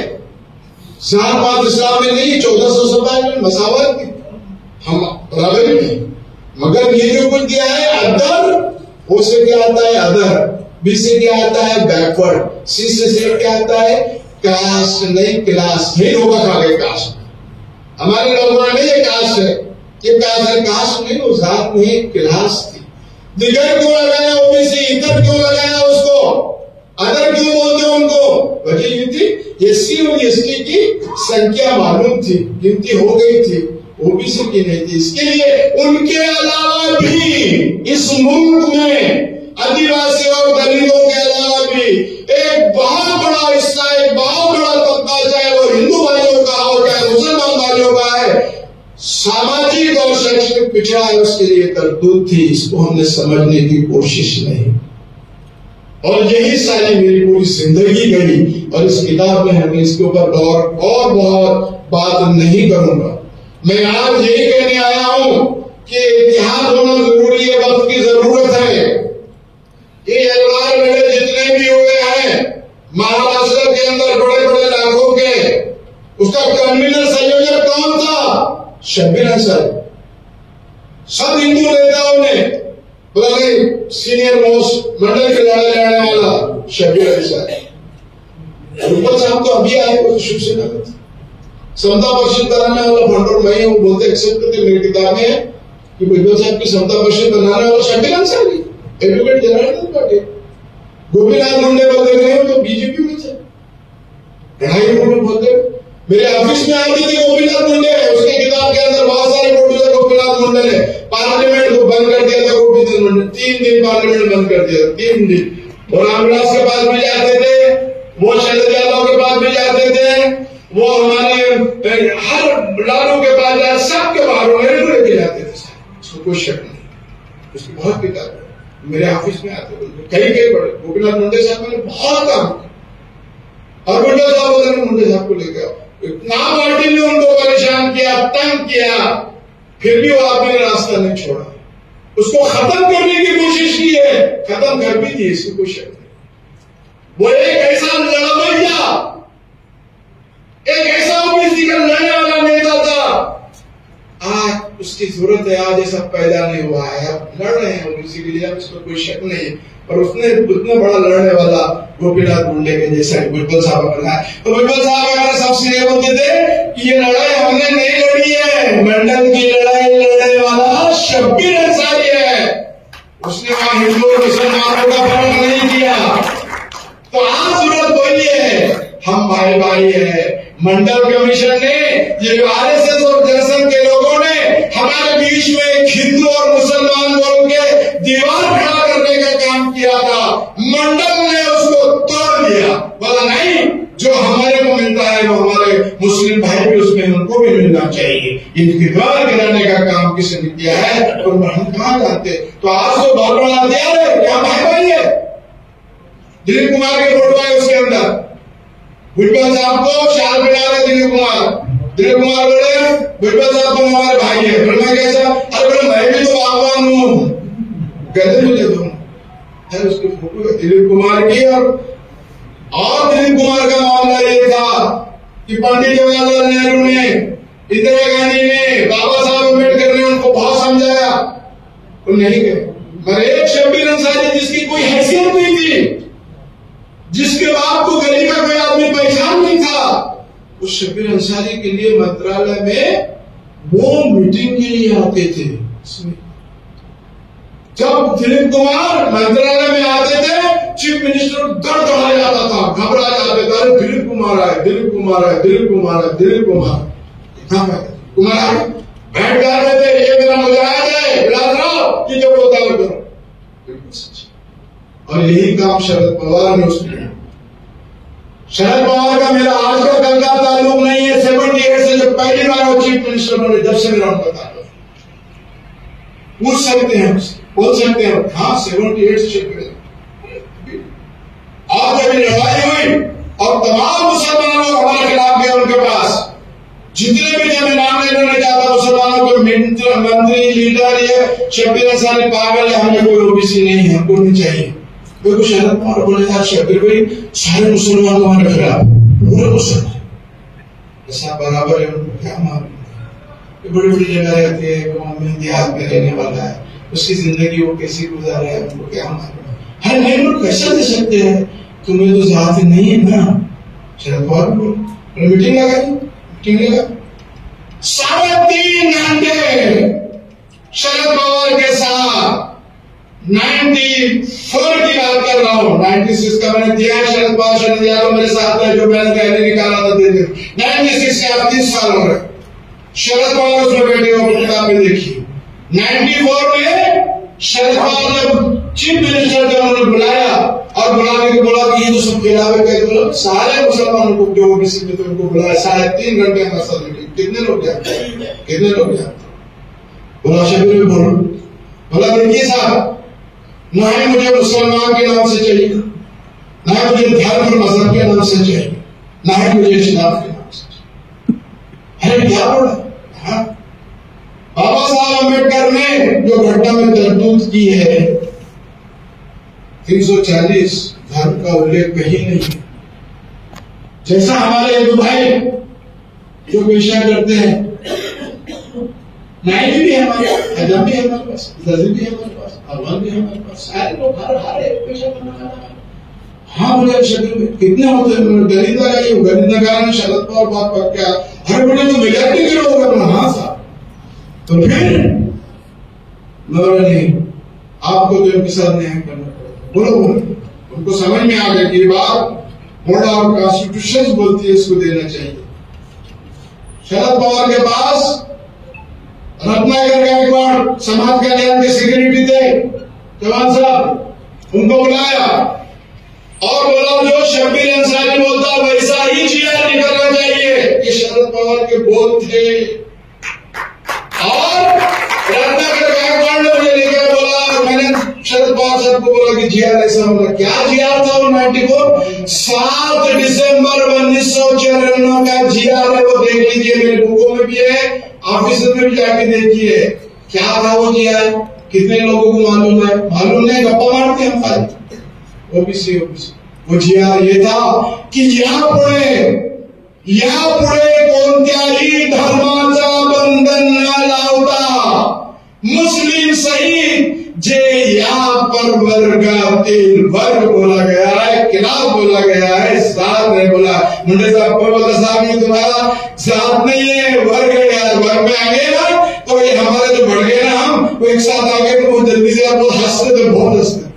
जात पात इस्लाम में नहीं, 1400 में मसावत हम बराबरी नहीं। मगर ये जो कुछ दिया है अदर, ओ से क्या आता है अदर, बी से क्या आता है बैकवर्ड, सी से क्या आता है कास्ट नहीं क्लास। नहीं होगा खागे कास्ट, हमारे लोगों ने ये कास्ट है, ये कास्ट है, कास्ट नहीं, वो जात नहीं क्लास थी। दिगर क्यों लगाया ओबीसी, इतर क्यों लगाया उसको, अदर क्यों बोलते उनको? वजह ये थी एससी और एसटी की संख्या मालूम थी, गिनती हो गई थी, ओबीसी की नहीं थी। इसके लिए उनके अलावा भी इस मुल्क में आदिवासी और दलितों के अलावा भी एक बहुत सामाजिक और शैक्षणिक पिछड़ा है उसके लिए करतूत थी, इसको हमने समझने की कोशिश नहीं। और यही सारी मेरी पूरी जिंदगी गई। और इस किताब में हमें इसके ऊपर गौर और बहुत बात नहीं करूंगा। मैं आज यही कहने आया हूं कि इतिहास होना जरूरी है, वक्त की जरूरत है। ये एलवार मेले जितने भी हुए हैं महाराष्ट्र के अंदर बड़े बड़े लाखों के, उसका कन्वीनर संयोजक कौन था? शब्बीर अंसारी। सब हिंदू नेताओं ने बोला नहीं, सीनियर मोस्ट मंडल के लड़ने वाला शब्बीर अंसारी। ऊपर साहब तो अभी आए, वो शिवसेना का था। समता परिषद बनाने वाला भंडोर मैं हूं, बोलते एक्सेप्ट करते मेरी किताब में कि भुजबल साहब की समता परिषद बनाने वाला शब्बीर अंसारी, एडवोकेट जनार्दन पाटिल। गोपीनाथ मुंडे बोलते रहे तो बीजेपी में थे, लड़ाई में बोलते। मेरे ऑफिस में आते थे गोपीनाथ मुंडे, उसकी किताब के अंदर बहुत सारे फोटो थे गोपीनाथ मुंडे ने। पार्लियामेंट को बंद कर दिया था गोपीनाथ मुंडे, 3 दिन पार्लियामेंट बंद कर दिया, 3 दिन। और रामविलास के पास भी जाते थे, वो शरद यादव के पास भी जाते थे, वो हमारे हर लालू के पास जाए, सबके बाहर लेके जाते थे। उसको कोई शक नहीं, उसकी बहुत किताब है। मेरे ऑफिस में आते थे कई बड़े गोपीनाथ मुंडे साहब मैंने बहुत काम किया। और मुंडे साहब बोले मुंडे साहब को लेके आओ। इतना पार्टी ने उनको परेशान किया, तंग किया, फिर भी वो आदमी ने रास्ता नहीं छोड़ा। उसको खत्म करने की कोशिश की है, खत्म कर भी दी, इसकी कोई शक नहीं। वो एक ऐसा लड़वैया, एक ऐसा ओबीसी का लड़ने वाला नेता था। आज उसकी जरूरत है, आज ऐसा पैदा नहीं हुआ है, अब लड़ रहे हैं ओबीसी के लिए, अब इसमें कोई शक नहीं। और उसने उतना बड़ा लड़ने वाला गोपीनाथ मुंडे के जैसा भुजबल साहब बना है। तो भुजबल साहब हमारे सबसे ये बोलते थे कि ये लड़ाई हमने नहीं लड़ी है, मंडल की लड़ाई लड़ने वाला शब्बीर अंसारी है। उसने वहां हिंदू और मुसलमानों का फर्क नहीं किया। तो आज जरूरत वही है, हम भाई भाई है। मंडल कमीशन ने, ये आरएसएस और जनसंघ के लोगों ने हमारे बीच में एक हिंदू और मुसलमान बोल के दीवार खड़ा करने का काम किया था। मंडल ने उसको तोड़ दिया, बोला नहीं, जो हमारे को मिलता है वो हमारे मुस्लिम भाई भी उसमें उनको भी मिलना चाहिए। ये दीवार गिराने का काम किसी ने किया है और हम कहां जानते। तो आज तो बहुत बड़ा हथियार है, क्या भाई भाई है। दिलीप कुमार के फोटो है उसके अंदर, भुजबल साहब को शाल पहना रहे दिलीप कुमार बोले भुजबल साहब तो हमारे भाई है। बोले मैं कैसा? अरे बोले मैं भी तो बागवान हूं, कहते मुझे तुम। उसकी फोटो है दिलीप कुमार की। और दिलीप कुमार का मामला ये था कि पंडित जवाहरलाल नेहरू ने, इंदिरा गांधी ने, बाबा साहब अम्बेडकर ने उनको बहुत समझाया, वो नहीं गए। मगर एक शब्बीर अंसारी जिसकी कोई हैसियत नहीं थी, जिसके बाप को गली का कोई आदमी पहचान नहीं था, उस शब्बीर अंसारी के लिए मंत्रालय में वो मीटिंग के लिए आते थे। जब दिलीप कुमार मंत्रालय में आते थे, चीफ मिनिस्टर दर्द दौड़ा जाता था, घबरा जाते थे। अरे दिलीप कुमार आए, दिलीप कुमार आए, दिलीप कुमार आए, दिलीप कुमार कुमार बैठ जाते थे। ये मेरा मुजाहिद है, याद रहो कि जो बोलता है करो। और यही काम शरद पवार ने उसने किया। शरद पवार का मेरा आज का कल का ताल्लुक नहीं है, 78 से जब पहली बार वो चीफ मिनिस्टर बने, जब से मेरा उनका ताल्लुक। पूछ सकते हैं, बोल सकते हैं, हाँ 78 से और जब लड़ाई हुई और तमाम मुसलमान लोग हमारे खिलाफ गए उनके पास, जितने भी जब नाम लेना नहीं चाहता मुसलमानों को, मंत्री लीडर, ये शब्बीर अंसारी पागल है, हमें कोई ओबीसी नहीं है, हमको नहीं चाहिए। तो शरद पवार बोले था शब्बीर भाई सारे मुसलमान हमारे खिलाफ, पूरे मुसलमान ऐसा बराबर है, उनको क्या मालूम। बड़ी बड़ी जगह रहती है, गाँव में देहात में रहने वाला है, उसकी जिंदगी वो कैसी गुजार है, उनको क्या मालूम। हर नए लोग कैसे दे सकते हैं, तुम्हें तो जात नहीं है ना। शरद पवार बोले मीटिंग लगाई, मीटिंग लगा 3.5 घंटे शरद पवार के साथ 94 की बात कर रहा हूं, 96 का मैंने दिया शरद पवार, शरद यादव मेरे साथ है, जो मैंने पहले निकाला था दे 96 से आप 30 साल हो रहे। शरद पवार उसमें बैठे हो, किताब में देखिए 94 में शरद पवार ने चीफ मिनिस्टर जब उन्होंने बुलाया और बुलाने के बोला कि ये तो सब खिलाफ है, बोला सारे मुसलमानों को जो ओबीसी में तो उनको बुलाया, 3.5 घंटे का मीटिंग। कितने लोग जाते हैं? कितने लोग जानते? बोला शबीर भी बोलो। बोला देखिए साहब, ना ही मुझे मुसलमान के नाम से चाहिए, ना ही मुझे धर्म और मजहब के नाम से चाहिए, ना ही मुझे इस्लाम के नाम से चाहिए। अरे क्या बोला? हाँ? बाबा साहब अम्बेडकर ने जो घटना में तरतूत की है, 340 धर्म का उल्लेख कहीं नहीं है। जैसा हमारे हिंदू भाई जो पेशा करते हैं, नाइट भी है हमारे पास, अजम भी है हमारे पास, तहजीब भी है हमारे पास, अरमान भी है हमारे पास, सारे लोग हर एक पेशा करना है। हाँ बोले शक्ल में कितने होते हैं, गरीब लगाइए, गरीब लगाना शरद पवार बात पर क्या हर बड़े तो मेजॉरिटी के लोग होगा। हाँ साहब, तो फिर मगर नहीं, आपको तो इनके साथ न्याय करना पड़ेगा। बोलो बोलो, उनको समझ में आ गया कि बात मोड़ा और कॉन्स्टिट्यूशन बोलती है, इसको देना चाहिए। शरद पवार के पास रत्नाकर गायकवाड़ समाज कल्याण के सेक्रेटरी थे, जवान साहब, उनको बुलाया और बोला जो शब्बीर अंसारी बोलता वैसा ही जीआर निकलना चाहिए। ये शरद पवार के बोल थे। और रत्नाकर गायकवाड़ ने मुझे लेकर बोला, मैंने शरद पवार साहब को बोला कि जीआर ऐसा होगा। क्या जीआर था वो 94 7 दिसंबर 1994 का जीआर है, वो देख लीजिए, मेरे बुकों में भी है, ऑफिस में भी जाके देखिए क्या था वो जीआर। कितने लोगों को मालूम है? मालूम नहीं, गप्पा मारते हम खाली। ओबीसी वो जीआर ये था की यापुढे कोणत्याही धर्माचा बंधन न लावता मुस्लिम सहित जे यहाँ पर वर्गातील वर्ग बोला गया है, खिलाफ बोला गया है, साथ नहीं बोला। मुंडे साहब को बोला साहब ये तुम्हारा साथ नहीं है, वर्ग है यार, वर्ग में आ गए ना तो ये हमारे जो बढ़ गए ना, हम वो एक साथ आ गए तो बहुत जल्दी से आप बहुत हंसते थे, बहुत हंसते।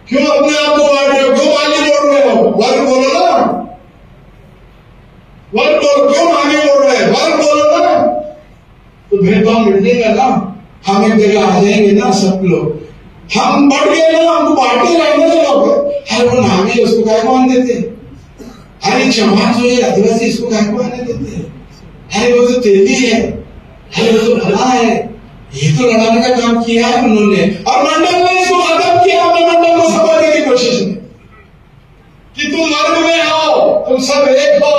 क्यों अपने आप को बांट रहे हो? क्यों आगे जोड़ रहे हो? वर्ग बोलो ना, वर्ग बोलो, क्यों आगे बोल रहे हैं? वर्ग बोलो ना, तो भेदभाव मिटेगा ना। हम एक जगह आ जाएंगे ना सब लोग, हम बढ़ गए ना, हमको बांटे रहेंगे लोग। अरे वो नाम है, उसको काय को आने देते? अरे चौहान जो है आदिवासी, इसको काय को आने देते? अरे वो तो तेली है, अरे वो तो भला है, ये तो लड़ाने का काम किया है उन्होंने। और मंडल ने इसको खत्म किया, अपने मंडल को समझने की कोशिश में कि तुम वर्ग में हो, तुम सब एक हो,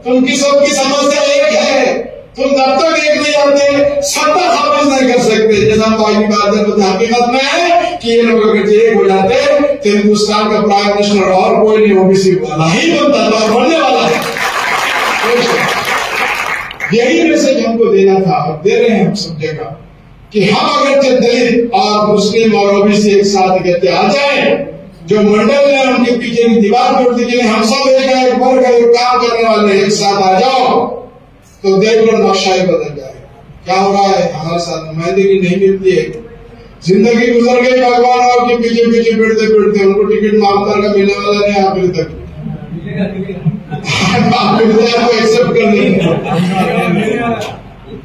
तुमकी सबकी समस्या एक है, तुम तब तक एक नहीं आते, सत्ता हासिल नहीं कर सकते। जैसा हम आगे बात है, तो हकीकत में है कि ये लोग अगर एक हो जाते तो हिंदुस्तान का प्राइम मिनिस्टर और कोई नहीं ओबीसी वाला ही बनता था, बनने वाला है। यही मैसेज हमको देना था और दे रहे हैं हम सब जगह कि हम अगर दलित और मुस्लिम और ओबीसी एक साथ इकट्ठे आ जाए, जो मंडल ने उनके पीछे की दीवार तोड़ दी कि हम सब एक वर्ग एक काम करने वाले एक साथ आ जाओ, तो देख लो नक्शा ही बदल जाएगा। क्या हो रहा है हमारे साथ? नुमाइंदगी नहीं मिलती है, जिंदगी गुजर गई, भगवान आपके पीछे पीछे फिरते फिरते उनको टिकट मांगकर का मिलने वाला नहीं आखिर तक। आपको एक्सेप्ट कर लेंगे।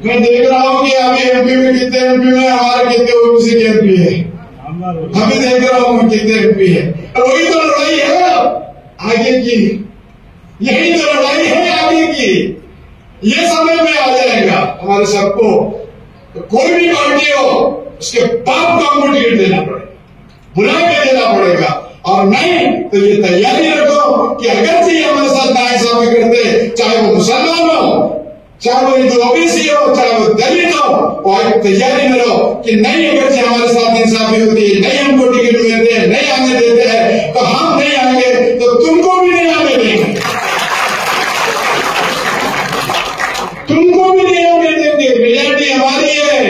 मैं देख रहा हूँ कि अभी एमपी में कितने एमपी में हमारे कितने ओबीसी के एमपी है, अभी देख रहा हूँ कितने एमपी है। वही तो लड़ाई है आगे की, यही तो लड़ाई है आगे की। ये समय में आ जाएगा हमारे सबको, तो कोई भी पार्टी हो उसके बाप को हमको टिकट देना पड़ेगा, बुला के देना पड़ेगा। और नहीं तो ये तैयारी रखो कि अगर से हमारे साथ नाइंसाफी करते, चाहे वो मुसलमान हो, चाहे वो हिंदू ओबीसी हो, चाहे वो दलित हो, वो एक तैयारी में रहो कि नहीं अगर से हमारे साथ इंसाफी होती है, नहीं हमको टिकट मिलते हैं, नहीं आने देते हैं, तो हम नहीं आएंगे तो तुमको भी नहीं आने देंगे, तुमको भी नहीं आने देंगे। मेजॉरिटी हमारी है।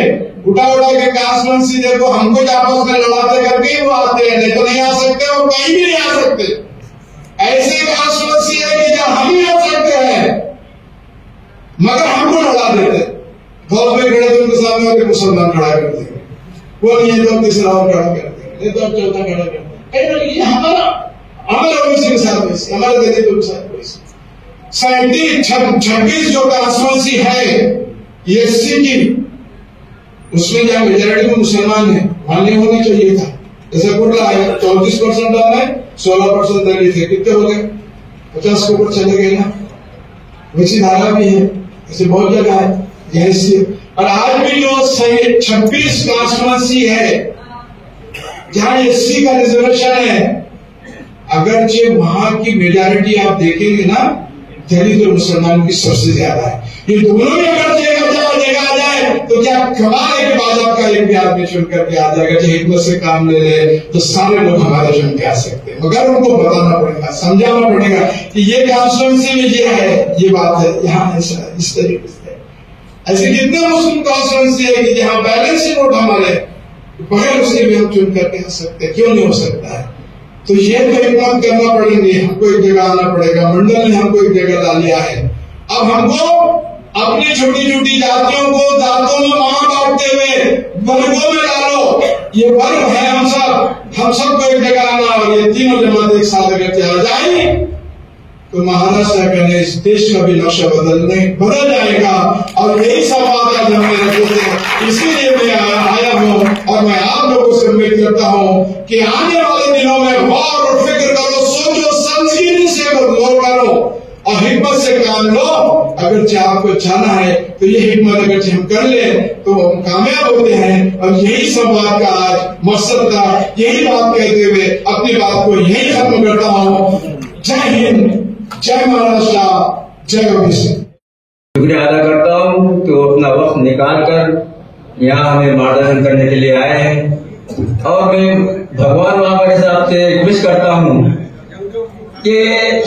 उठा उठा के कॉन्स्टिट्यूंसी देखो, हमको आपस में लड़ाते करके वो आते हैं, नहीं तो नहीं आ सकते, वो कहीं भी नहीं आ सकते। ऐसी कॉन्स्टिट्यूंसी है कि जहां हम ही आ सकते हैं मगर हमको लड़ा देते। गौर में खड़े तो उनके सामने होकर मुसलमान खड़ा कर देंगे, वो नहीं है तो तीसरा और खड़ा कर देंगे, नहीं तो अब चौथा खड़ा कर देंगे। हमारा ओबीसी के साथ वैसे, हमारे दलित के साथ वैसे 26 जो कॉन्स्टिट्यूंसी है ये एससी की, उसमें जहां मेजॉरिटी में मुसलमान है वहां नहीं होना चाहिए था। जैसे कुर्ला है 34% डाला है, 16% दलित है, कितने हो गए? 50 के ऊपर चले गए ना। वैसी धारा भी है, ऐसे बहुत जगह है। जैसे और आज भी जो 26 कॉन्स्टिट्यूंसी है जहां एससी का रिजर्वेशन है, अगरचे वहां की मेजॉरिटी आप देखेंगे ना दलित और मुसलमानों की सबसे ज्यादा है। ये दोनों में अगर देखा जाए तो क्या कमाल है कि बाद आपका एक भी आदमी चुन करके आ जाएगा, चाहे हिकमत से काम ले ले तो सारे लोग हमारे चुन के आ सकते हैं, मगर उनको बताना पड़ेगा, समझाना पड़ेगा कि ये कॉन्स्टिट्यूंसी में ये है, ये बात है, यहाँ ऐसा इस तरीके से। ऐसे कितने मुस्लिम कॉन्स्टिट्यूंसी है कि जहाँ बैलेंस वोट हमारे बगैर उसके भी हम चुन करके आ सकते हैं, क्यों नहीं हो सकता है? तो ये तो हिम्मत करना पड़ेंगे, हमको एक जगह आना पड़ेगा। मंडल ने हमको एक जगह ला लिया है, अब हमको अपनी छोटी छोटी जातियों को दांतों में वहां बांटते हुए वर्गों में डालो, ये वर्ग है हम सबको एक जगह आना, और ये तीनों जमात एक साथ अगर आ जाए तो महाराष्ट्र का इस देश का भी नक्शा बदल जाएगा। और यही सब बात आज हमने रखे थे, इसीलिए मैं आया हूँ और मैं आप लोगों से उम्मीद करता हूँ कि आने वाले दिनों में गौर और फिक्र करो, सोचो, संजीदगी से गौर करो और हिम्मत से काम लो। अगर चाहे आपको जाना है तो ये हिम्मत अगर हम कर ले तो हम कामयाब होते हैं। और यही सब बात का आज मकसद था, यही बात कहते हुए अपनी बात को यही खत्म करता हूँ। जय हिंद, जय महाराष्ट्र, जय ओबीसी।
शुक्रिया अदा करता हूँ तो अपना वक्त निकाल कर यहाँ हमें मार्गदर्शन करने के लिए आए हैं। और मैं भगवान बाबा साहब से रिक्वेस्ट करता हूँ कि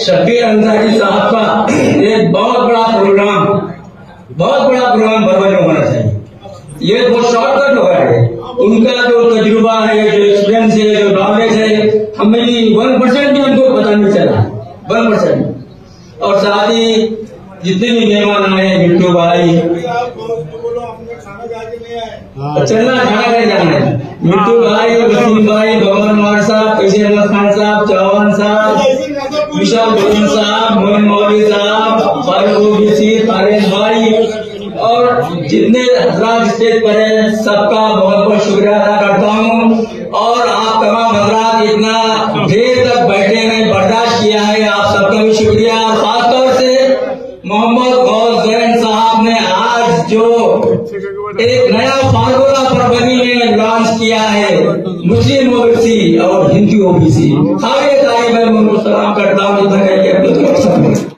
शब्बीर अंसारी साहब का एक बहुत बड़ा प्रोग्राम बर्बन में होना चाहिए। ये बहुत शॉर्टकट होगा है, उनका जो तजुर्बा है, जो एक्सपीरियंस है, जो नॉलेज है, हमें 1% भी उनको पता नहीं चला, 1%। और साथ ही जितने भी मेहमान आए, बिट्टू भाई, चलना खाना नहीं जाना है, बिट्टू भाई, वसीम भाई, भगवान मार साहब, कैसे अहमद खान साहब, चौहान साहब, विशाल भगवान साहब, मोहन मौलवी साहब, फारूक ओबीसी, फारेज भाई और जितने हजरात स्टेज पर है, सबका बहुत बहुत शुक्रिया अदा करता हूँ। और आप तमाम हजरात इतना देर तक बैठे हैं, बर्दाश्त किया है, आप सबका भी शुक्रिया। खासतौर से मोहम्मद गौस जैन साहब ने आज जो एक नया फार्मूला परवनी में लॉन्च किया है, मुस्लिम ओबीसी और हिंदू ओबीसी, सारे तारीफ मैं उनको सलाम करता हूँ।